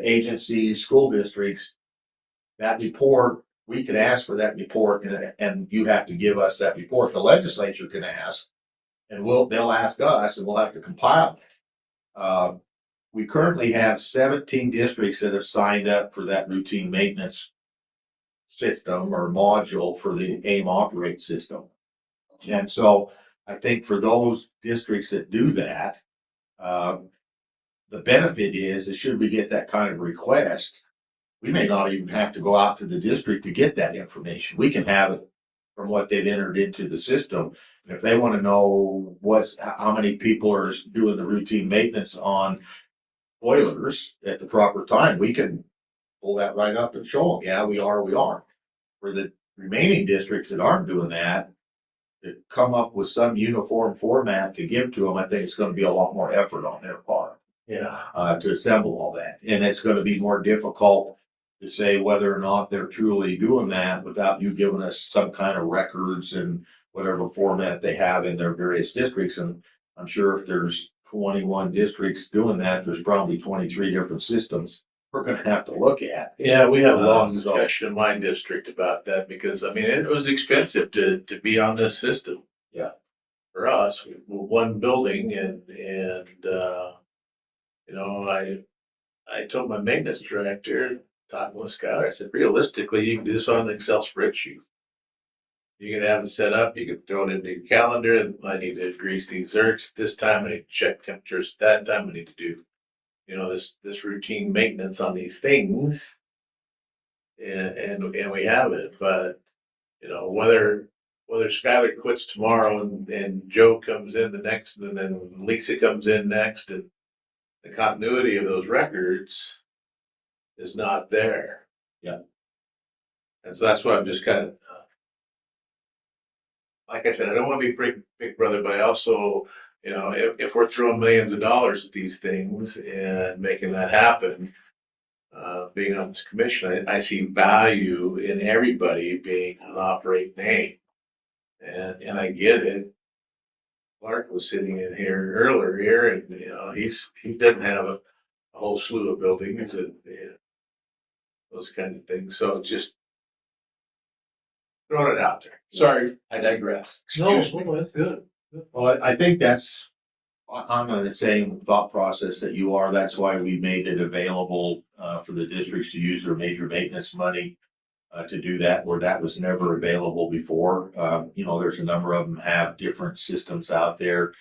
agencies, school districts, that report, we can ask for that report and you have to give us that report. The legislature can ask and they'll ask us and we'll have to compile it. We currently have 17 districts that have signed up for that routine maintenance system or module for the AIM Operate system. And so I think for those districts that do that, the benefit is should we get that kind of request, we may not even have to go out to the district to get that information. We can have it from what they've entered into the system. And if they want to know how many people are doing the routine maintenance on boilers at the proper time, we can pull that right up and show them, yeah, we are, we aren't. For the remaining districts that aren't doing that, to come up with some uniform format to give to them, I think it's going to be a lot more effort on their part. To assemble all that. And it's going to be more difficult to say whether or not they're truly doing that without you giving us some kind of records and whatever format they have in their various districts. And I'm sure if there's 21 districts doing that, there's probably 23 different systems we're going to have to look at. Yeah, we had a long discussion in my district about that because, I mean, it was expensive to be on this system. Yeah. For us, one building and I told my maintenance director, talking with Skylar, I said, realistically, you can do this on an Excel spreadsheet. You can have it set up, you can throw it into your calendar, and I need to grease these zerks this time, I need to check temperatures that time, I need to do, this routine maintenance on these things. And we have it, but, whether Skylar quits tomorrow and Joe comes in the next, and then Lisa comes in next, and the continuity of those records is not there. Yeah. And so that's why I'm just kind of, like I said, I don't want to be big brother, but I also You know, if we're throwing millions of dollars at these things and making that happen, being on this commission, I see value in everybody being an operating name. And I get it. Clark was sitting in here earlier here and, you know, he doesn't have a whole slew of buildings and those kind of things. So just throwing it out there. Sorry, I digress. No, Excuse me. no, that's good. Well, I think that's, I'm on the same thought process that you are. That's why we made it available, for the districts to use their major maintenance money, to do that, where that was never available before. You know, there's a number of them have different systems out there.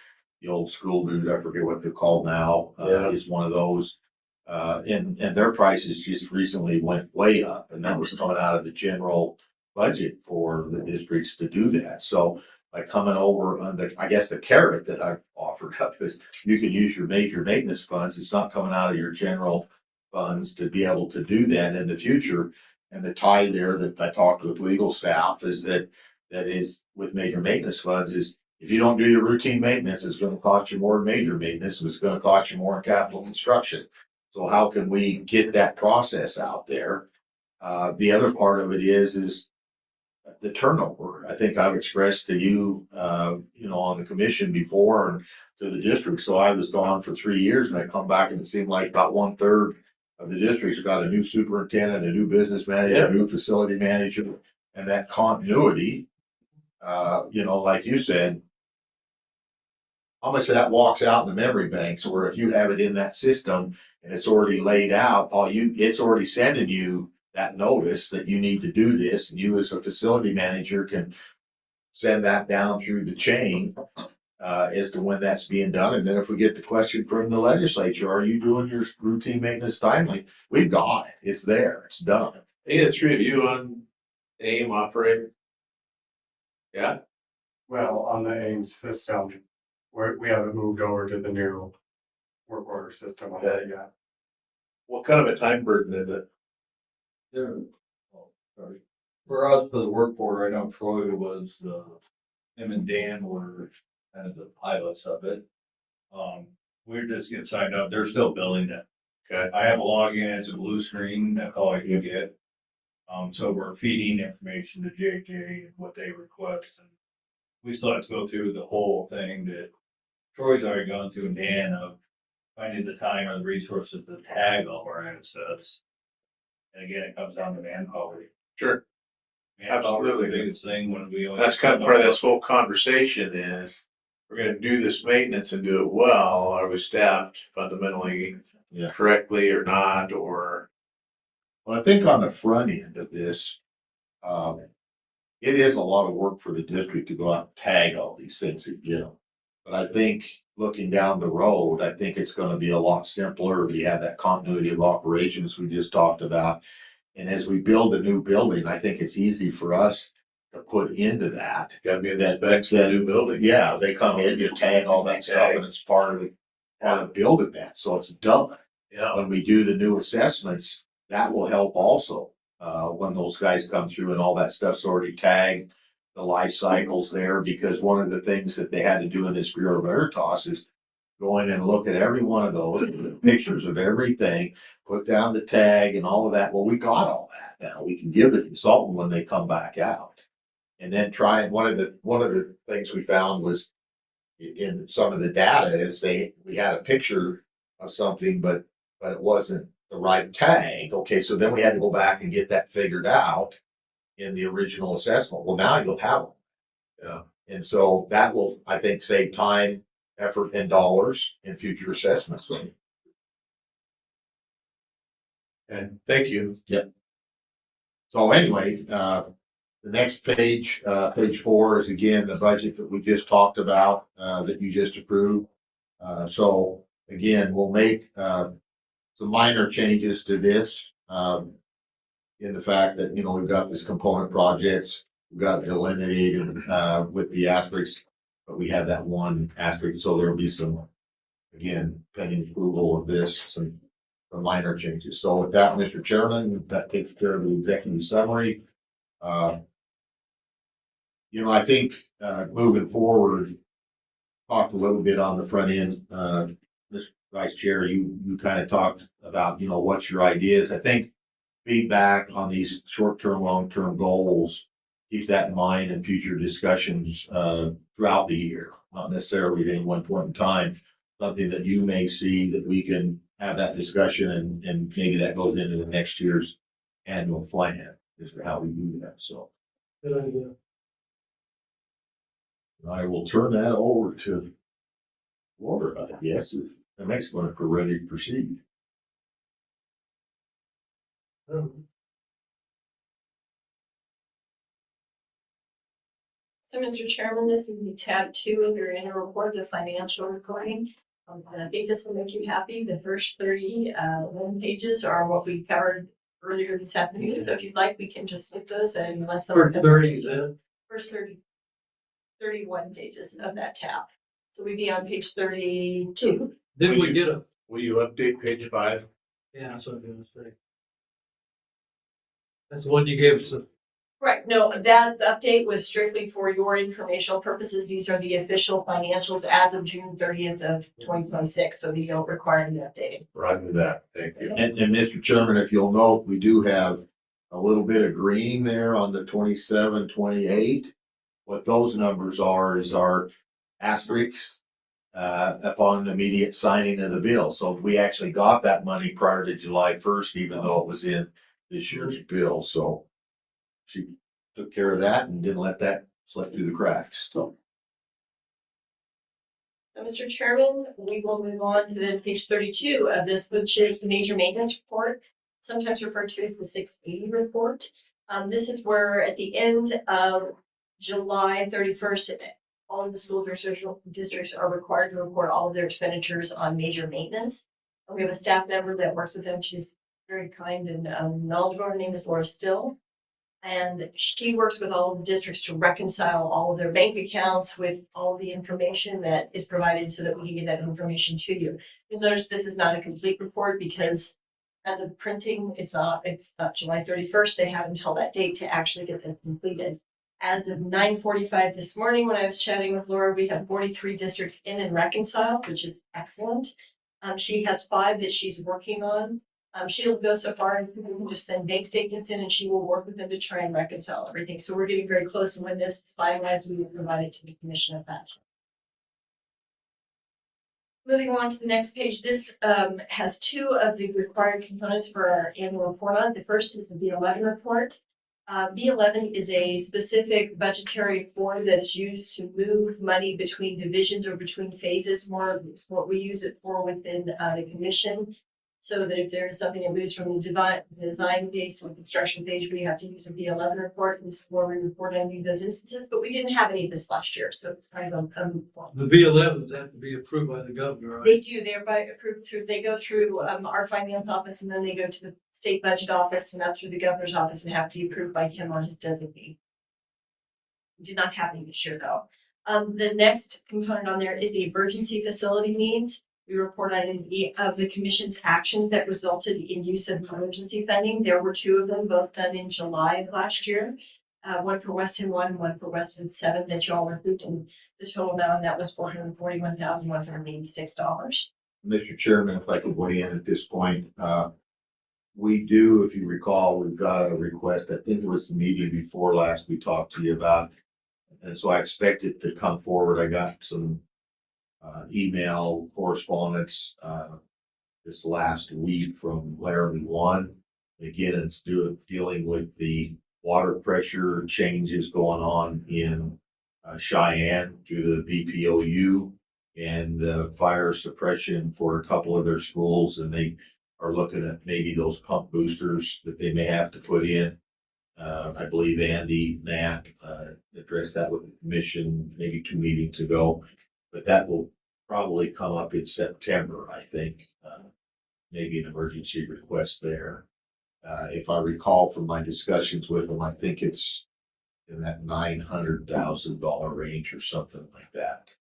The old school dudes, I forget what they're called now, Yeah. is one of those. And their prices just recently went way up, and that was coming out of the general budget for the districts to do that. So by coming over on the, I guess the carrot that I've offered up is you can use your major maintenance funds. It's not coming out of your general funds to be able to do that in the future. And the tie there that I talked with legal staff is that is with major maintenance funds is if you don't do your routine maintenance, it's gonna cost you more in major maintenance, and it's gonna cost you more in capital construction. So how can we get that process out there? The other part of it is the turnover. I think I've expressed to you, you know, on the commission before and to the district. So I was gone for 3 years and I come back and it seemed like about 1/3 of the district's got a new superintendent, a new business manager, a new facility manager, and that continuity, you know, like you said, how much of that walks out in the memory banks, where if you have it in that system and it's already laid out, it's already sending you that notice that you need to do this, and you as a facility manager can send that down through the chain, as to when that's being done. And then if we get the question from the legislature, are you doing your routine maintenance timely? We've got it. It's there. It's done. Any of the three of you on AIM operate? Yeah, Well, on the AIM system, we haven't moved over to the new work order system on that yet. what kind of a time burden is it? For us, for the work order, I know Troy was, him and Dan were kind of the pilots of it. We're just getting signed up. They're still building it. Okay. I have a login, it's a blue screen, that's all I can get. So we're feeding information to JJ and what they request, and we still have to go through the whole thing that Troy's already gone through, and Dan, of finding the time or the resources to tag all our assets. And again, it comes down to manpower. Sure. Manpower is Absolutely. the biggest thing when we. only- That's kind of part of this whole conversation is, we're gonna do this maintenance and do it well. Are we staffed fundamentally Yeah. correctly or not, or? Well, I think on the front end of this, it is a lot of work for the district to go out and tag all these things and get them. But I think looking down the road, I think it's gonna be a lot simpler. We have that continuity of operations we just talked about. And as we build a new building, I think it's easy for us to put into that. Gotta be in that specs of the new building. Yeah, they come in, you tag all that stuff, and it's part of building that, so it's done. Yeah, When we do the new assessments, that will help also. When those guys come through and all that stuff's already tagged, the life cycles there, because one of the things that they had to do in this Bureau Veritas is go in and look at every one of those, pictures of everything, put down the tag and all of that. Well, we got all that now. We can give the consultant when they come back out. And then try, and one of the things we found was in some of the data is we had a picture of something, but it wasn't the right tag. Okay, so then we had to go back and get that figured out in the original assessment. Well, now you'll have them. Yeah. And so that will, I think, save time, effort, and dollars in future assessments. and thank you. So anyway, the next page, page 4 is again, the budget that we just talked about, that you just approved. So again, we'll make, some minor changes to this, in the fact that, you know, we've got this component projects, we've got delineated, with the asterisks, but we have that one asterisk, so there'll be some, again, pending approval of this, some minor changes. So with that, Mr. Chairman, that takes care of the executive summary. You know, I think, moving forward, talked a little bit on the front end, Mr. Vice Chair, you kind of talked about, what's your ideas? I think feedback on these short-term, long-term goals, keep that in mind in future discussions, throughout the year, not necessarily at any one point in time. Something that you may see that we can have that discussion and maybe that goes into the next year's annual plan as to how we do that, so. Good idea. I will turn that over to Laura, I guess, if the next one, if we're ready to proceed. So, Mr. Chairman, this is the tab 2 of your annual report, the financial reporting. And I think this will make you happy. The first 31 pages are what we covered earlier this afternoon. So if you'd like, we can just skip those and unless someone. First 30, then. First 31 pages of that tab. So we'd be on page 32. Did we get a? Will you update page 5? Yeah, that's what I was gonna say. That's the one you gave us. Right, no, that update was strictly for your informational purposes. These are the official financials as of June 30th of 2026, so they don't require any updating. Roger that. Thank you. And Mr. Chairman, if you'll note, we do have a little bit of green there on the 27, 28. What those numbers are is our asterisks upon immediate signing of the bill. So we actually got that money prior to July 1st, even though it was in this year's bill. So she took care of that and didn't let that slip through the cracks. So. So, Mr. Chairman, we will move on to the page 32 of this, which is the major maintenance report, sometimes referred to as the 680 report. This is where at the end of July 31st, all of the school districts are required to report all of their expenditures on major maintenance. We have a staff member that works with them. She's very kind and knowledgeable. Her name is Laura Still. And she works with all of the districts to reconcile all of their bank accounts with all of the information that is provided so that we can get that information to you. You'll notice this is not a complete report because as of printing, it's not July 31st. They have until that date to actually get this completed. As of 9:45 this morning, when I was chatting with Laura, we have 43 districts in and reconciled, which is excellent. She has 5 that she's working on. She'll go so far as people can just send bank statements in and she will work with them to try and reconcile everything. So we're getting very close, and when this is finalized, we will provide it to the commission at that time. Moving on to the next page, this has 2 of the required components for our annual report on. The first is the B11 report. B11 is a specific budgetary form that is used to move money between divisions or between phases. More of what we use it for within the commission. So that if there's something that moves from the design phase to the construction phase, we have to use a B11 report. This is where we report on those instances, but we didn't have any of this last year, so it's kind of a moot point. The B11s have to be approved by the governor, right? They do. They're approved through. They go through our finance office, and then they go to the state budget office, and up through the governor's office, and have to be approved by him or his designee. We did not have any this year, though. The next component on there is the emergency facility needs. We report on any of the commission's actions that resulted in use of emergency funding. There were 2 of them, both done in July of last year. One for Weston 1, one for Weston 7 that you all approved, and the total amount on that was $441,186. Mr. Chairman, if I could weigh in at this point, we do, if you recall, we've got a request. I think it was the meeting before last we talked to you about, and so I expect it to come forward. I got some email correspondence this last week from Laramie One. Again, it's dealing with the water pressure changes going on in Cheyenne through the BPOU and the fire suppression for a couple of their schools, and they are looking at maybe those pump boosters that they may have to put in. I believe Andy Knapp addressed that with the commission maybe 2 meetings ago, but that will probably come up in September, I think. Maybe an emergency request there. If I recall from my discussions with them, I think it's in that $900,000 range or something like that.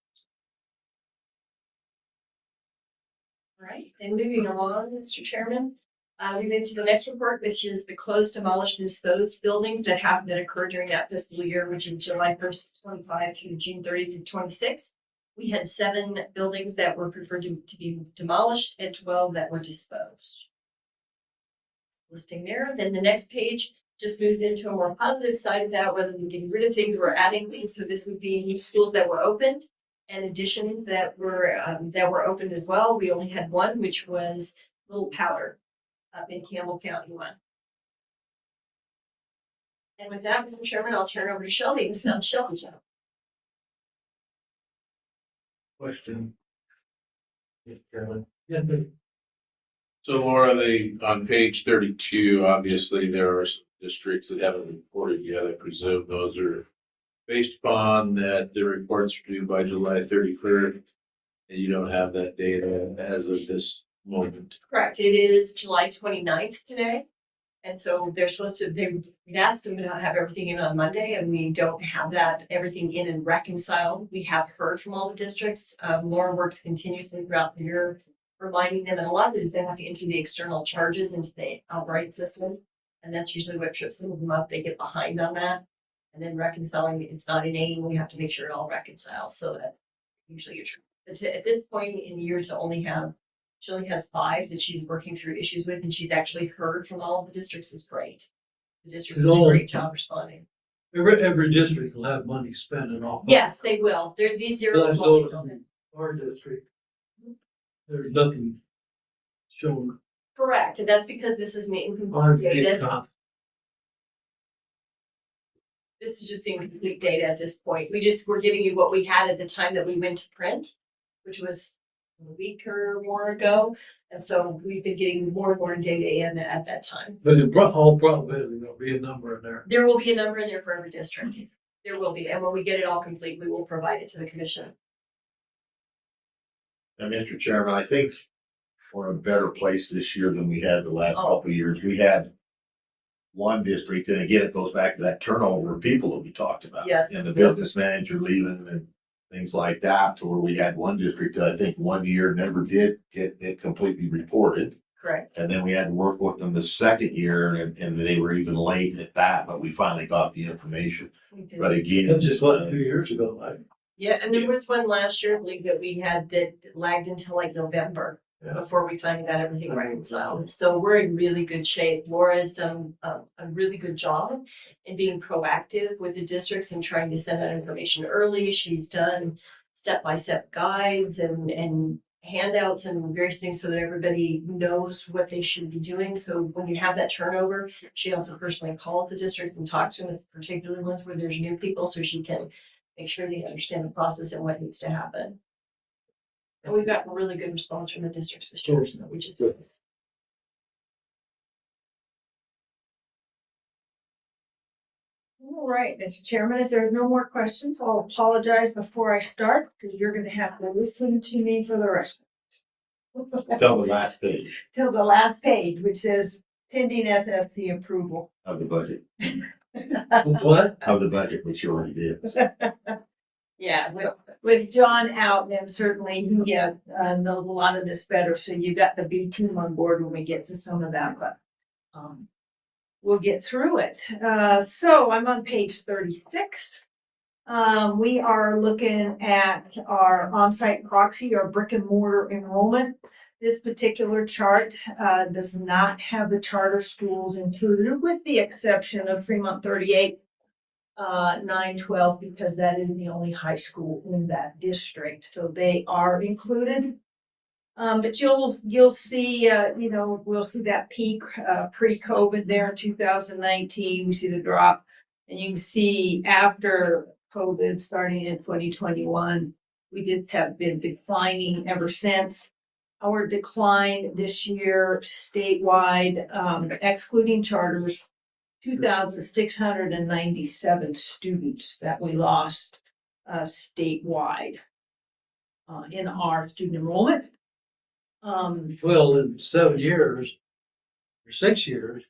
All right, and moving along, Mr. Chairman, we move to the next report, which is the closed, demolished, and disposed buildings that occurred during that fiscal year, which is July 1st, 25 through June 30th, 26. We had 7 buildings that were preferred to be demolished and 12 that were disposed. Listing there. Then the next page just moves into a more positive side of that, whether we're getting rid of things or adding things. So this would be new schools that were opened and additions that were opened as well. We only had one, which was Little Powder up in Campbell County one. And with that, Mr. Chairman, I'll turn over to Shelby. This is now Shelby. Question. So Laura, on page 32, obviously there are some districts that haven't reported yet. I presume those are based upon that the reports are due by July 31st. And you don't have that data as of this moment. Correct. It is July 29th today. And so they're supposed to, we'd asked them to have everything in on Monday, and we don't have that, everything in and reconciled. We have heard from all the districts. Laura works continuously throughout the year, reminding them, and a lot of it is they have to enter the external charges into the Albright system. And that's usually what trips some of them up. They get behind on that. And then reconciling, it's not in AIM, we have to make sure it all reconciles. So that's usually a true. But at this point in the year she only has 5 that she's working through issues with, and she's actually heard from all of the districts. Is great. The districts do a great job responding. Every district will have money spent and all. Yes, they will. They're these zero. But I noticed in our district, there's nothing shown. Correct, and that's because this is incomplete on data. This is just incomplete data at this point. We're giving you what we had at the time that we went to print, which was a week or more ago. And so we've been getting more and more data in at that time. But in all probability, there'll be a number in there. There will be a number in there for every district. There will be. And when we get it all complete, we will provide it to the commission. And Mr. Chairman, I think we're in a better place this year than we had the last couple of years. We had one district, and again, it goes back to that turnover of people that we talked about. Yes. And the business manager leaving and things like that, to where we had one district that I think one year never did get it completely reported. Correct. And then we had to work with them the second year, and they were even late at that, but we finally got the information. But again. That's just what, 2 years ago, right? Yeah, and there was one last year, I believe, that we had that lagged until like November before we finally got everything reconciled. So we're in really good shape. Laura has done a really good job in being proactive with the districts and trying to send out information early. She's done step-by-step guides and handouts and various things so that everybody knows what they should be doing. So when you have that turnover, she also personally calls the districts and talks to them, particularly ones where there's new people, so she can make sure they understand the process and what needs to happen. And we've gotten a really good response from the districts this year, so which is nice. All right, Mr. Chairman, if there are no more questions, I'll apologize before I start, because you're gonna have to listen to me for the rest of it. Till the last page Till the last page, which says pending SFC approval. of the budget, What? of the budget, which you already did. Yeah, with John out, then certainly he knows a lot of this better, so you got the B team on board when we get to some of that, but we'll get through it. So I'm on page 36. We are looking at our on-site proxy or brick and mortar enrollment. This particular chart does not have the charter schools included, with the exception of Fremont 38. 912, because that is the only high school in that district, so they are included. But you'll see, we'll see that peak pre-COVID there in 2019. We see the drop, and you can see after COVID, starting in 2021, we just have been declining ever since. Our decline this year statewide, excluding charters, 2,697 students that we lost statewide in our student enrollment. Well, in 7 years, or 6 years,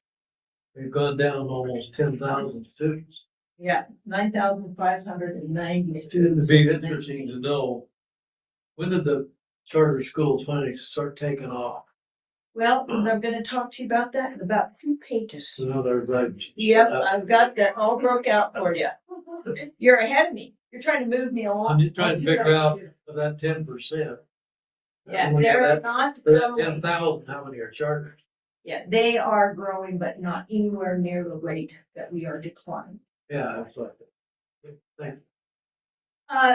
we've gone down almost 10,000 students. Yeah, 9,590 It'd students. be interesting to know, when did the charter schools finally start taking off? Well, I'm gonna talk to you about that in about 2 pages. So now they're like. Yep, I've got that all broke out for you. You're ahead of me. You're trying to move me along. I'm just trying to figure out that 10%. Yeah, they're not For that growing. 10,000, how many are charters? Yeah, they are growing, but not anywhere near the rate that we are declining. Yeah, that's like it. Thank you.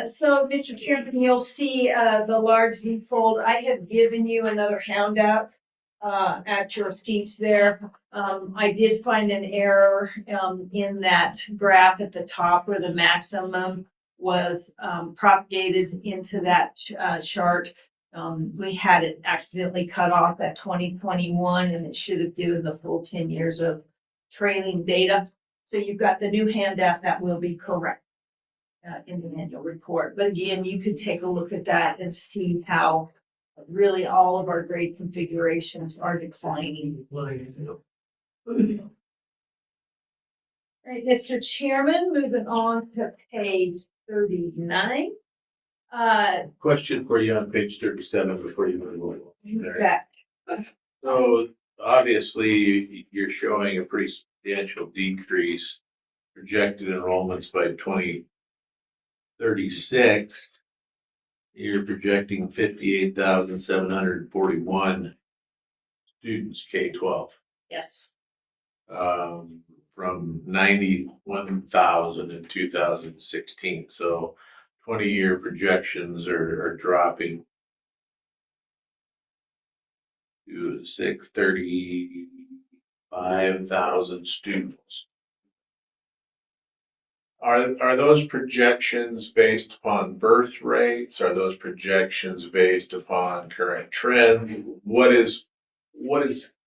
So, Mr. Chairman, you'll see, the large Z fold. I have given you another handout, at your seats there. I did find an error, in that graph at the top where the maximum was, propagated into that, chart. We had it accidentally cut off at 2021 and it should have given the full 10 years of trailing data. So you've got the new handout that will be correct in the annual report. But again, you could take a look at that and see how really all of our grade configurations are declining. Right, Mr. Chairman, moving on to page 39. Question for you on page 37 before you move on. There. That, So obviously, you're showing a pretty substantial decrease projected enrollments by 2036. You're projecting 58,741 students K-12. yes. From 91,000 in 2016. So 20-year projections are dropping to 35,000 students. Are those projections based upon birth rates? Are those projections based upon current trends? What is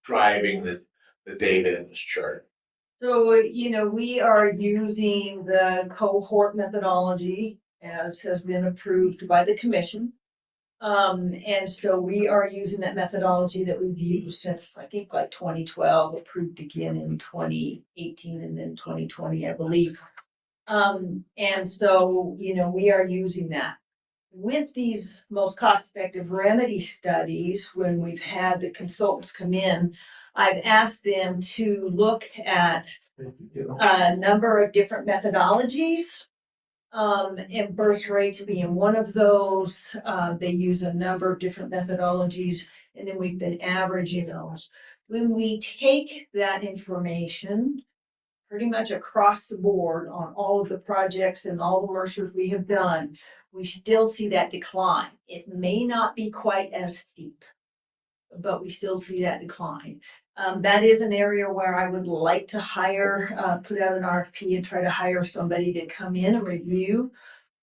driving the data in this chart? So, we are using the cohort methodology as has been approved by the commission. And so we are using that methodology that we've used since, I think, like 2012, approved again in 2018 and then 2020, I believe. And so, we are using that. With these most cost-effective remedy studies, when we've had the consultants come in, I've asked them to look at a number of different methodologies, and birth rates being one of those. They use a number of different methodologies, and then we've been averaging those. When we take that information pretty much across the board on all of the projects and all the Mercers we have done, we still see that decline. It may not be quite as steep, but we still see that decline. That is an area where I would like to hire, put out an RFP and try to hire somebody to come in and review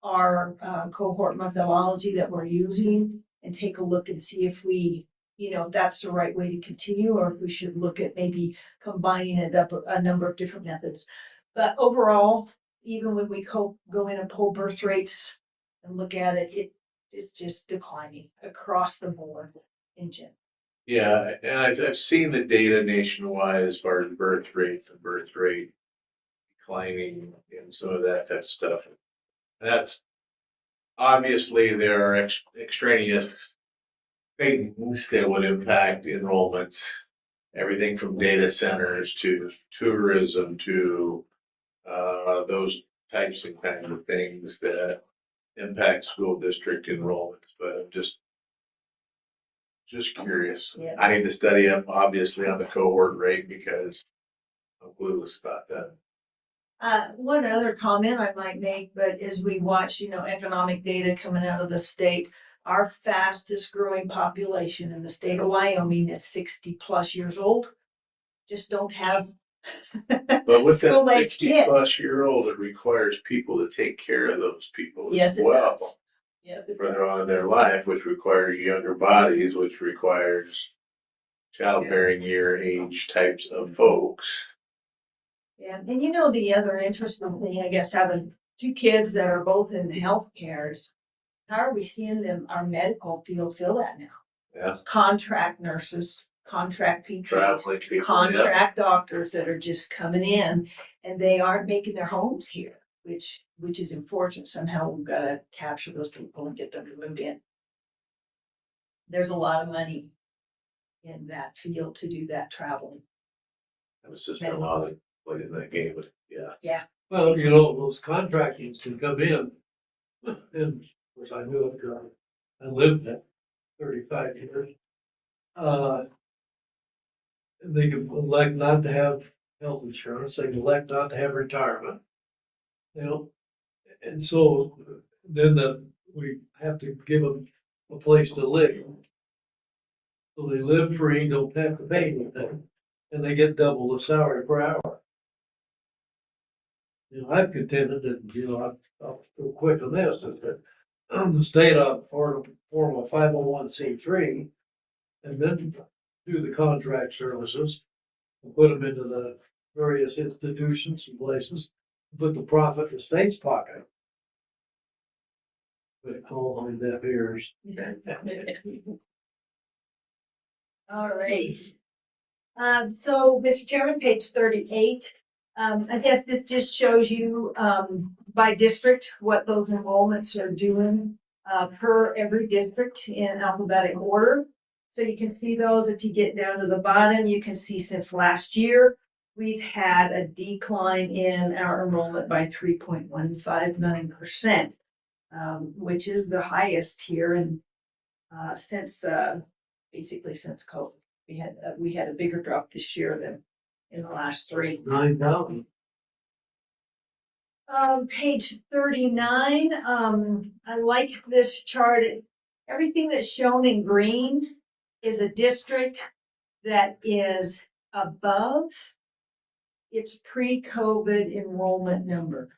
our cohort methodology that we're using and take a look and see if we, if that's the right way to continue or if we should look at maybe combining it up a number of different methods. But overall, even when we go in and pull birth rates and look at it, it's just declining across the board in general. Yeah, and I've seen the data nationwide as far as birth rate declining and some of that type of stuff. That's obviously there are extraneous things that would impact enrollments. Everything from data centers to tourism to those types of kinds of things that impact school district enrollments. But I'm just curious. Yeah. I need to study up obviously on the cohort rate because I'm clueless about that. One other comment I might make, but as we watch, economic data coming out of the state, our fastest growing population in the state of Wyoming is 60+ years old. Just don't have But with that school-age 60+ year old, it requires people to take care of those people Yes, as it well. does. Yeah, Further on in their life, which requires younger bodies, which requires childbearing year age types of folks. yeah. And the other interesting thing, I guess, having two kids that are both in healthcare is how are we seeing our medical field fill that now? Yeah. Contract nurses, contract PTs, Traveling people, yeah. contract doctors that are just coming in and they aren't making their homes here, which is unfortunate. Somehow we've got to capture those people and get them to move in. There's a lot of money in that field to do that traveling. I was just a lot of playing that game, but yeah. Yeah. Well, those contractings can come in And of course I knew it, I lived it 35 years. They can elect not to have health insurance, they can elect not to have retirement. You know, and so then we have to give them a place to live. So they live free, don't have to pay anything, and they get double the salary per hour. You know, I've contended that, you know, I'll go quick on this, is that the state ought to form a 501(c)(3) and then do the contract services and put them into the various institutions and places, put the profit in the state's pocket. But it falls on deaf ears. All right. So, Mr. Chairman, page 38. I guess this just shows you, by district, what those enrollments are doing, per every district in alphabetic order. So you can see those. If you get down to the bottom, you can see since last year, we've had a decline in our enrollment by 3.159%, which is the highest here and since basically since COVID. We had a bigger drop this year than in the last 3. 9,000. Page 39, I like this chart. Everything that's shown in green is a district that is above its pre-COVID enrollment number.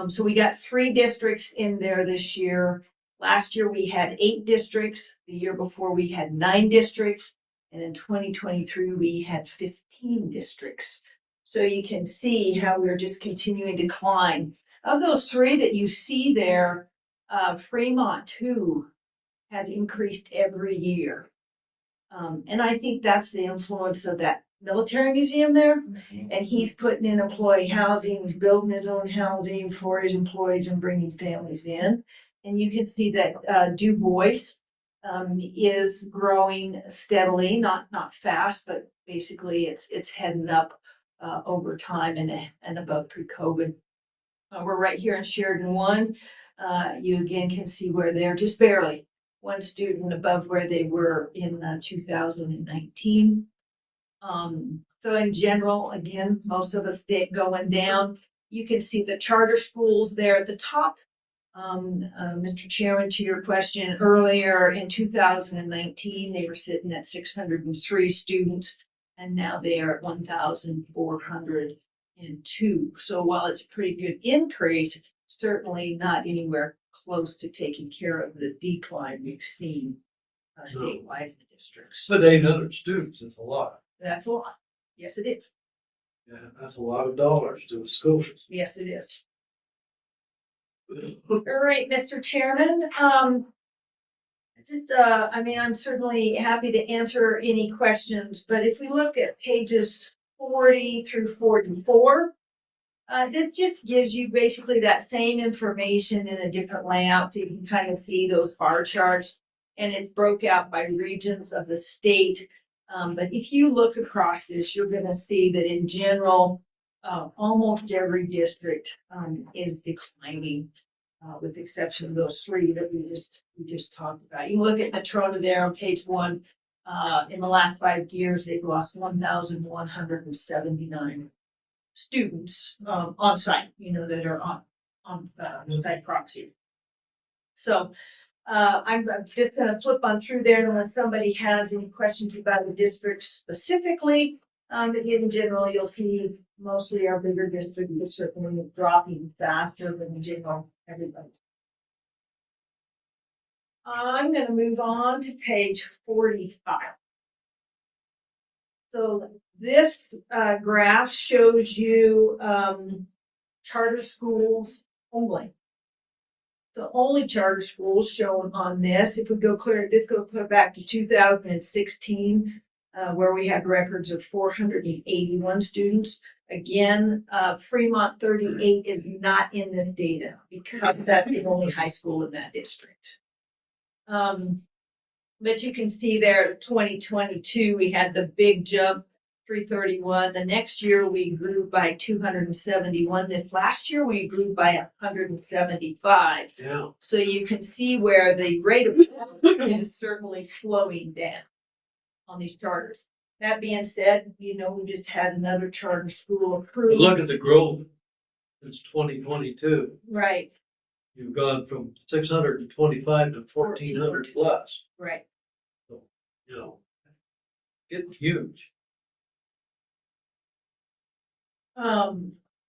So we got 3 districts in there this year. Last year we had 8 districts. The year before we had 9 districts. And in 2023 we had 15 districts. So you can see how we're just continuing to climb. Of those 3 that you see there, Fremont 2 has increased every year. And I think that's the influence of that military museum there. And he's putting in employee housing, he's building his own housing for his employees and bringing families in. And you can see that Du Bois is growing steadily, not fast, but basically it's heading up over time and above pre-COVID. We're right here in Sheridan 1. You again can see where they're just barely 1 student above where they were in 2019. So in general, again, most of us going down. You can see the charter schools there at the top. Mr. Chairman, to your question earlier, in 2019, they were sitting at 603 students, and now they are at 1,402. So while it's a pretty good increase, certainly not anywhere close to taking care of the decline we've seen statewide in the districts. But 800 students is a lot. That's a lot. Yes, it is. Yeah, that's a lot of dollars to the schools. Yes, it is. All right, Mr. Chairman, I'm certainly happy to answer any questions, but if we look at pages 40 through 44, that just gives you basically that same information in a different layout, so you can kind of see those bar charts, and it broke out by regions of the state. But if you look across this, you're going to see that in general, almost every district is declining, with the exception of those 3 that we just talked about. You can look at Natrona there on page 1. In the last 5 years, they've lost 1,179 students on site, that are on site proxy. So I'm just going to flip on through there unless somebody has any questions about the districts specifically. But in general, you'll see mostly our bigger districts are certainly dropping faster than general everybody. I'm going to move on to page 45. So this graph shows you charter schools only. So only charter schools shown on this. If we go clear back to 2016, where we had records of 481 students. Again, Fremont 38 is not in this data because that's the only high school in that district. But you can see there, 2022, we had the big jump 331. The next year we grew by 271. This last year we grew by 175. Yeah. So you can see where the rate of growth is certainly slowing down on these charters. That being said, you know, we just had another charter school But approved. look at the growth since 2022. Right, You've gone from 625 to 1,400 plus. right. You know, getting huge.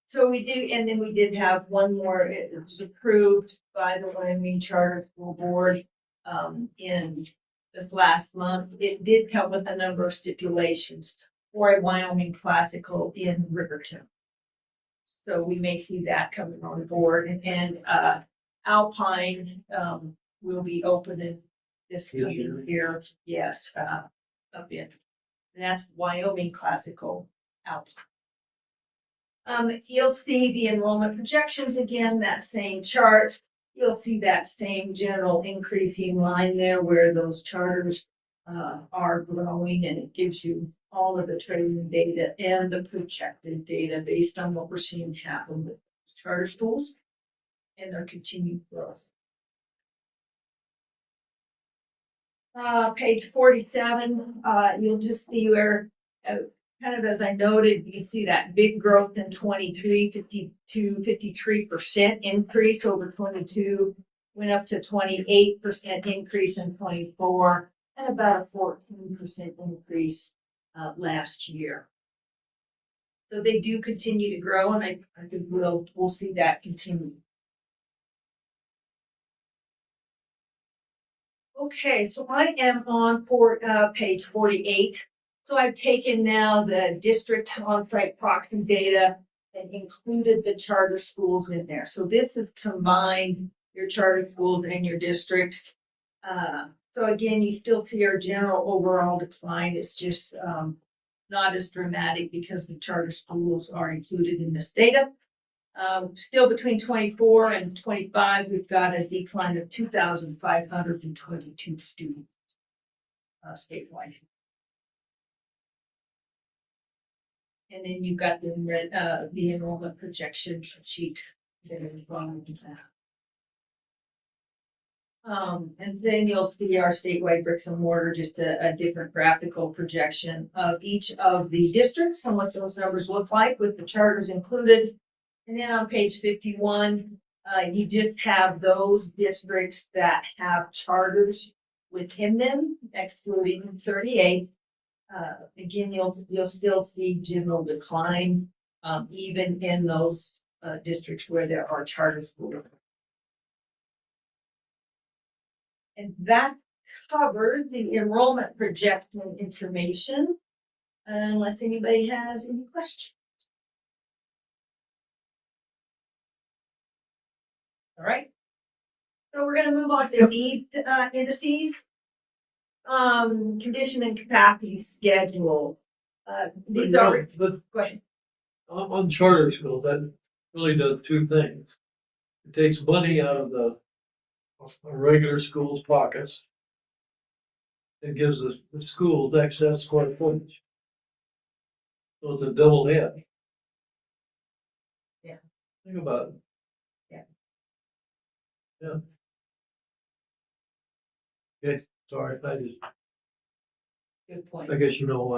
So we do, and then we did have one more, it was approved by the Wyoming Charter School Board, in this last month. It did come with a number of stipulations for a Wyoming Classical in Riverton. So we may see that coming on board, and Alpine, will be opening this coming year, yes, up in, and that's Wyoming Classical Alpine. You'll see the enrollment projections again, that same chart. You'll see that same general increasing line there where those charters are growing, and it gives you all of the training data and the projected data based on what we're seeing happen with those charter schools and their continued growth. Page 47, you'll just see where kind of as I noted, you see that big growth in 23, 52, 53% increase over 22, went up to 28% increase in 24, and about a 14% increase last year. So they do continue to grow, and I think we'll see that continue. Okay, so I am on page 48. So I've taken now the district on-site proxy data and included the charter schools in there. So this is combined your charter schools and your districts. So again, you still see our general overall decline. It's just not as dramatic because the charter schools are included in this data. Still between 24 and 25, we've got a decline of 2,522 students statewide. And then you've got the enrollment projection sheet that is wrong with that. And then you'll see our statewide bricks and mortar, just a different graphical projection of each of the districts and what those numbers look like with the charters included. And then on page 51, you just have those districts that have charters within them, excluding 38. Again, you'll still see general decline, even in those districts where there are charter schools. And that covers the enrollment projection information, unless anybody has any questions. All right. So we're going to move on to need indices. Condition and capacity schedule. These are, go ahead. On charter schools, that really does two things. It takes money out of the regular schools' pockets. It gives the schools excess square footage. So it's a double hit. Yeah. Think about it. Yeah. Okay, sorry, Good point. I guess you know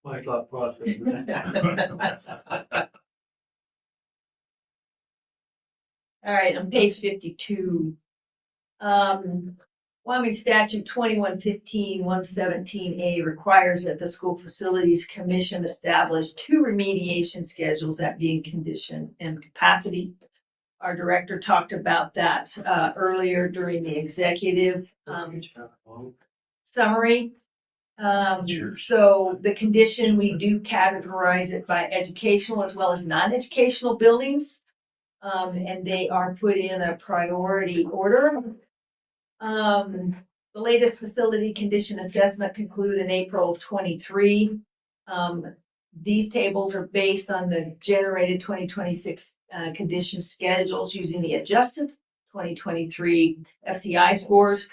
my thought process. All right, on page 52. Wyoming Statute 2115-117A requires that the School Facilities Commission establish two remediation schedules, that being condition and capacity. Our director talked about that earlier during the executive summary. So the condition, we do categorize it by educational as well as non-educational buildings. And they are put in a priority order. The latest facility condition assessment concluded in April of 23. These tables are based on the generated 2026 condition schedules using the adjusted 2023 FCI scores.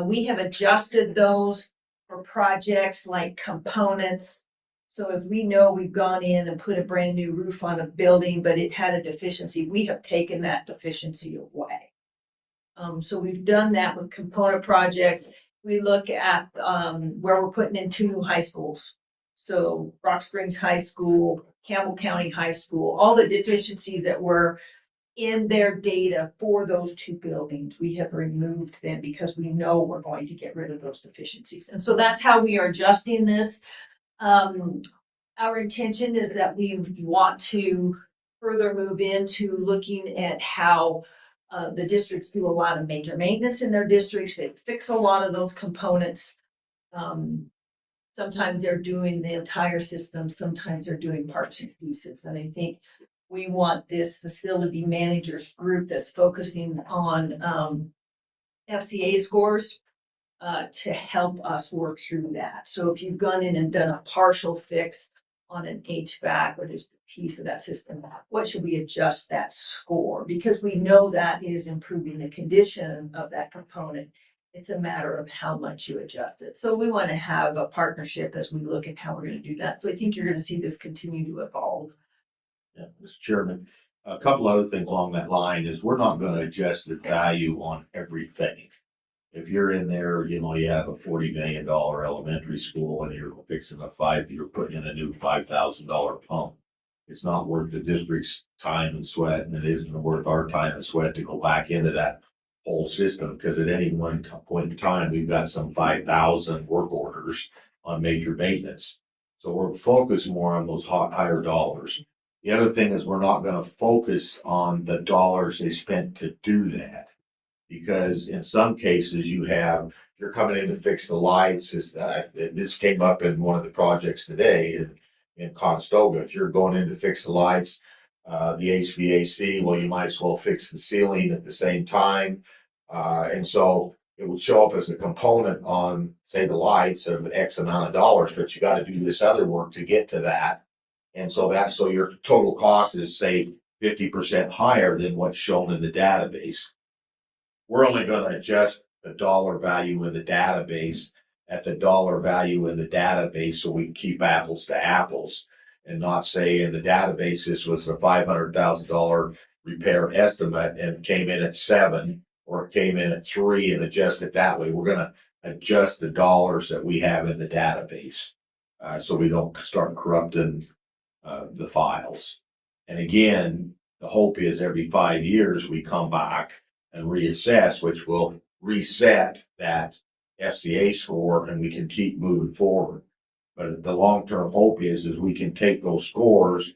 We have adjusted those for projects like components, So if we know we've gone in and put a brand new roof on a building, but it had a deficiency, we have taken that deficiency away. So we've done that with component projects. We look at, where we're putting in 2 new high schools. So Rock Springs High School, Campbell County High School, all the deficiencies that were in their data for those 2 buildings, we have removed them because we know we're going to get rid of those deficiencies. And so that's how we are adjusting this. Our intention is that we want to further move into looking at how the districts do a lot of major maintenance in their districts. They fix a lot of those components. Sometimes they're doing the entire system, sometimes they're doing parts and pieces. And I think we want this facility managers group that's focusing on FCA scores to help us work through that. So if you've gone in and done a partial fix on an HVAC or just a piece of that system, what should we adjust that score? Because we know that is improving the condition of that component. It's a matter of how much you adjust it. So we want to have a partnership as we look at how we're going to do that. So I think you're going to see this continue to evolve. Yeah, Mr. Chairman, a couple other things along that line is we're not gonna adjust the value on everything. If you're in there, you know, you have a $40 million elementary school and you're fixing you're putting in a new $5,000 pump. It's not worth the district's time and sweat, and it isn't worth our time and sweat to go back into that whole system, because at any one point in time, we've got some 5,000 work orders on major maintenance. So we're focused more on those higher dollars. The other thing is we're not gonna focus on the dollars they spent to do that. Because in some cases you're coming in to fix the lights, this came up in one of the projects today in Conestoga. If you're going in to fix the lights, the HVAC, well, you might as well fix the ceiling at the same time. And so it would show up as a component on, say, the lights of X amount of dollars, but you gotta do this other work to get to that. And so so your total cost is, say, 50% higher than what's shown in the database. We're only gonna adjust the dollar value in the database at the dollar value in the database so we can keep apples to apples and not say in the database this was a $500,000 repair estimate and came in at 7 or it came in at 3 and adjust it that way. We're gonna adjust the dollars that we have in the database so we don't start corrupting the files. And again, the hope is every 5 years we come back and reassess, which will reset that FCA score and we can keep moving forward. But the long-term hope is we can take those scores,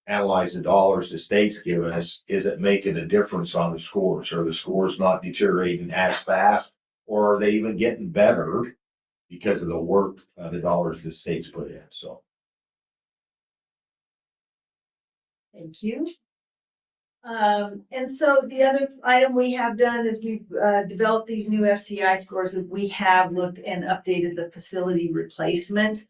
analyze the dollars the state's given us. Is it making a difference on the scores? Are the scores not deteriorating as fast? Or are they even getting better because of the work, the dollars the state's put in? So. Thank you. And so the other item we have done is we've developed these new FCI scores, and we have looked and updated the facility replacement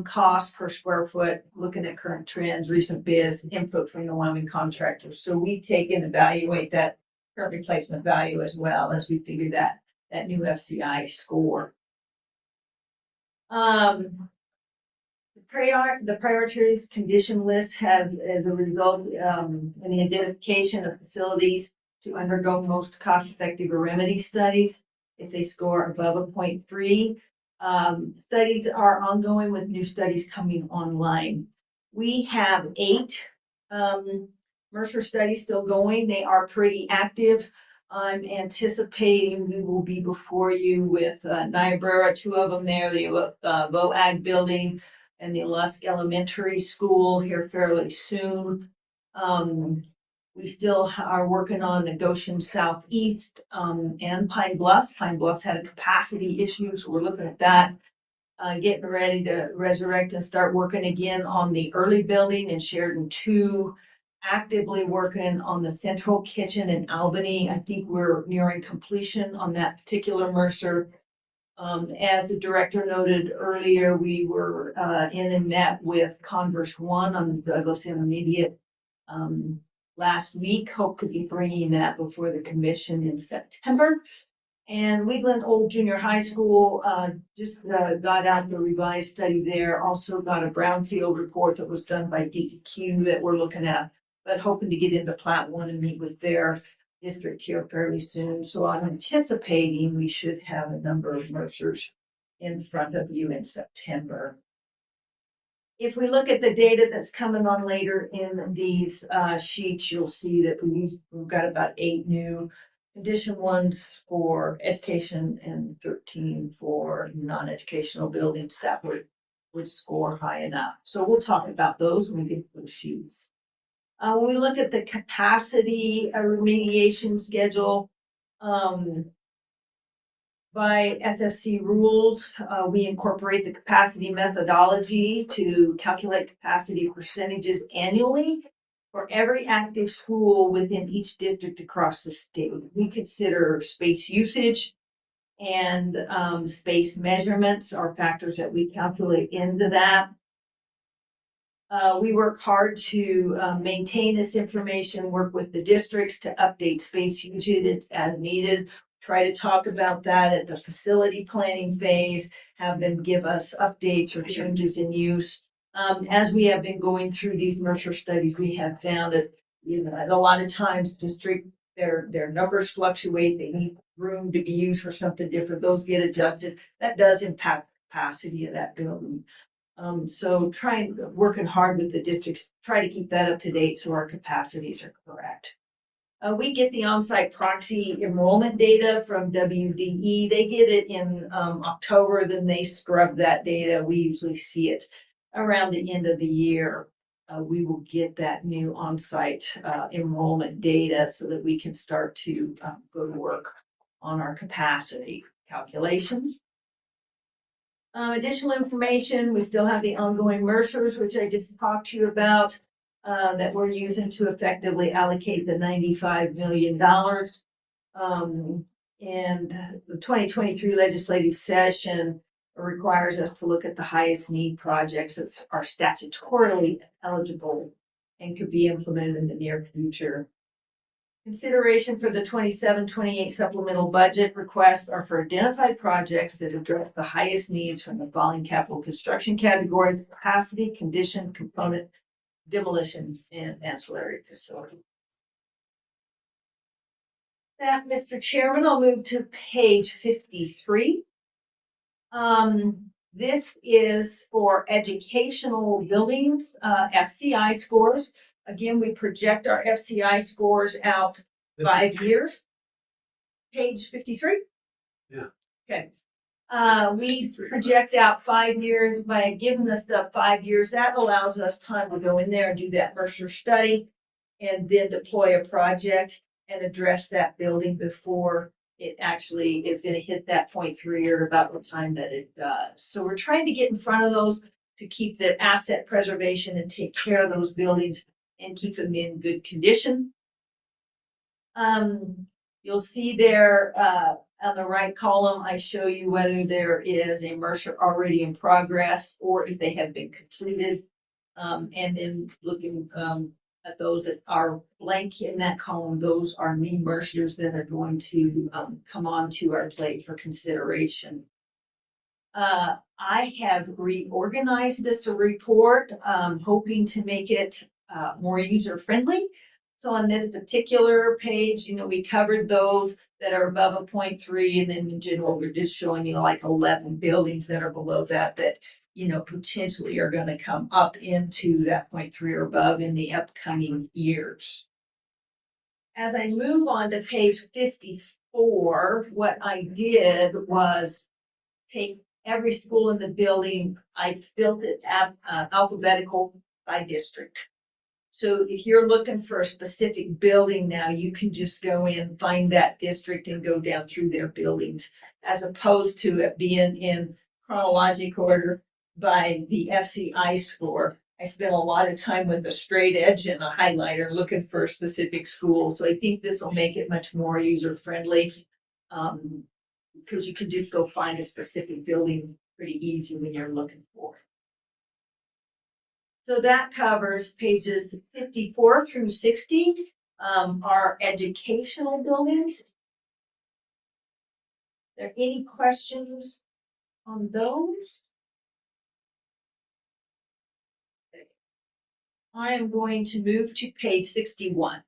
cost per square foot, looking at current trends, recent bids, input from the Wyoming contractors. So we take and evaluate that current replacement value as well as we figure that new FCI score. The priorities condition list has, as a result, in the identification of facilities to undergo most cost-effective remedy studies if they score above a 0.3. Studies are ongoing with new studies coming online. We have 8 Mercer studies still going. They are pretty active. I'm anticipating we will be before you with Niobrara, 2 of them there, the VOAG building and the Lusk Elementary School here fairly soon. We still are working on Goshen Southeast and Pine Bluffs. Pine Bluffs had a capacity issue, so we're looking at that. Getting ready to resurrect and start working again on the early building in Sheridan 2. Actively working on the central kitchen in Albany. I think we're nearing completion on that particular Mercer. As the director noted earlier, we were in and met with Converse One on the Douglas Intermediate last week. Hope to be bringing that before the commission in September. And Wheatland Old Junior High School, just got out the revised study there, also got a brownfield report that was done by DEQ that we're looking at, but hoping to get into Plat One and meet with their district here fairly soon. So I'm anticipating we should have a number of Mercers in front of you in September. If we look at the data that's coming on later in these sheets, you'll see that we've got about 8 new condition ones for education and 13 for non-educational buildings that would score high enough. So we'll talk about those when we get to the sheets. When we look at the capacity remediation schedule, by SFC rules, we incorporate the capacity methodology to calculate capacity percentages annually for every active school within each district across the state. We consider space usage and space measurements are factors that we calculate into that. We work hard to maintain this information, work with the districts to update space usage as needed. Try to talk about that at the facility planning phase, have them give us updates or changes in use. As we have been going through these Mercer studies, we have found that, a lot of times their numbers fluctuate. They need room to be used for something different. Those get adjusted. That does impact capacity of that building. So working hard with the districts, try to keep that up to date so our capacities are correct. We get the on-site proxy enrollment data from WDE. They get it in October, then they scrub that data. We usually see it around the end of the year. We will get that new on-site enrollment data so that we can start to go to work on our capacity calculations. Additional information, we still have the ongoing Mercers, which I just talked to you about. That we're using to effectively allocate the $95 million. And the 2023 legislative session requires us to look at the highest need projects that are statutorily eligible and could be implemented in the near future. Consideration for the 27-28 supplemental budget requests are for identified projects that address the highest needs from the following capital construction categories: capacity, condition, component, demolition, and ancillary facility. That, Mr. Chairman, I'll move to page 53. This is for educational buildings, FCI scores. Again, we project our FCI scores out 5 years. Page 53? Yeah. Okay. We project out 5 years. By giving us the 5 years, that allows us time to go in there and do that Mercer study and then deploy a project and address that building before it actually is going to hit that 0.3 or about the time that it does. So we're trying to get in front of those to keep the asset preservation and take care of those buildings and keep them in good condition. You'll see there on the right column, I show you whether there is a Mercer already in progress or if they have been completed. And then looking at those that are blank in that column, those are new Mercers that are going to come onto our plate for consideration. I have reorganized this report, hoping to make it more user-friendly. So on this particular page, we covered those that are above a 0.3, and then in general, we're just showing you like 11 buildings that are below that potentially are going to come up into that 0.3 or above in the upcoming years. As I move on to page 54, what I did was take every school in the building. I built it alphabetical by district. So if you're looking for a specific building now, you can just go in, find that district and go down through their buildings, as opposed to it being in chronological order by the FCI score. I spent a lot of time with a straight edge and a highlighter looking for a specific school. So I think this will make it much more user-friendly, because you can just go find a specific building pretty easy when you're looking for it. So that covers pages 54 through 60, our educational buildings. There any questions on those? I am going to move to page 61.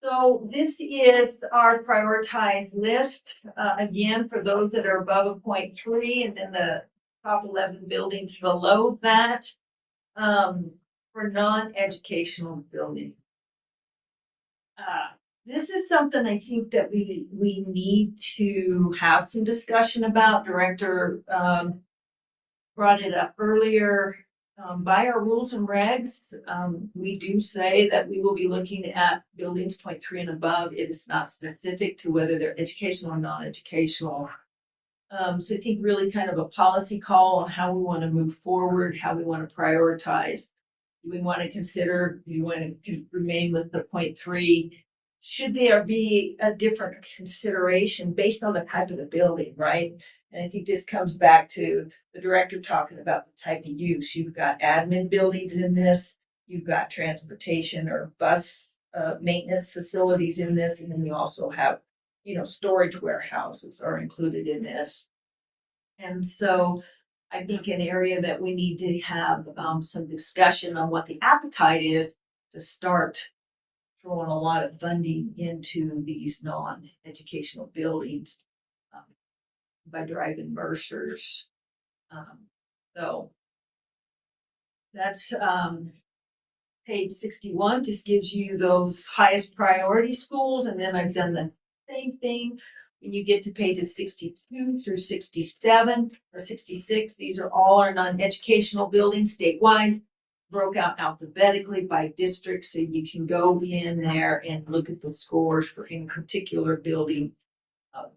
So this is our prioritized list, again, for those that are above a 0.3, and then the top 11 buildings below that, for non-educational building. This is something I think that we need to have some discussion about. Director brought it up earlier. By our rules and regs, we do say that we will be looking at buildings 0.3 and above. It is not specific to whether they're educational or non-educational. So I think really kind of a policy call on how we want to move forward, how we want to prioritize. Do we want to consider, do you want to remain with the 0.3? Should there be a different consideration based on the type of the building, right? And I think this comes back to the director talking about the type of use. You've got admin buildings in this, you've got transportation or bus maintenance facilities in this, and then you also have, storage warehouses are included in this. And so I think an area that we need to have some discussion on what the appetite is to start throwing a lot of funding into these non-educational buildings by driving Mercers. So that's page 61, just gives you those highest priority schools. And then I've done the same thing when you get to pages 62 through 67 or 66. These are all our non-educational buildings statewide, broke out alphabetically by district, so you can go in there and look at the scores for any particular building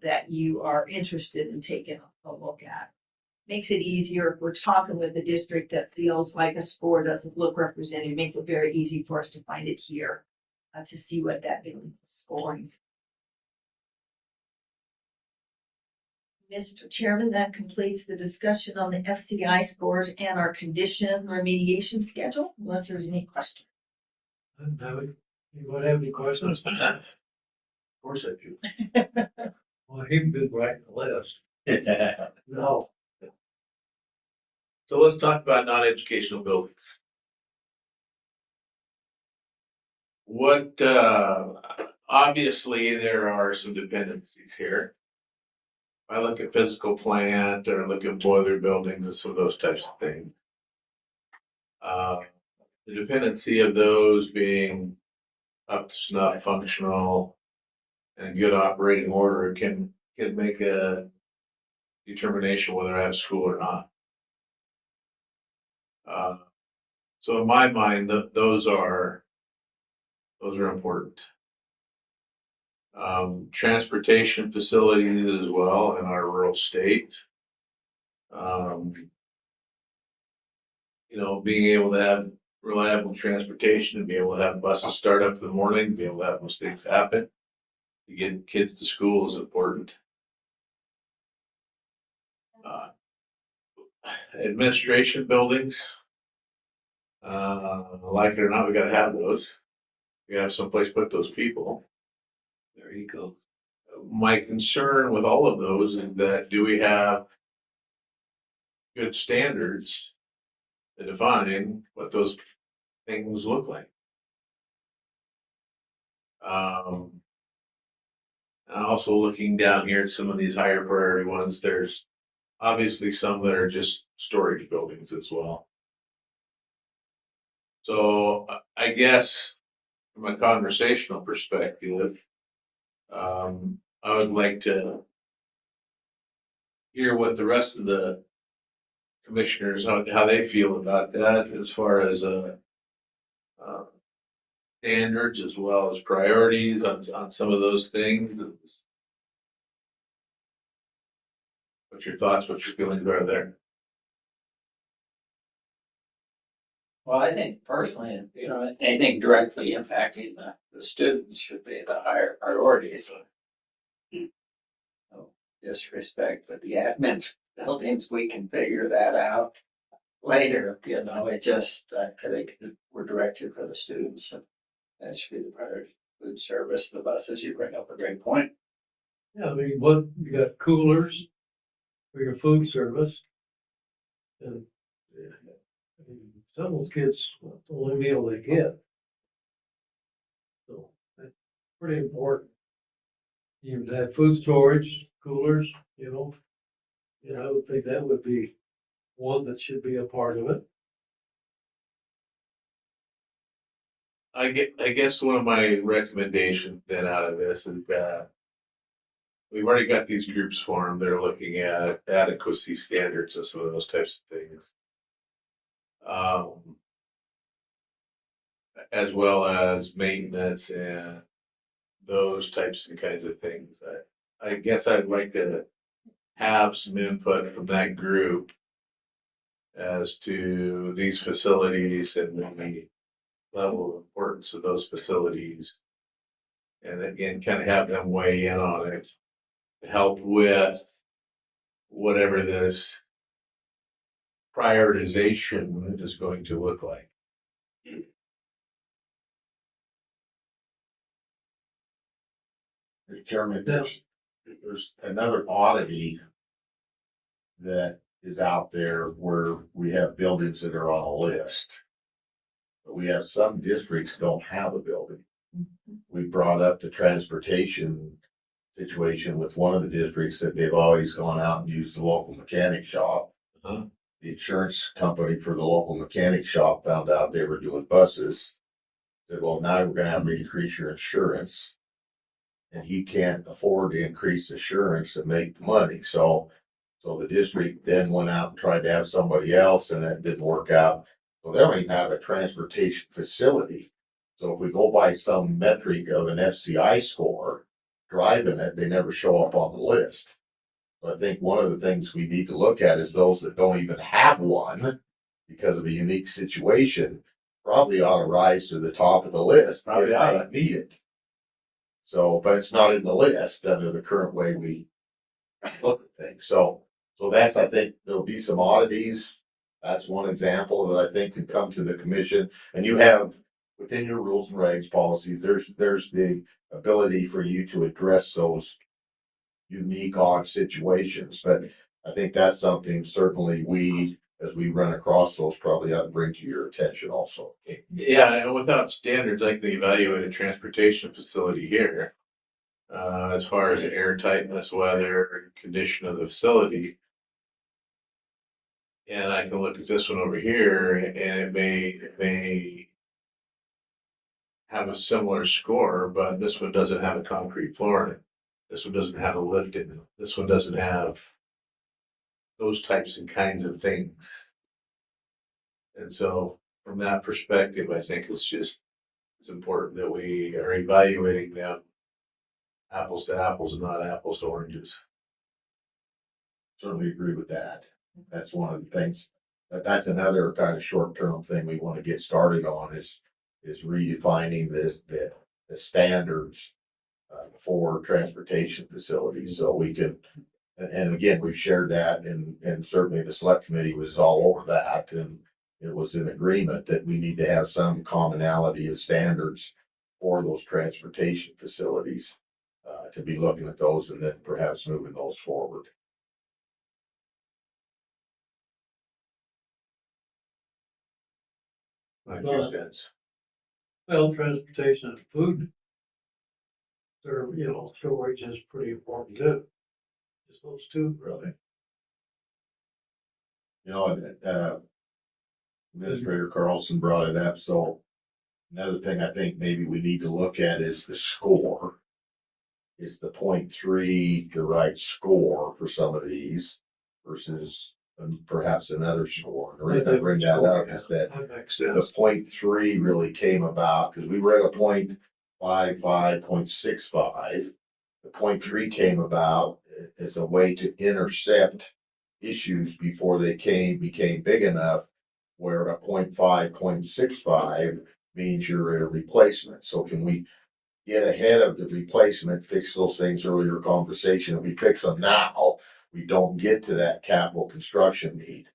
that you are interested in taking a look at. Makes it easier if we're talking with a district that feels like a score doesn't look representative. It makes it very easy for us to find it here to see what that building is scoring. Mr. Chairman, that completes the discussion on the FCI scores and our condition remediation schedule, unless there's any question. Anyone have any questions? Of course I do. Well, he'd been writing the list. No. So let's talk about non-educational buildings. What, obviously, there are some dependencies here. I look at physical plant or look at boiler buildings and some of those types of things. The dependency of those being up to snuff, functional, and good operating order can make a determination whether I have school or not. So in my mind, those are important. Transportation facilities as well in our rural state. Being able to have reliable transportation and be able to have buses start up in the morning, be able to have those things happen. To get kids to school is important. Administration buildings. Like it or not, we gotta have those. We gotta have someplace to put those people. There you go. My concern with all of those is that do we have good standards to define what those things look like? Also looking down here at some of these higher priority ones, there's obviously some that are just storage buildings as well. So I guess from a conversational perspective, I would like to hear what the rest of the commissioners, how they feel about that as far as standards as well as priorities on some of those things. What's your thoughts, what your feelings are there? Well, I think personally, anything directly impacting the students should be the higher priorities. No disrespect, but the admin buildings, we can figure that out later, it just, I think we're directed for the students, and that should be the priority. food service, the buses, you bring up a great point. Yeah, I mean, what, you got coolers for your food service. And I mean, some of those kids, that's the only meal they get. So that's pretty important. You would have food storage, coolers, you know. And I would think that would be one that should be a part of it. I guess one of my recommendations then out of this is that we've already got these groups formed. They're looking at adequacy standards and some of those types of things. As well as maintenance and those types and kinds of things. I guess I'd like to have some input from that group as to these facilities and the level of importance of those facilities. And again, kind of have them weigh in on it to help with whatever this prioritization is going to look like. Chairman, there's another oddity that is out there where we have buildings that are on a list. But we have some districts don't have a building. We brought up the transportation situation with one of the districts that they've always gone out and used the local mechanic shop. The insurance company for the local mechanic shop found out they were doing buses. Said, well, now we're gonna have to increase your insurance. And he can't afford to increase insurance and make the money, so the district then went out and tried to have somebody else, and that didn't work out. So they don't even have a transportation facility. So if we go by some metric of an FCI score, driving it, they never show up on the list. So I think one of the things we need to look at is those that don't even have one because of a unique situation, probably ought to rise to the top of the list. Probably ought to need it. So, but it's not in the list under the current way we look at things. So that's, I think there'll be some oddities. That's one example that I think could come to the commission. And you have within your rules and regs policies, there's the ability for you to address those unique odd situations. But I think that's something certainly we, as we run across those, probably ought to bring to your attention also. Yeah, and without standards, I can evaluate a transportation facility here. As far as airtightness, weather, condition of the facility. And I can look at this one over here and it may have a similar score, but this one doesn't have a concrete floor in it. This one doesn't have a lift in it. This one doesn't have those types and kinds of things. And so from that perspective, I think it's important that we are evaluating them apples to apples and not apples to oranges. Certainly agree with that. That's one of the things, but that's another kind of short-term thing we want to get started on is redefining the standards for transportation facilities. So we can, and again, we've shared that and certainly the select committee was all over that. And it was an agreement that we need to have some commonality of standards for those transportation facilities, to be looking at those and then perhaps moving those forward. My 2 cents. Well, transportation and food. Storage is pretty important too. Just those two, really. Administrator Carlson brought it up. So another thing I think maybe we need to look at is the score. Is the 0.3 the right score for some of these versus perhaps another score? And the reason I bring that up is that the 0.3 really came about because we were at a 0.55, 0.65. The 0.3 came about as a way to intercept issues before they became big enough where a 0.5, 0.65 means you're at a replacement. So can we get ahead of the replacement, fix those things earlier conversation? If we fix them now, we don't get to that capital construction need.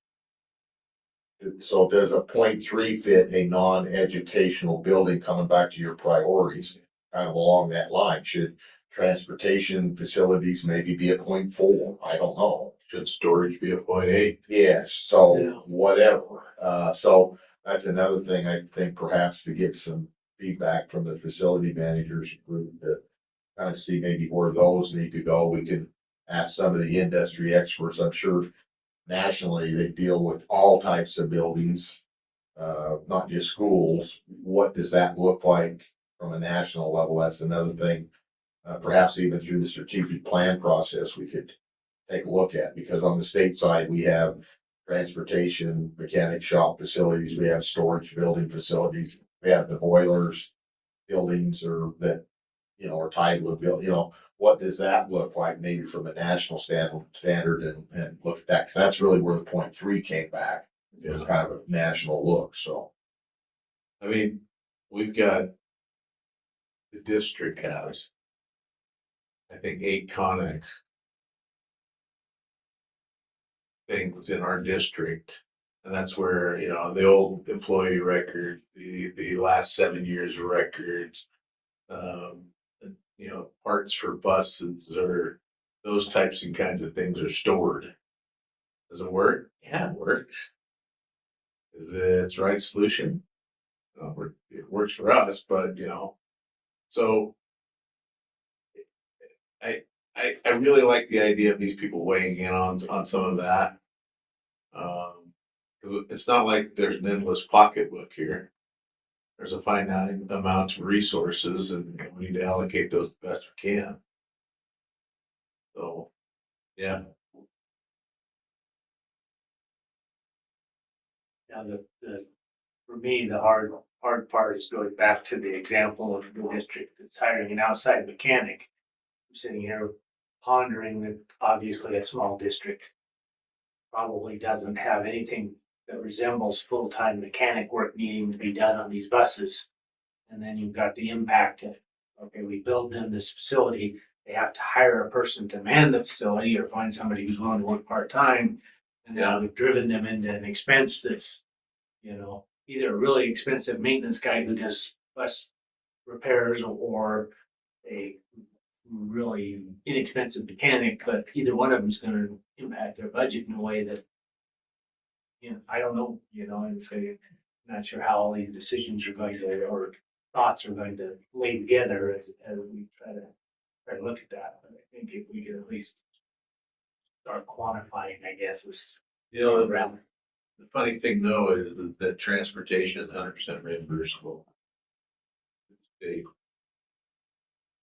So does a 0.3 fit a non-educational building coming back to your priorities? kind of along that line. Should transportation facilities maybe be a 0.4? I don't know. Should storage be a 0.8? Yes, so whatever. So that's another thing I think perhaps to get some feedback from the facility managers group to kind of see maybe where those need to go. We can ask some of the industry experts. I'm sure nationally they deal with all types of buildings, not just schools. What does that look like from a national level? That's another thing. Perhaps even through the strategic plan process, we could take a look at, because on the state side, we have transportation, mechanic shop facilities, we have storage building facilities, we have the boilers, buildings or that, you know, are tied with build, you know, what does that look like maybe from a national standard and look at that? Cause that's really where the 0.3 came back. It was kind of a national look, so. I mean, we've got, the district has, I think, 8 Connex things in our district. And that's where, you know, the old employee record, the last 7 years of records, you know, parts for buses or those types and kinds of things are stored. Does it work? Yeah, it works. Is it the right solution? It works for us, but you know, so I really like the idea of these people weighing in on some of that. 'Cause it's not like there's an endless pocketbook here. There's a finite amount of resources and we need to allocate those the best we can. So, yeah. Now, for me, the hard part is going back to the example of the district that's hiring an outside mechanic. I'm sitting here pondering that obviously a small district probably doesn't have anything that resembles full-time mechanic work needing to be done on these buses. And then you've got the impact of, okay, we build them this facility, they have to hire a person to man the facility or find somebody who's willing to work part-time. And now we've driven them into an expense that's, you know, either a really expensive maintenance guy who does bus repairs or a really inexpensive mechanic, but either one of them is gonna impact their budget in a way that, you know, I don't know, you know, and so not sure how all these decisions are going to, or thoughts are going to lay together as we try to look at that. But I think if we could at least start quantifying, I guess, is You know, around. the funny thing though is that transportation is 100% reimbursable. State.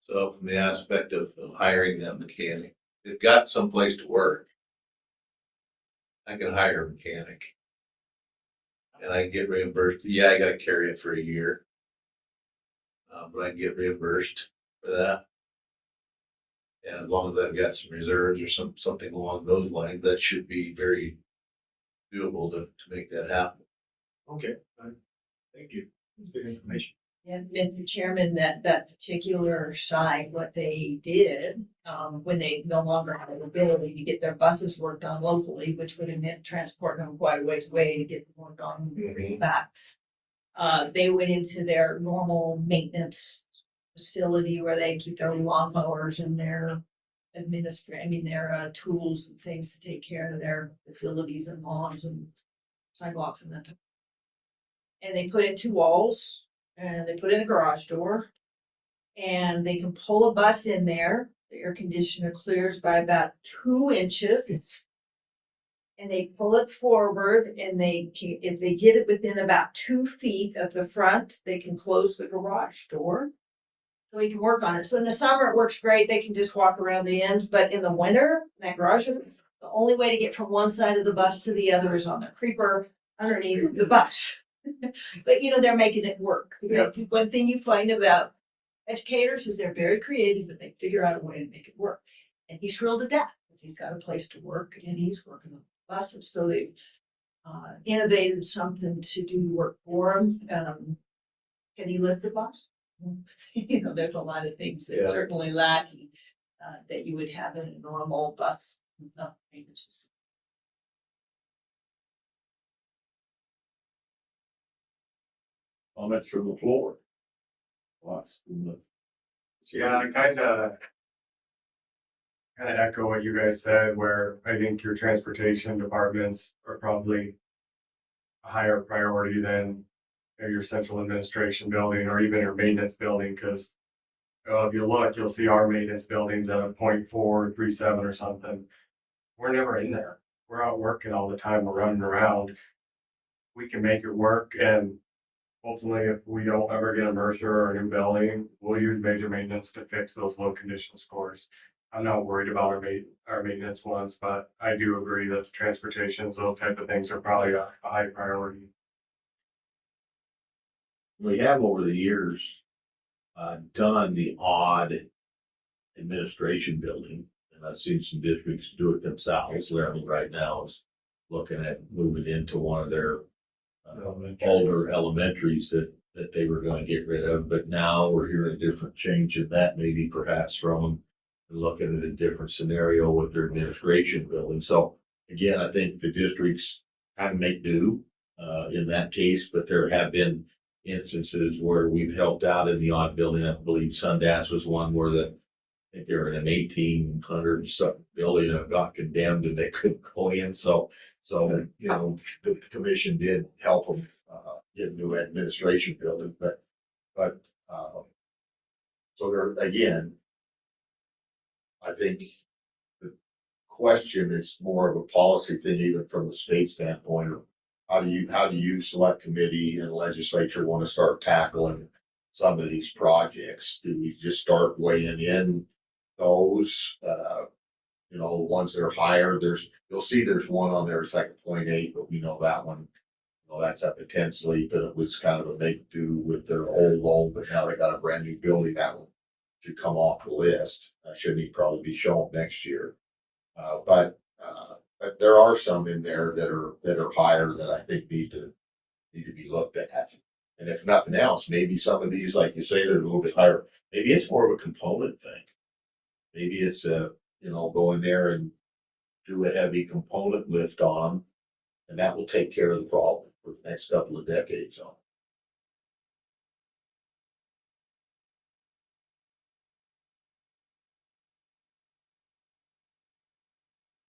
So from the aspect of hiring that mechanic, they've got someplace to work. I can hire a mechanic. And I get reimbursed. Yeah, I gotta carry it for a year. But I get reimbursed for that. And as long as I've got some reserves or something along those lines, that should be very doable to make that happen. Okay, thank you. Good information. And Mr. Chairman, that particular site, what they did, when they no longer had the ability to get their buses worked on locally, which would have meant transporting them quite a ways away to get them worked on back. They went into their normal maintenance facility where they keep their lawnmowers and their their tools and things to take care of their facilities and lawns and sidewalks and that. And they put in 2 walls and they put in a garage door and they can pull a bus in there. The air conditioner clears by about 2 inches. And they pull it forward and if they get it within about 2 feet of the front, they can close the garage door. So we can work on it. So in the summer, it works great. They can just walk around the ends, but in the winter, that garage, the only way to get from one side of the bus to the other is on the creeper underneath the bus. But you know, they're making it work. Yeah. One thing you find about educators is they're very creative, but they figure out a way to make it work. And he's thrilled to death because he's got a place to work and he's working on buses. So they've innovated something to do work for him. Can he lift the bus? You know, there's a lot of things that are certainly lacking that you would have in a normal bus. Comments from the floor. Lots. Yeah, I kind of echo what you guys said, where I think your transportation departments are probably a higher priority than your central administration building or even your maintenance building, because if you look, you'll see our maintenance buildings at a 0.437 or something. We're never in there. We're out working all the time. We're running around. We can make it work, and hopefully if we don't ever get a merger or a new building, we'll use major maintenance to fix those low condition scores. I'm not worried about our maintenance ones, but I do agree that the transportations, those type of things are probably a high priority. We have over the years, done the odd administration building, and I've seen some districts do it themselves. Laramie right now is looking at moving into one of their older elementaries that they were gonna get rid of, but now we're hearing a different change in that, maybe perhaps from them, and looking at a different scenario with their administration building. So again, I think the districts kind of make do, in that case, but there have been instances where we've helped out in the odd building. I believe Sundance was one where I think they were in an 1800 something building and got condemned and they couldn't go in. So, you know, the commission did help them, get a new administration building, but, so there, again, I think the question is more of a policy thing, even from the state standpoint of how do you select committee and legislature want to start tackling some of these projects? Do we just start weighing in those, you know, the ones that are higher? You'll see there's one on there, it's like a 0.8, but we know that one, you know, that's up at 10 Sleep, and it was kind of a make do with their old loan, but now they got a brand new building. That one should come off the list. That should probably be shown next year. But there are some in there that are higher that I think need to be looked at. And if nothing else, maybe some of these, like you say, they're a little bit higher. Maybe it's more of a component thing. Maybe it's you know, go in there and do a heavy component lift on them, and that will take care of the problem for the next couple of decades on.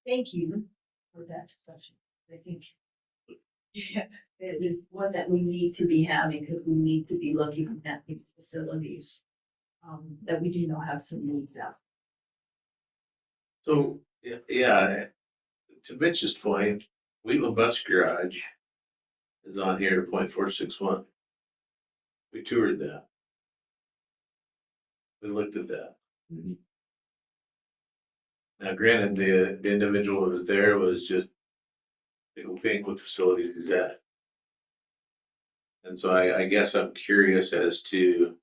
Thank you for that discussion. I think, yeah, it is one that we need to be having, because we need to be looking at these facilities that we do not have some needs out. So, yeah, to Mitch's point, Wheatland Bus Garage is on here to 0.461. We toured that. We looked at that. Now granted, the individual who was there was just nickel pink what facilities he's at. And so I guess I'm curious as to,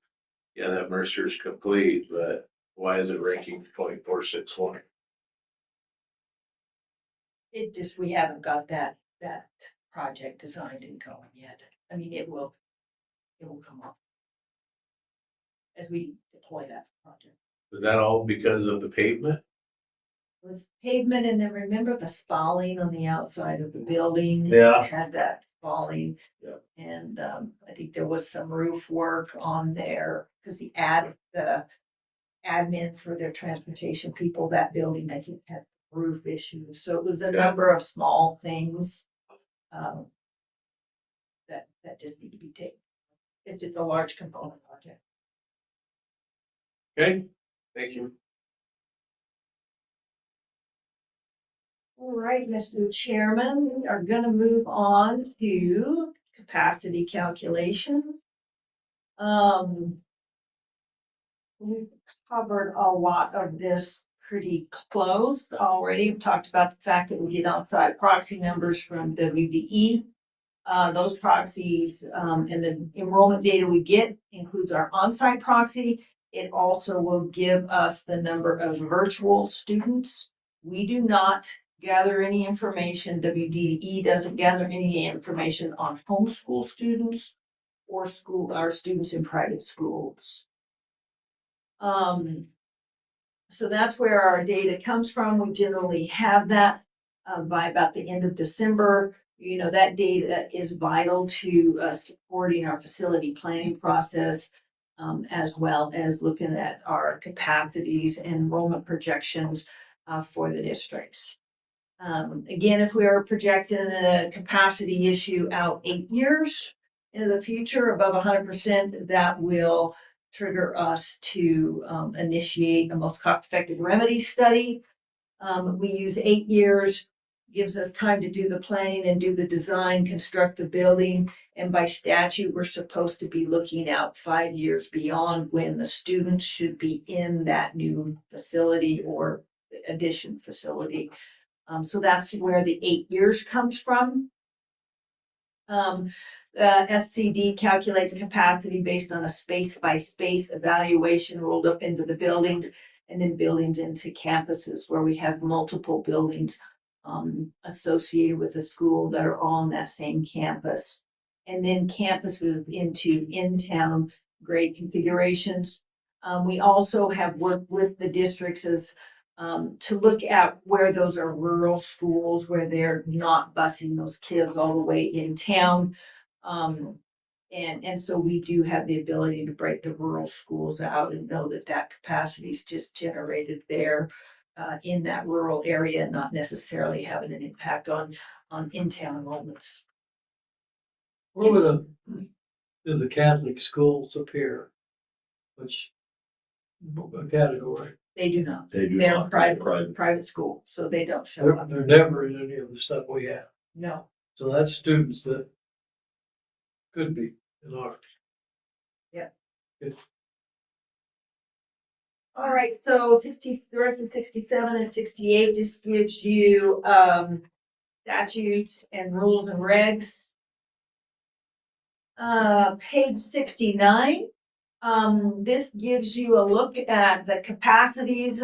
yeah, that Mercer's complete, but why is it ranking 0.461? It just, we haven't got that project designed and going yet. I mean, it will come up as we deploy that project. Was that all because of the pavement? It was pavement, and then remember the spalling on the outside of the building? Yeah. It had that spalling. Yeah. And I think there was some roof work on there, because the admin for their transportation people, that building, I think, had roof issues. So it was a number of small things that just need to be taken. It's just a large component project. Okay, thank you. All right, Mr. Chairman, we are gonna move on to capacity calculation. We've covered a lot of this pretty close already. We've talked about the fact that we get outside proxy numbers from WDE. Those proxies, and the enrollment data we get includes our on-site proxy. It also will give us the number of virtual students. We do not gather any information. WDE doesn't gather any information on homeschool students or our students in private schools. So that's where our data comes from. We generally have that by about the end of December. You know, that data is vital to supporting our facility planning process. as well as looking at our capacities and enrollment projections for the districts. Again, if we are projecting a capacity issue out 8 years into the future above 100%, that will trigger us to initiate a most cost-effective remedy study. We use 8 years, gives us time to do the planning and do the design, construct the building. And by statute, we're supposed to be looking out 5 years beyond when the students should be in that new facility or addition facility. So that's where the 8 years comes from. SCD calculates capacity based on a space-by-space evaluation rolled up into the buildings and then buildings into campuses where we have multiple buildings associated with the school that are all on that same campus. And then campuses into in-town grade configurations. We also have worked with the districts as to look at where those are rural schools, where they're not busing those kids all the way in town. And so we do have the ability to break the rural schools out and know that that capacity is just generated there in that rural area, not necessarily having an impact on in-town enrollments. Where would the Catholic schools appear? Which category? They do not. They do They're not. private school, so they don't show up. They're never in any of the stuff we have. No. So that's students that could be in ours. All right, so the rest of 67 and 68 just gives you statutes and rules and regs. Page 69. This gives you a look at the capacities,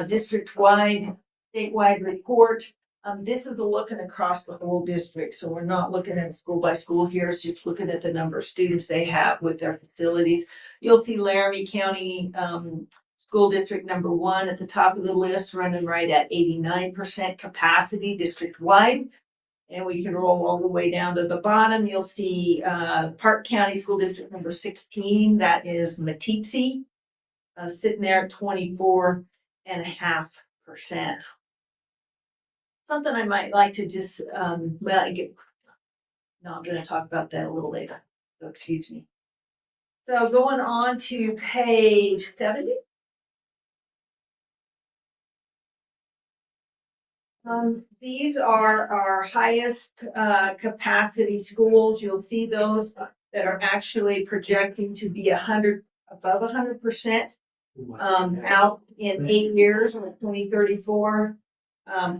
district-wide, statewide report. This is a looking across the whole district, so we're not looking at school by school here, it's just looking at the number of students they have with their facilities. You'll see Laramie County School District number 1 at the top of the list, running right at 89% capacity district-wide. And we can roll all the way down to the bottom. You'll see Park County School District number 16, that is Meeteetse, sitting there at 24.5%. Something I might like to just, I'm going to talk about that a little later, so excuse me. So going on to page 70. These are our highest capacity schools. You'll see those that are actually projecting to be above 100% out in 8 years or 2034.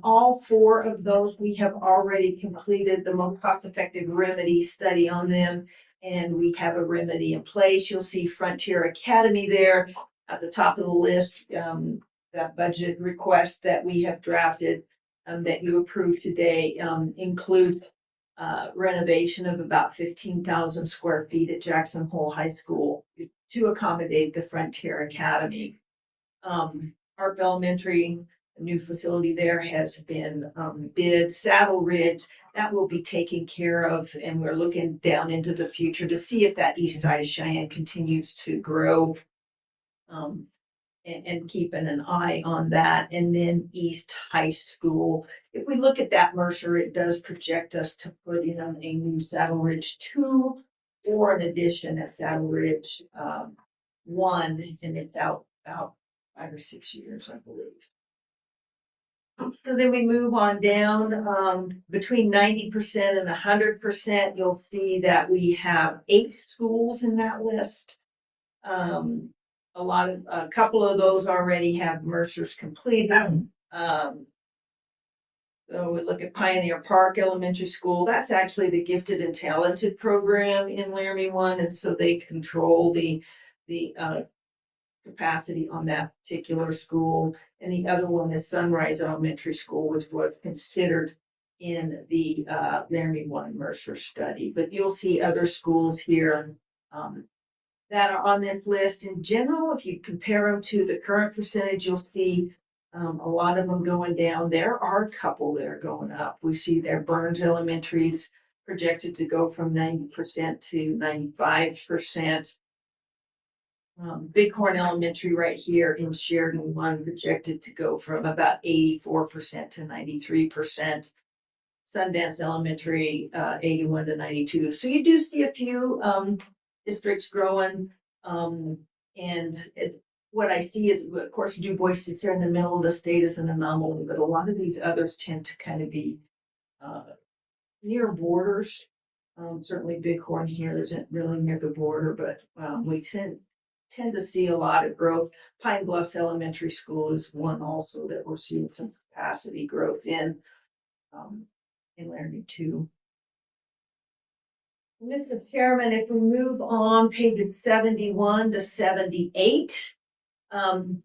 All 4 of those we have already completed the most cost-effective remedy study on them, and we have a remedy in place. You'll see Frontier Academy there at the top of the list. That budget request that we have drafted that you approved today includes renovation of about 15,000 square feet at Jackson Hole High School to accommodate the Frontier Academy. Harp Elementary, a new facility there has been bid. Saddle Ridge, that will be taken care of, and we're looking down into the future to see if that east side of Cheyenne continues to grow. And keeping an eye on that. And then East High School, if we look at that Mercer, it does project us to put in a new Saddle Ridge 2 or an addition at Saddle Ridge 1, and it's out about 5 or 6 years, I believe. So then we move on down between 90% and 100%. You'll see that we have 8 schools in that list. A couple of those already have Mercers completed. So we look at Pioneer Park Elementary School. That's actually the Gifted and Talented program in Laramie 1, and so they control the capacity on that particular school. And the other one is Sunrise Elementary School, which was considered in the Laramie 1 Mercer study. But you'll see other schools here that are on this list. In general, if you compare them to the current percentage, you'll see a lot of them going down. There are a couple that are going up. We see their Burns Elementary's projected to go from 90% to 95%. Bighorn Elementary right here in Sheridan one projected to go from about 84% to 93%. Sundance Elementary, 81 to 92. So you do see a few districts growing. What I see is, of course, Du Bois sits there in the middle of the state as an anomaly, but a lot of these others tend to kind of be near borders. Certainly Bighorn here isn't really near the border, but we tend to see a lot of growth. Pine Bluffs Elementary School is one also that we're seeing some capacity growth in Laramie too. Mr. Chairman, if we move on pages 71 to 78,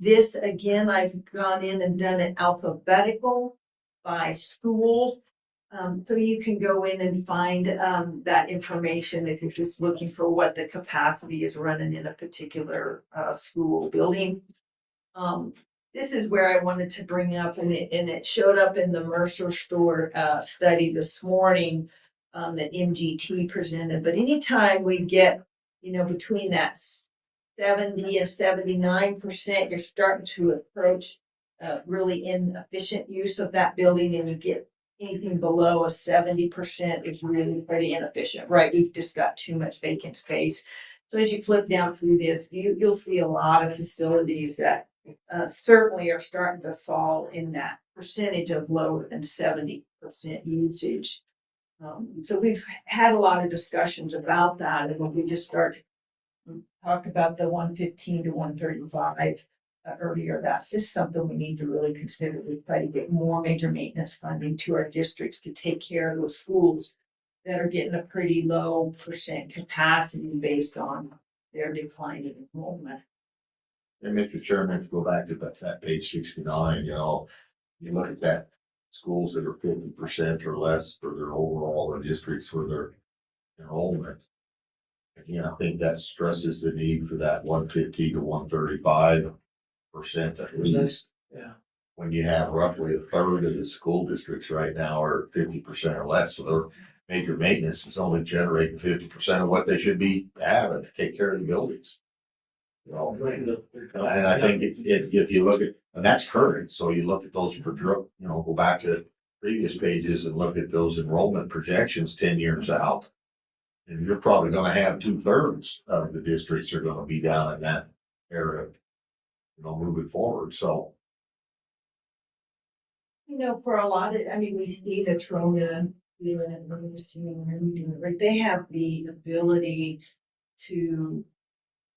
this again, I've gone in and done it alphabetical by school. So you can go in and find that information if you're just looking for what the capacity is running in a particular school building. This is where I wanted to bring up, and it showed up in the Mercer Store study this morning that MGT presented. But anytime we get, between that 70 and 79%, you're starting to approach really inefficient use of that building, and you get anything below a 70% is really pretty inefficient, right? We've just got too much vacant space. So as you flip down through this, you'll see a lot of facilities that certainly are starting to fall in that percentage of lower than 70% usage. So we've had a lot of discussions about that, and when we just start to talk about the 115 to 135 earlier, that's just something we need to really consider. We try to get more major maintenance funding to our districts to take care of those schools that are getting a pretty low percent capacity based on their declining enrollment. And Mr. Chairman, if you go back to that page 69, you look at that, schools that are 50% or less for their overall, or districts for their enrollment. Again, I think that stresses the need for that 150 to 135% at least. Yeah. When you have roughly a third of the school districts right now are 50% or less, so their major maintenance is only generating 50% of what they should be having to take care of the buildings. And I think if you look at, and that's current, so you look at those go back to previous pages and look at those enrollment projections 10 years out. And you're probably gonna have 2/3 of the districts are gonna be down in that area, moving forward, so. For a lot of, we see the Trona, right? They have the ability to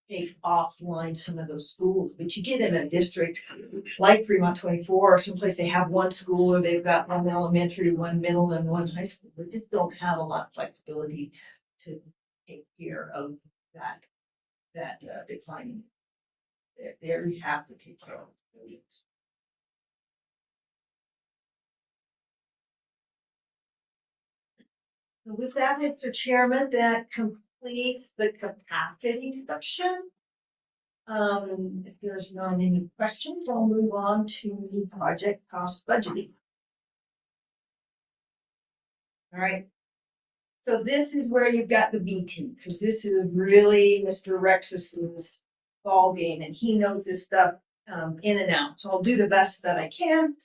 take offline some of those schools, but you get in a district like Fremont 24 or someplace they have one school or they've got one elementary, one middle, and one high school. They just don't have a lot of flexibility to take care of that declining. There you have to take care of it. So with that, Mr. Chairman, that completes the capacity section. If there's not any questions, I'll move on to the project cost budgeting. All right. So this is where you've got the B team, because this is really Mr. Rexus's ball game, and he knows this stuff in and out. So I'll do the best that I can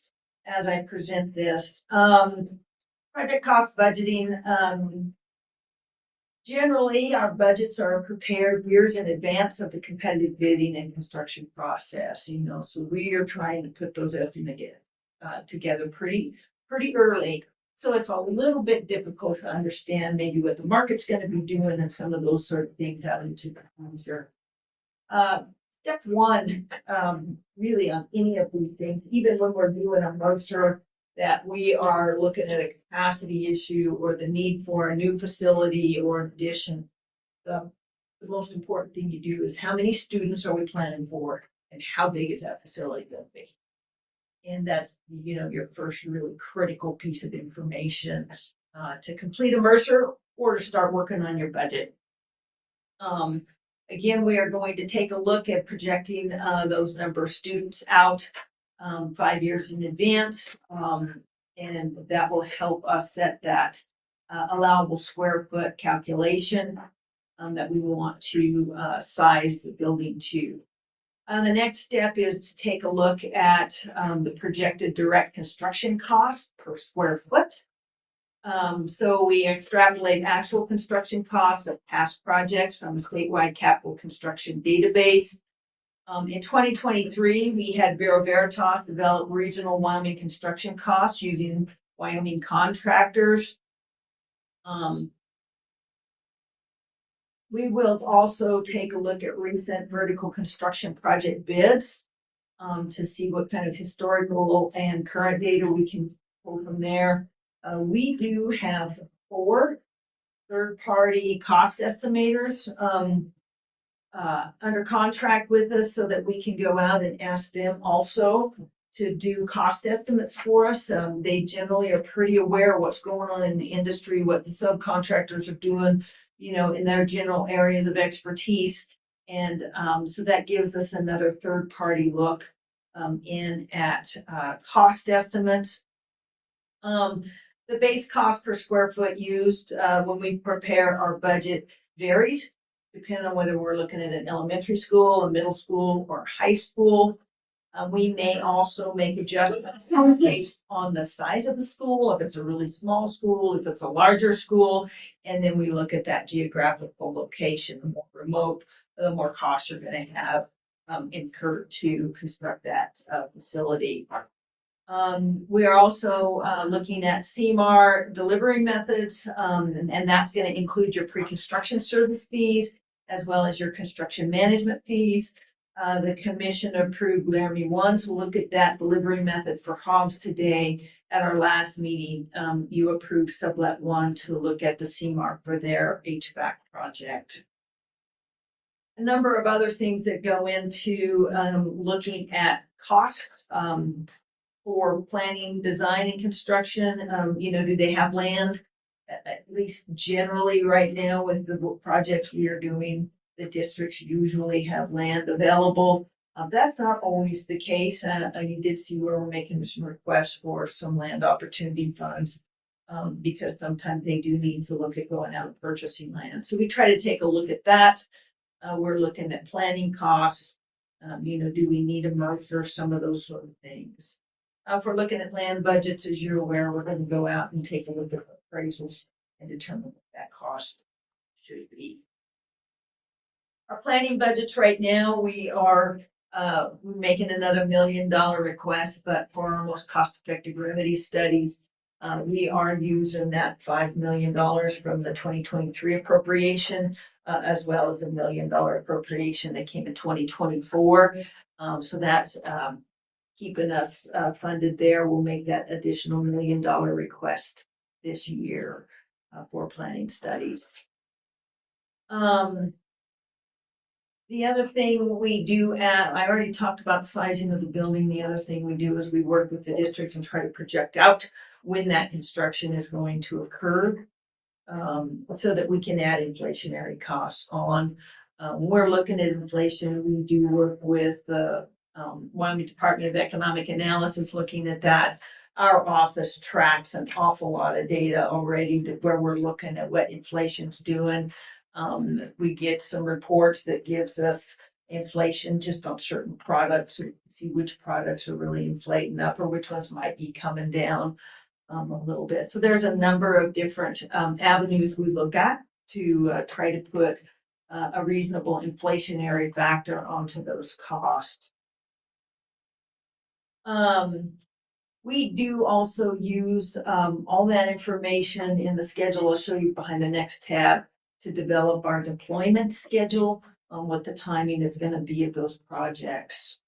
as I present this. Project cost budgeting. Generally, our budgets are prepared years in advance of the competitive bidding and construction process. So we are trying to put those estimates together pretty early. So it's a little bit difficult to understand maybe what the market's going to be doing and some of those sort of things out into the future. Step one, really on any of these things, even when we're doing a Mercer, that we are looking at a capacity issue or the need for a new facility or an addition, the most important thing you do is how many students are we planning for and how big is that facility going to be? And that's, your first really critical piece of information to complete a Mercer or to start working on your budget. Again, we are going to take a look at projecting those number of students out 5 years in advance, and that will help us set that allowable square foot calculation. that we will want to size the building to. The next step is to take a look at the projected direct construction cost per square foot. So we extrapolate actual construction costs of past projects from the statewide capital construction database. In 2023, we had Bureau Veritas develop regional Wyoming construction costs using Wyoming contractors. We will also take a look at recent vertical construction project bids to see what kind of historical and current data we can pull from there. We do have 4 third-party cost estimators under contract with us so that we can go out and ask them also to do cost estimates for us. They generally are pretty aware of what's going on in the industry, what the subcontractors are doing, in their general areas of expertise. And so that gives us another third-party look in at cost estimates. The base cost per square foot used when we prepare our budget varies, depending on whether we're looking at an elementary school, a middle school, or high school. We may also make adjustments based on the size of the school, if it's a really small school, if it's a larger school, and then we look at that geographical location. The more remote, the more cost you're going to have incurred to construct that facility. We are also looking at CMAR delivery methods, and that's going to include your pre-construction service fees as well as your construction management fees. The commission approved Laramie 1 to look at that delivery method for hogs today. At our last meeting, you approved Sublet 1 to look at the CMAR for their HVAC project. A number of other things that go into looking at costs for planning, design, and construction. Do they have land? At least generally right now with the projects we are doing, the districts usually have land available. That's not always the case. You did see where we're making some requests for some land opportunity funds because sometimes they do need to look at going out and purchasing land. So we try to take a look at that. We're looking at planning costs. Do we need a merger? Some of those sort of things. If we're looking at land budgets, as you're aware, we're going to go out and take a look at appraisals and determine what that cost should be. Our planning budgets right now, we're making another $1 million request, but for our most cost-effective remedy studies, we are using that $5 million from the 2023 appropriation, as well as $1 million appropriation that came in 2024. So that's keeping us funded there. We'll make that additional $1 million request this year for planning studies. The other thing we do I already talked about the sizing of the building. The other thing we do is we work with the district and try to project out when that construction is going to occur so that we can add inflationary costs on. When we're looking at inflation, we do work with the Wyoming Department of Economic Analysis looking at that. Our office tracks an awful lot of data already where we're looking at what inflation's doing. We get some reports that gives us inflation just on certain products. We can see which products are really inflating up or which ones might be coming down a little bit. So there's a number of different avenues we look at to try to put a reasonable inflationary factor onto those costs. We do also use all that information in the schedule. I'll show you behind the next tab to develop our deployment schedule on what the timing is going to be of those projects.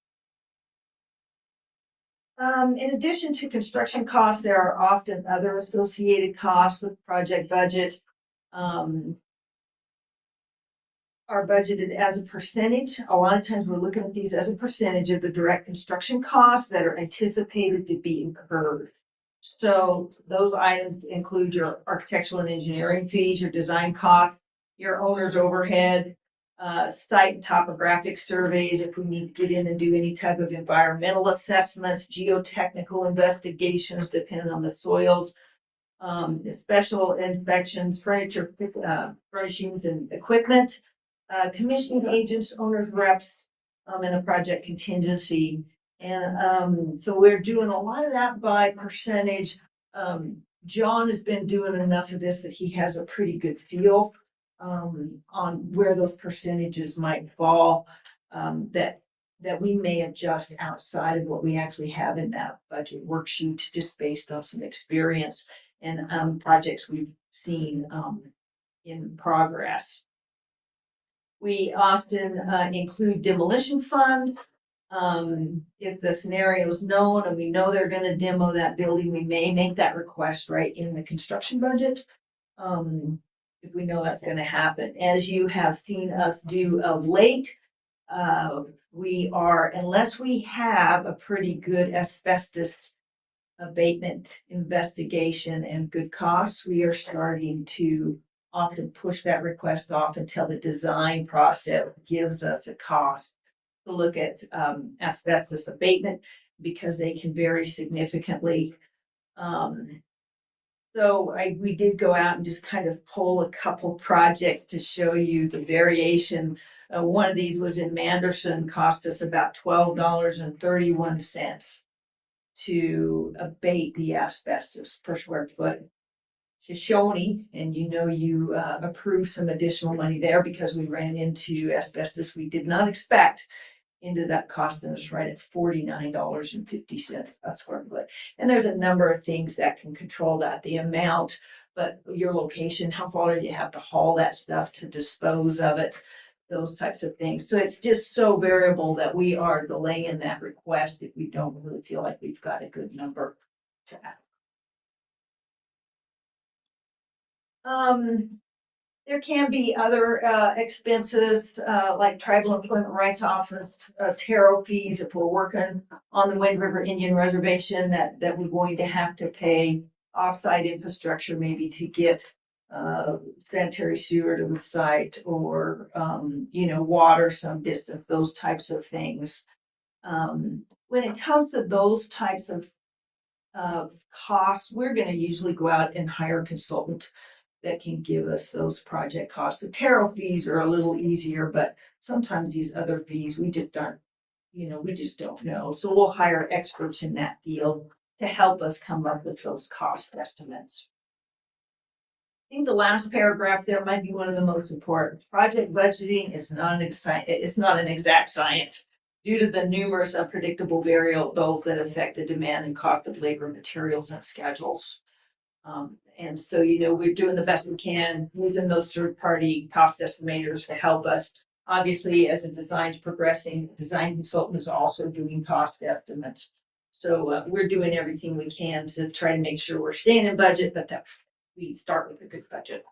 In addition to construction costs, there are often other associated costs with project budget. Are budgeted as a percentage. A lot of times we're looking at these as a percentage of the direct construction costs that are anticipated to be incurred. So those items include your architectural and engineering fees, your design costs, your owner's overhead, site and topographic surveys, if we need to get in and do any type of environmental assessments, geotechnical investigations, depending on the soils, special inspections, furniture, furnishings and equipment, commissioning agents, owners, reps, and a project contingency. And, so we're doing a lot of that by percentage. John has been doing enough of this that he has a pretty good feel on where those percentages might fall, that we may adjust outside of what we actually have in that budget worksheet, just based on some experience and projects we've seen in progress. We often include demolition funds. If the scenario is known and we know they're gonna demo that building, we may make that request right in the construction budget. If we know that's gonna happen. As you have seen us do of late, we are, unless we have a pretty good asbestos abatement investigation and good costs, we are starting to often push that request off until the design process gives us a cost to look at asbestos abatement, because they can vary significantly. We did go out and just kind of pull a couple projects to show you the variation. One of these was in Manderson, cost us about $12.31 to abate the asbestos per square foot. Shoshone, and you approved some additional money there because we ran into asbestos we did not expect, ended up costing us right at $49.50 a square foot. And there's a number of things that can control that, the amount, but your location, how far do you have to haul that stuff to dispose of it, those types of things. So it's just so variable that we are delaying that request if we don't really feel like we've got a good number to ask. There can be other expenses like Tribal Employment Rights Office, tarot fees if we're working on the Wind River Indian Reservation that we're going to have to pay, offsite infrastructure maybe to get sanitary sewer to the site, or water some distance, those types of things. When it comes to those types of costs, we're going to usually go out and hire a consultant that can give us those project costs. The tarot fees are a little easier, but sometimes these other fees, we just aren't, we just don't know. So we'll hire experts in that field to help us come up with those cost estimates. I think the last paragraph there might be one of the most important. Project budgeting is not an exact science due to the numerous unpredictable variables that affect the demand and cost of labor, materials, and schedules. And so, we're doing the best we can using those third-party cost estimators to help us. Obviously, as the design's progressing, design consultant is also doing cost estimates. So we're doing everything we can to try to make sure we're staying in budget, but that we start with a good budget.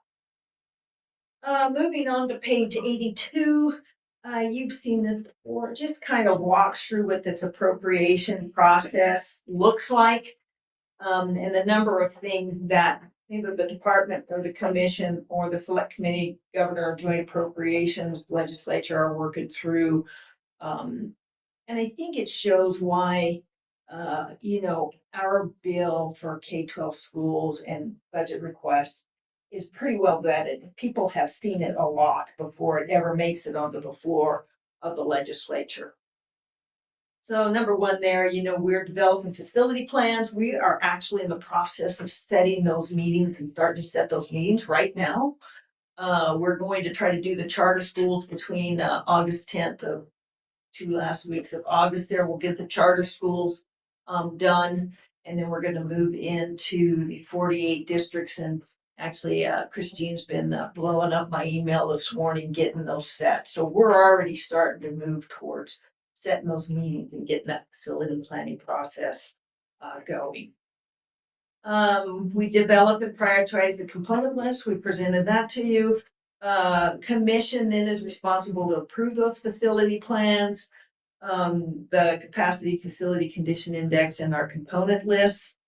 Moving on to page 82. You've seen this before. Just kind of walks through what this appropriation process looks like. And the number of things that either the department or the commission or the select committee, governor, or joint appropriations, legislature are working through. And I think it shows why, our bill for K-12 schools and budget requests is pretty well vetted. People have seen it a lot before it ever makes it onto the floor of the legislature. So number one there, we're developing facility plans. We are actually in the process of setting those meetings and starting to set those meetings right now. We're going to try to do the charter schools between August 10th of 2 last weeks of August there. We'll get the charter schools done, and then we're going to move into the 48 districts. And actually, Christine's been blowing up my email this morning, getting those set. So we're already starting to move towards setting those meetings and getting that facility planning process going. We developed and prioritized the component list. We presented that to you. Commission then is responsible to approve those facility plans, the capacity facility condition index, and our component lists.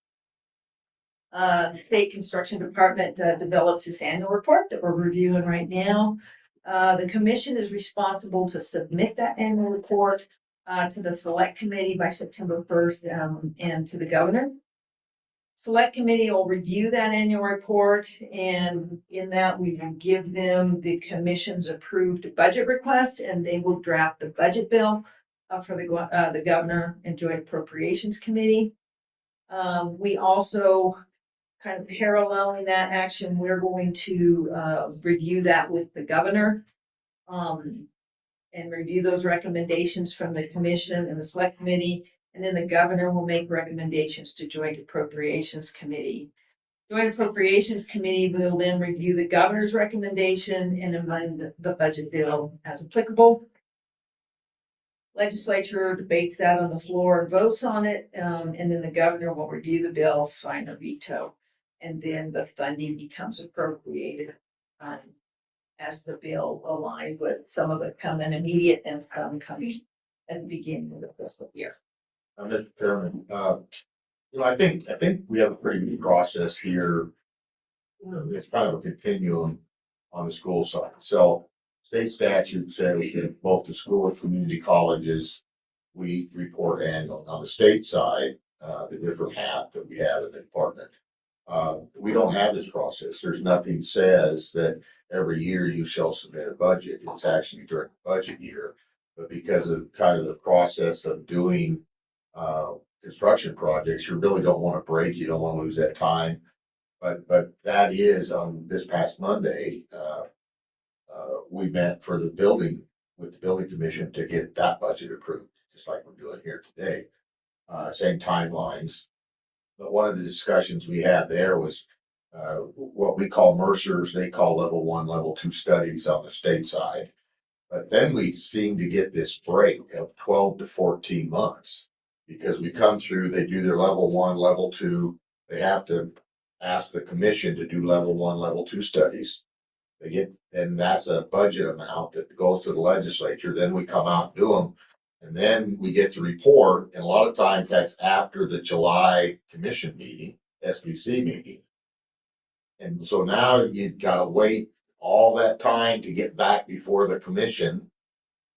The state construction department develops this annual report that we're reviewing right now. The commission is responsible to submit that annual report to the select committee by September 1st and to the governor. Select committee will review that annual report, and in that we will give them the commission's approved budget request, and they will draft the budget bill for the governor and joint appropriations committee. We also, kind of paralleling that action, we're going to review that with the governor. And review those recommendations from the commission and the select committee. And then the governor will make recommendations to joint appropriations committee. Joint appropriations committee will then review the governor's recommendation and amend the budget bill as applicable. Legislature debates that on the floor and votes on it, and then the governor will review the bill, sign or veto, and then the funding becomes appropriated as the bill aligned with some of it coming immediate and some coming at the beginning of the fiscal year. Mr. Chairman, I think we have a pretty good process here. It's kind of a continuum on the school side. So state statute says that both the school and community colleges, we report annually. On the state side, the different hat that we have in the department. We don't have this process. There's nothing says that every year you shall submit a budget. It's actually during the budget year. But because of kind of the process of doing construction projects, you really don't want to break. You don't want to lose that time. But that is on this past Monday, we met for the building with the building commission to get that budget approved, just like we're doing here today. Same timelines. But one of the discussions we had there was what we call Mercers, they call level 1, level 2 studies on the state side. But then we seem to get this break of 12 to 14 months because we come through, they do their level 1, level 2. They have to ask the commission to do level 1, level 2 studies. They get, and that's a budget amount that goes to the legislature. Then we come out and do them. And then we get the report, and a lot of times that's after the July commission meeting, SBC meeting. And so now you've got to wait all that time to get back before the commission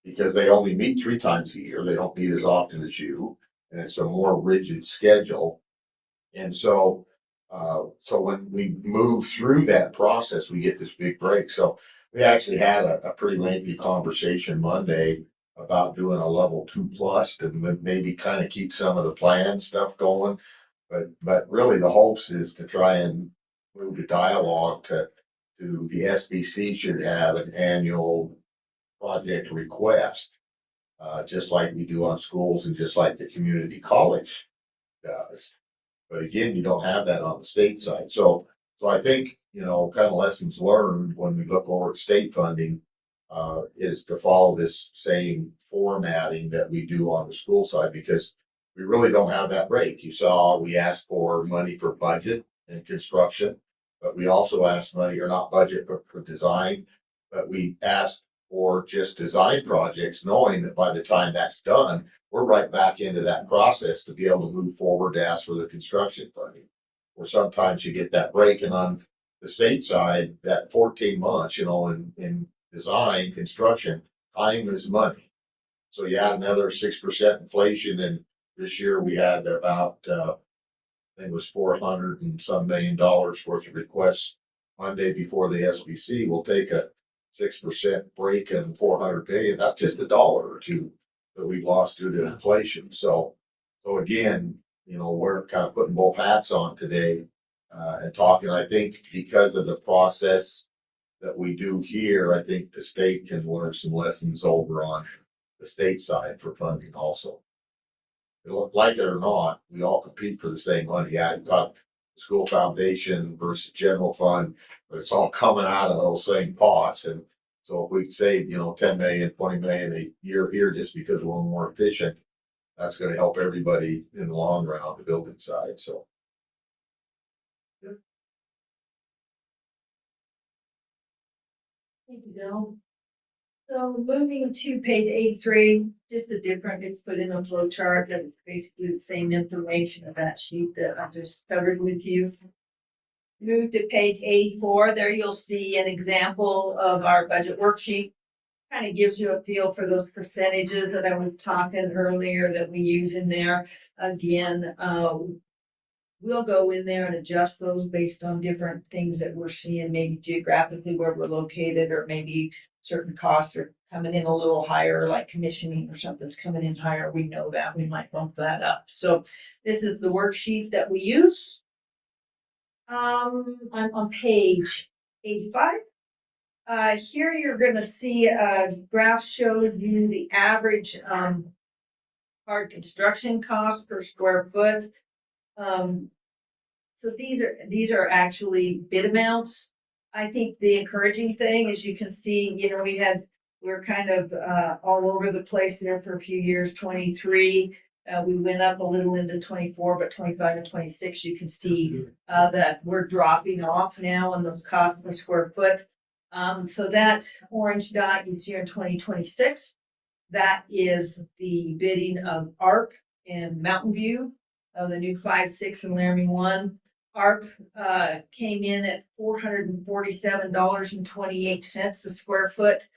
because they only meet 3 times a year. They don't meet as often as you, and it's a more rigid schedule. And so, so when we move through that process, we get this big break. So we actually had a pretty lengthy conversation Monday about doing a level 2+ to maybe kind of keep some of the plan stuff going. But really the hopes is to try and move the dialogue to the SBC should have an annual project request, just like we do on schools and just like the community college does. But again, you don't have that on the state side. So I think, kind of lessons learned when we look over at state funding, is to follow this same formatting that we do on the school side, because we really don't have that break. You saw we asked for money for budget and construction, but we also asked money, or not budget, but for design. But we asked for just design projects, knowing that by the time that's done, we're right back into that process to be able to move forward to ask for the construction funding. Or sometimes you get that break, and on the state side, that 14 months, in design, construction, time is money. So you add another 6% inflation, and this year we had about, I think it was $400 and some million worth of requests Monday before the SBC. We'll take a 6% break in 400 million. That's just $1 or $2 that we've lost due to inflation. So again, we're kind of putting both hats on today and talking. I think because of the process that we do here, I think the state can learn some lessons over on the state side for funding also. Like it or not, we all compete for the same money. Yeah, you've got the school foundation versus general fund, but it's all coming out of those same pots. And so if we save, 10 million, 20 million a year here just because we're more efficient, that's going to help everybody in the long run on the building side. So. Thank you, Bill. So moving to page 83, just a different, it's put in a flow chart that is basically the same information of that sheet that I just covered with you. Move to page 84, there you'll see an example of our budget worksheet. Kind of gives you a feel for those percentages that I was talking earlier that we use in there. Again, we'll go in there and adjust those based on different things that we're seeing, maybe geographically where we're located, or maybe certain costs are coming in a little higher, like commissioning or something's coming in higher. We know that, we might bump that up. So this is the worksheet that we use. I'm on page 85. Here you're gonna see a graph shows you the average, hard construction cost per square foot. So these are actually bid amounts. I think the encouraging thing is you can see, you know, we're kind of, all over the place there for a few years, 23. We went up a little into 24, but 25 and 26, you can see, that we're dropping off now on those costs per square foot. So that orange dot you see in 2026, that is the bidding of ARP and Mountain View, the new 5-6 and Laramie 1. ARP came in at $447.28 a square foot,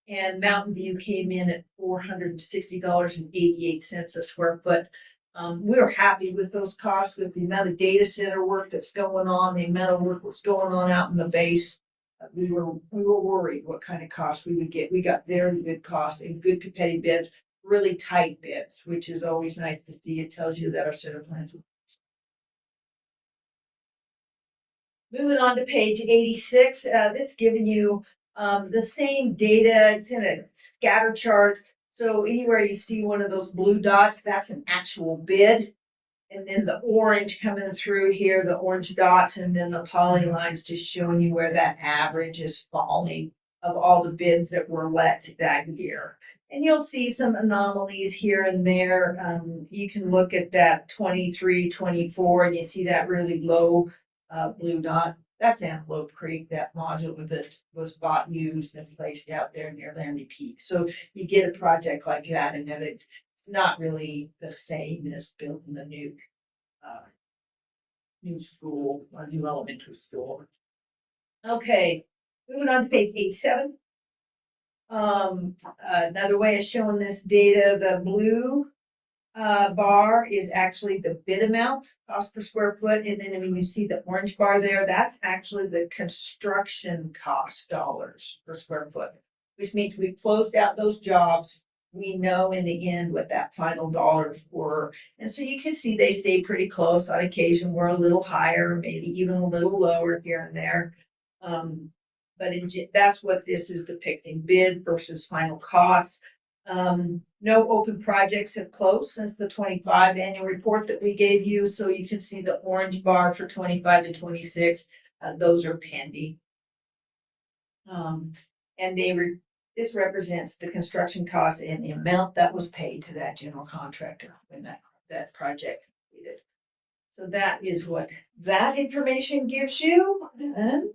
and Mountain View came in at $460.88 a square foot. We're happy with those costs, with the amount of data center work that's going on, the amount of work that's going on out in the base. We were worried what kind of cost we would get. We got very good costs and good competitive bids, really tight bids, which is always nice to see. It tells you that our center plans. Moving on to page 86, that's giving you the same data. It's in a scatter chart. So anywhere you see one of those blue dots, that's an actual bid. And then the orange coming through here, the orange dots, and then the polylines just showing you where that average is falling of all the bids that were let that year. And you'll see some anomalies here and there. You can look at that 23, 24, and you see that really low blue dot. That's Antelope Creek, that module that was bought, used, and placed out there near Laramie Peak. So you get a project like that, and then it's not really the same as building a new school, a new elementary school. Okay, moving on to page 87. Another way of showing this data, the blue bar is actually the bid amount, cost per square foot, and then when you see the orange bar there, that's actually the construction cost dollars per square foot, which means we closed out those jobs. We know in the end what that final dollars were. And so you can see they stay pretty close. On occasion, we're a little higher, maybe even a little lower here and there. But that's what this is depicting, bid versus final costs. No open projects have closed since the 25 annual report that we gave you. So you can see the orange bar for 25 to 26. Those are pending. And this represents the construction cost and the amount that was paid to that general contractor when that project completed. So that is what that information gives you. And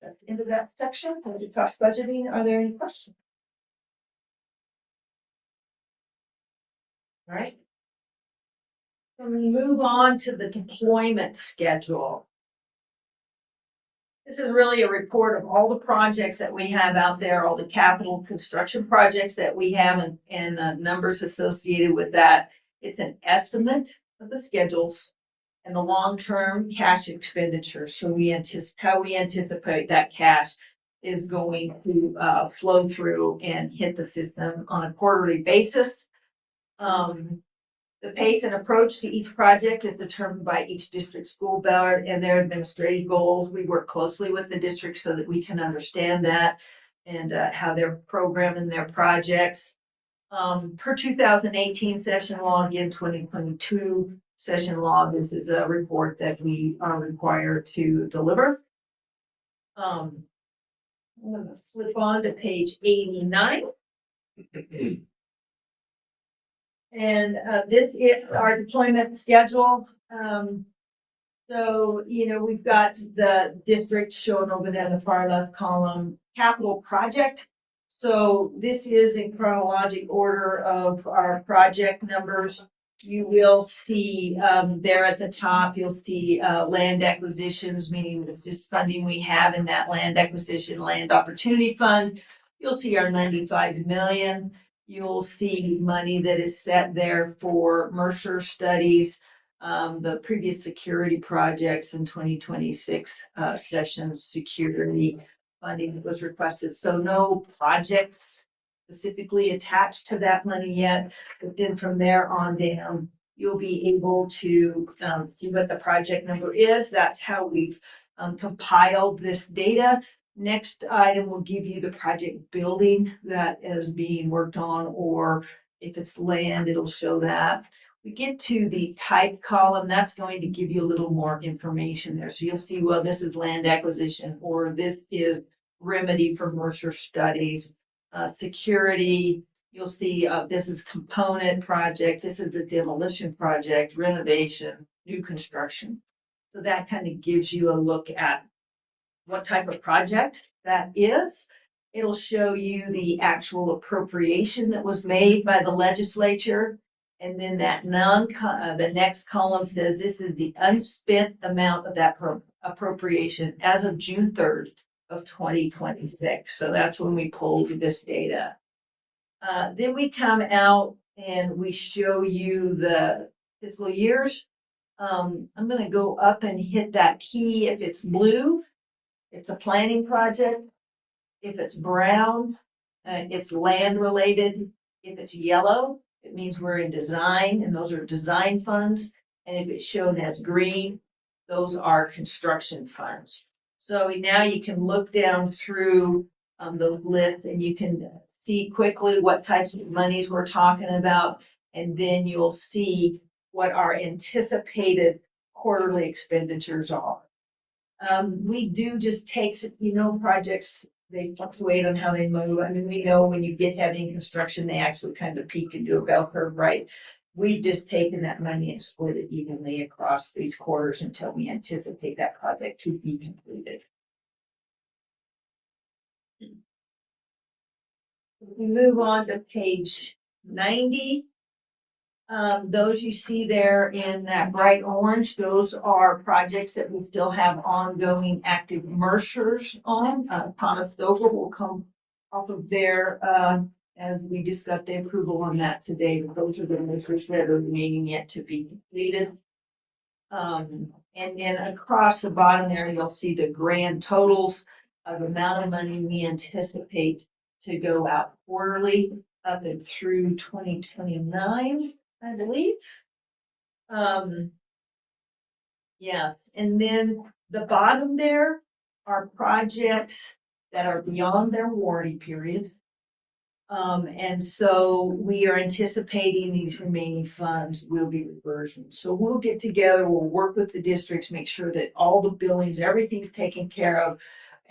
that's the end of that section. Budget cost budgeting. Are there any questions? All right. Then we move on to the deployment schedule. This is really a report of all the projects that we have out there, all the capital construction projects that we have, and numbers associated with that. It's an estimate of the schedules and the long-term cash expenditures. So how we anticipate that cash is going to flow through and hit the system on a quarterly basis. The pace and approach to each project is determined by each district school board and their administrative goals. We work closely with the district so that we can understand that and how they're programming their projects. Per 2018 session law, again, 2022 session law, this is a report that we are required to deliver. I'm going to flip on to page 89. And this is our deployment schedule. So, we've got the district shown over there in the far left column, capital project. So this is in chronologic order of our project numbers. You will see there at the top, you'll see land acquisitions, meaning it's just funding we have in that land acquisition, land opportunity fund. You'll see our 95 million. You'll see money that is set there for Mercer studies, the previous security projects in 2026 sessions, security funding was requested. So no projects specifically attached to that money yet. But then from there on down, you'll be able to see what the project number is. That's how we've compiled this data. Next item will give you the project building that is being worked on, or if it's land, it'll show that. We get to the type column, that's going to give you a little more information there. So you'll see, well, this is land acquisition, or this is remedy for Mercer studies. Security, you'll see this is component project, this is a demolition project, renovation, new construction. So that kind of gives you a look at what type of project that is. It'll show you the actual appropriation that was made by the legislature. And then that the next column says this is the unspent amount of that appropriation as of June 3rd of 2026. So that's when we pulled this data. Then we come out and we show you the fiscal years. I'm going to go up and hit that key. If it's blue, it's a planning project. If it's brown, it's land related. If it's yellow, it means we're in design, and those are design funds. And if it's shown as green, those are construction funds. So now you can look down through those lists and you can see quickly what types of monies we're talking about. And then you'll see what our anticipated quarterly expenditures are. We do just take, projects, they fluctuate on how they move. I mean, we know when you get heavy in construction, they actually kind of peak and do a bell curve, right? We've just taken that money and split it evenly across these quarters until we anticipate that project to be completed. We move on to page 90. Those you see there in that bright orange, those are projects that we still have ongoing active Mercers on. Thomas Stover will come off of there as we discussed the approval on that today, but those are the Mercers that are remaining yet to be completed. And then across the bottom there, you'll see the grand totals of amount of money we anticipate to go out quarterly up and through 2029. I believe. Yes, and then the bottom there are projects that are beyond their warranty period. And so we are anticipating these remaining funds will be reversion. So we'll get together, we'll work with the districts, make sure that all the billings, everything's taken care of,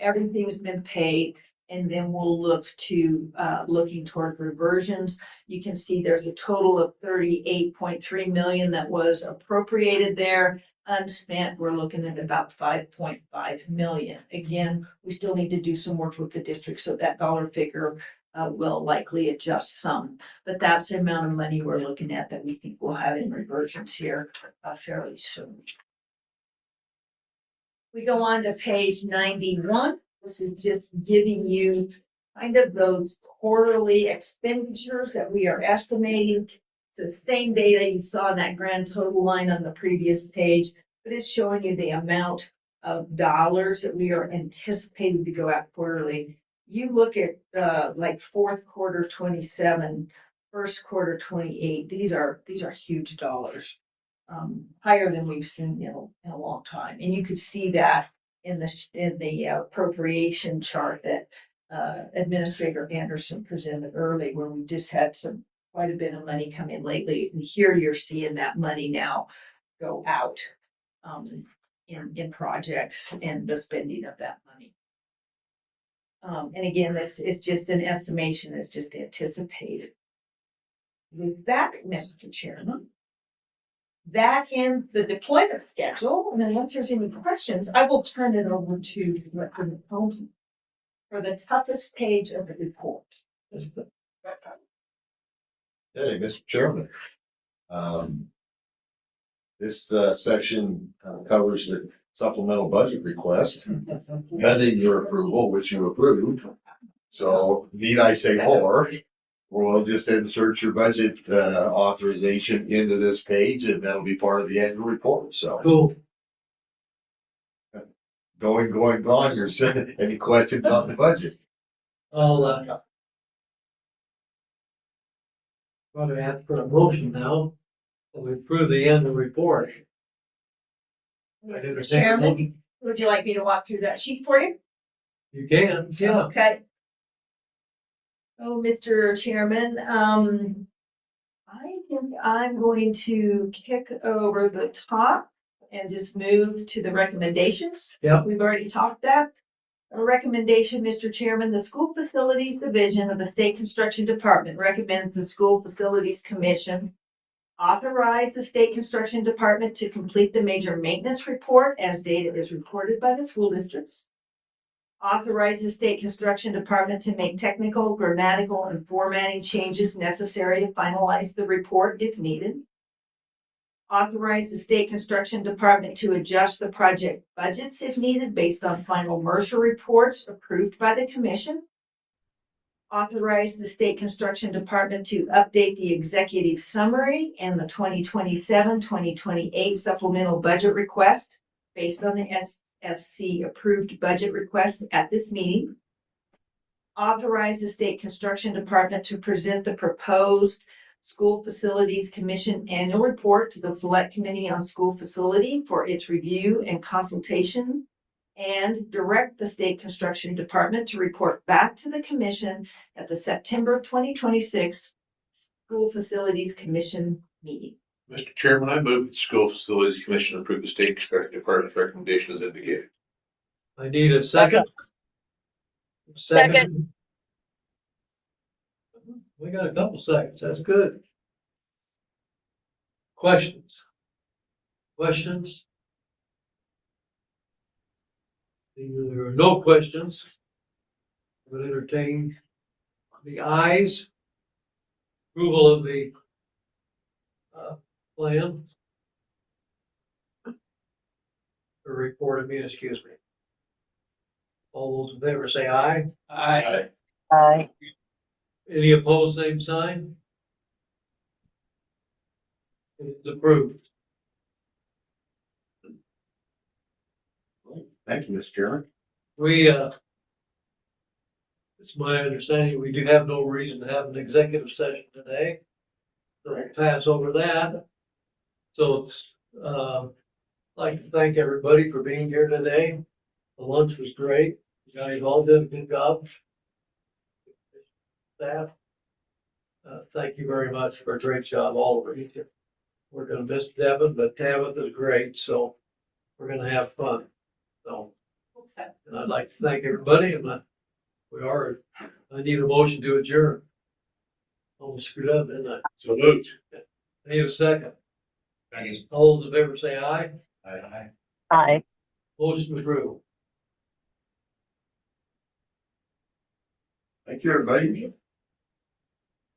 everything's been paid. And then we'll look to looking toward reversions. You can see there's a total of 38.3 million that was appropriated there. Unspent, we're looking at about 5.5 million. Again, we still need to do some work with the district, so that dollar figure will likely adjust some. But that's the amount of money we're looking at that we think we'll have in reversions here fairly soon. We go on to page 91. This is just giving you kind of those quarterly expenditures that we are estimating. It's the same data you saw in that grand total line on the previous page, but it's showing you the amount of dollars that we are anticipating to go out quarterly. You look at like fourth quarter 27, first quarter 28. These are huge dollars, higher than we've seen in a long time, and you could see that in the appropriation chart that Administrator Anderson presented early, where we just had quite a bit of money come in lately. And here you're seeing that money now go out in projects and the spending of that money. And again, this is just an estimation, it's just anticipated. With that, Mr. Chairman, that in the deployment schedule, and then once there's any questions, I will turn it over to Director McCollum for the toughest page of the report. Hey, Mr. Chairman. This section covers the supplemental budget request pending your approval, which you approved. So need I say more? Or we'll just insert your budget, authorization into this page and that'll be part of the annual report, so. Cool. Going, you're saying, any questions on the budget? I'll, probably ask for a motion now. We approve the annual report. I Mr. entertain a Chairman, motion. would you like me to walk through that sheet for you? You can, yeah. Okay. Oh, Mr. Chairman, I think I'm going to kick over the top and just move to the recommendations. Yep. We've already talked that. A recommendation, Mr. Chairman, the School Facilities Division of the State Construction Department recommends the School Facilities Commission authorize the State Construction Department to complete the major maintenance report as data is reported by the school districts. Authorize the State Construction Department to make technical, grammatical, and formatting changes necessary to finalize the report if needed. Authorize the State Construction Department to adjust the project budgets if needed based on final Mercer reports approved by the Commission. Authorize the State Construction Department to update the executive summary and the 2027-2028 supplemental budget request based on the SFC approved budget request at this meeting. Authorize the State Construction Department to present the proposed School Facilities Commission annual report to the Select Committee on School Facility for its review and consultation, and direct the State Construction Department to report back to the Commission at the September 2026 School Facilities Commission meeting. Mr. Chairman, I move that the School Facilities Commission approve the State Construction Department's recommendation as indicated. I need a second. Second. We got a couple seconds, that's good. Questions? Questions? There are no questions. We'll entertain the ayes. Approval of the plan. Or report, excuse me. All those in favor say aye. Aye. Aye. Any opposed, same sign? It's approved. Thank you, Mr. Chairman. We, it's my understanding, we do have no reason to have an executive session today. So we'll pass over that. So, I'd like to thank everybody for being here today. The lunch was great. You guys all did a good job. Staff. Thank you very much for a great job, all of you. We're gonna miss Devin, but Tabitha is great, so we're gonna have fun. So, and I'd like to thank everybody, and I need a motion to adjourn. Almost screwed up, didn't I? So moved. I need a second. Second. All those in favor say aye. Aye. Aye. Motion approved. Thank you, everybody.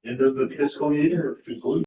End of the fiscal year concluded.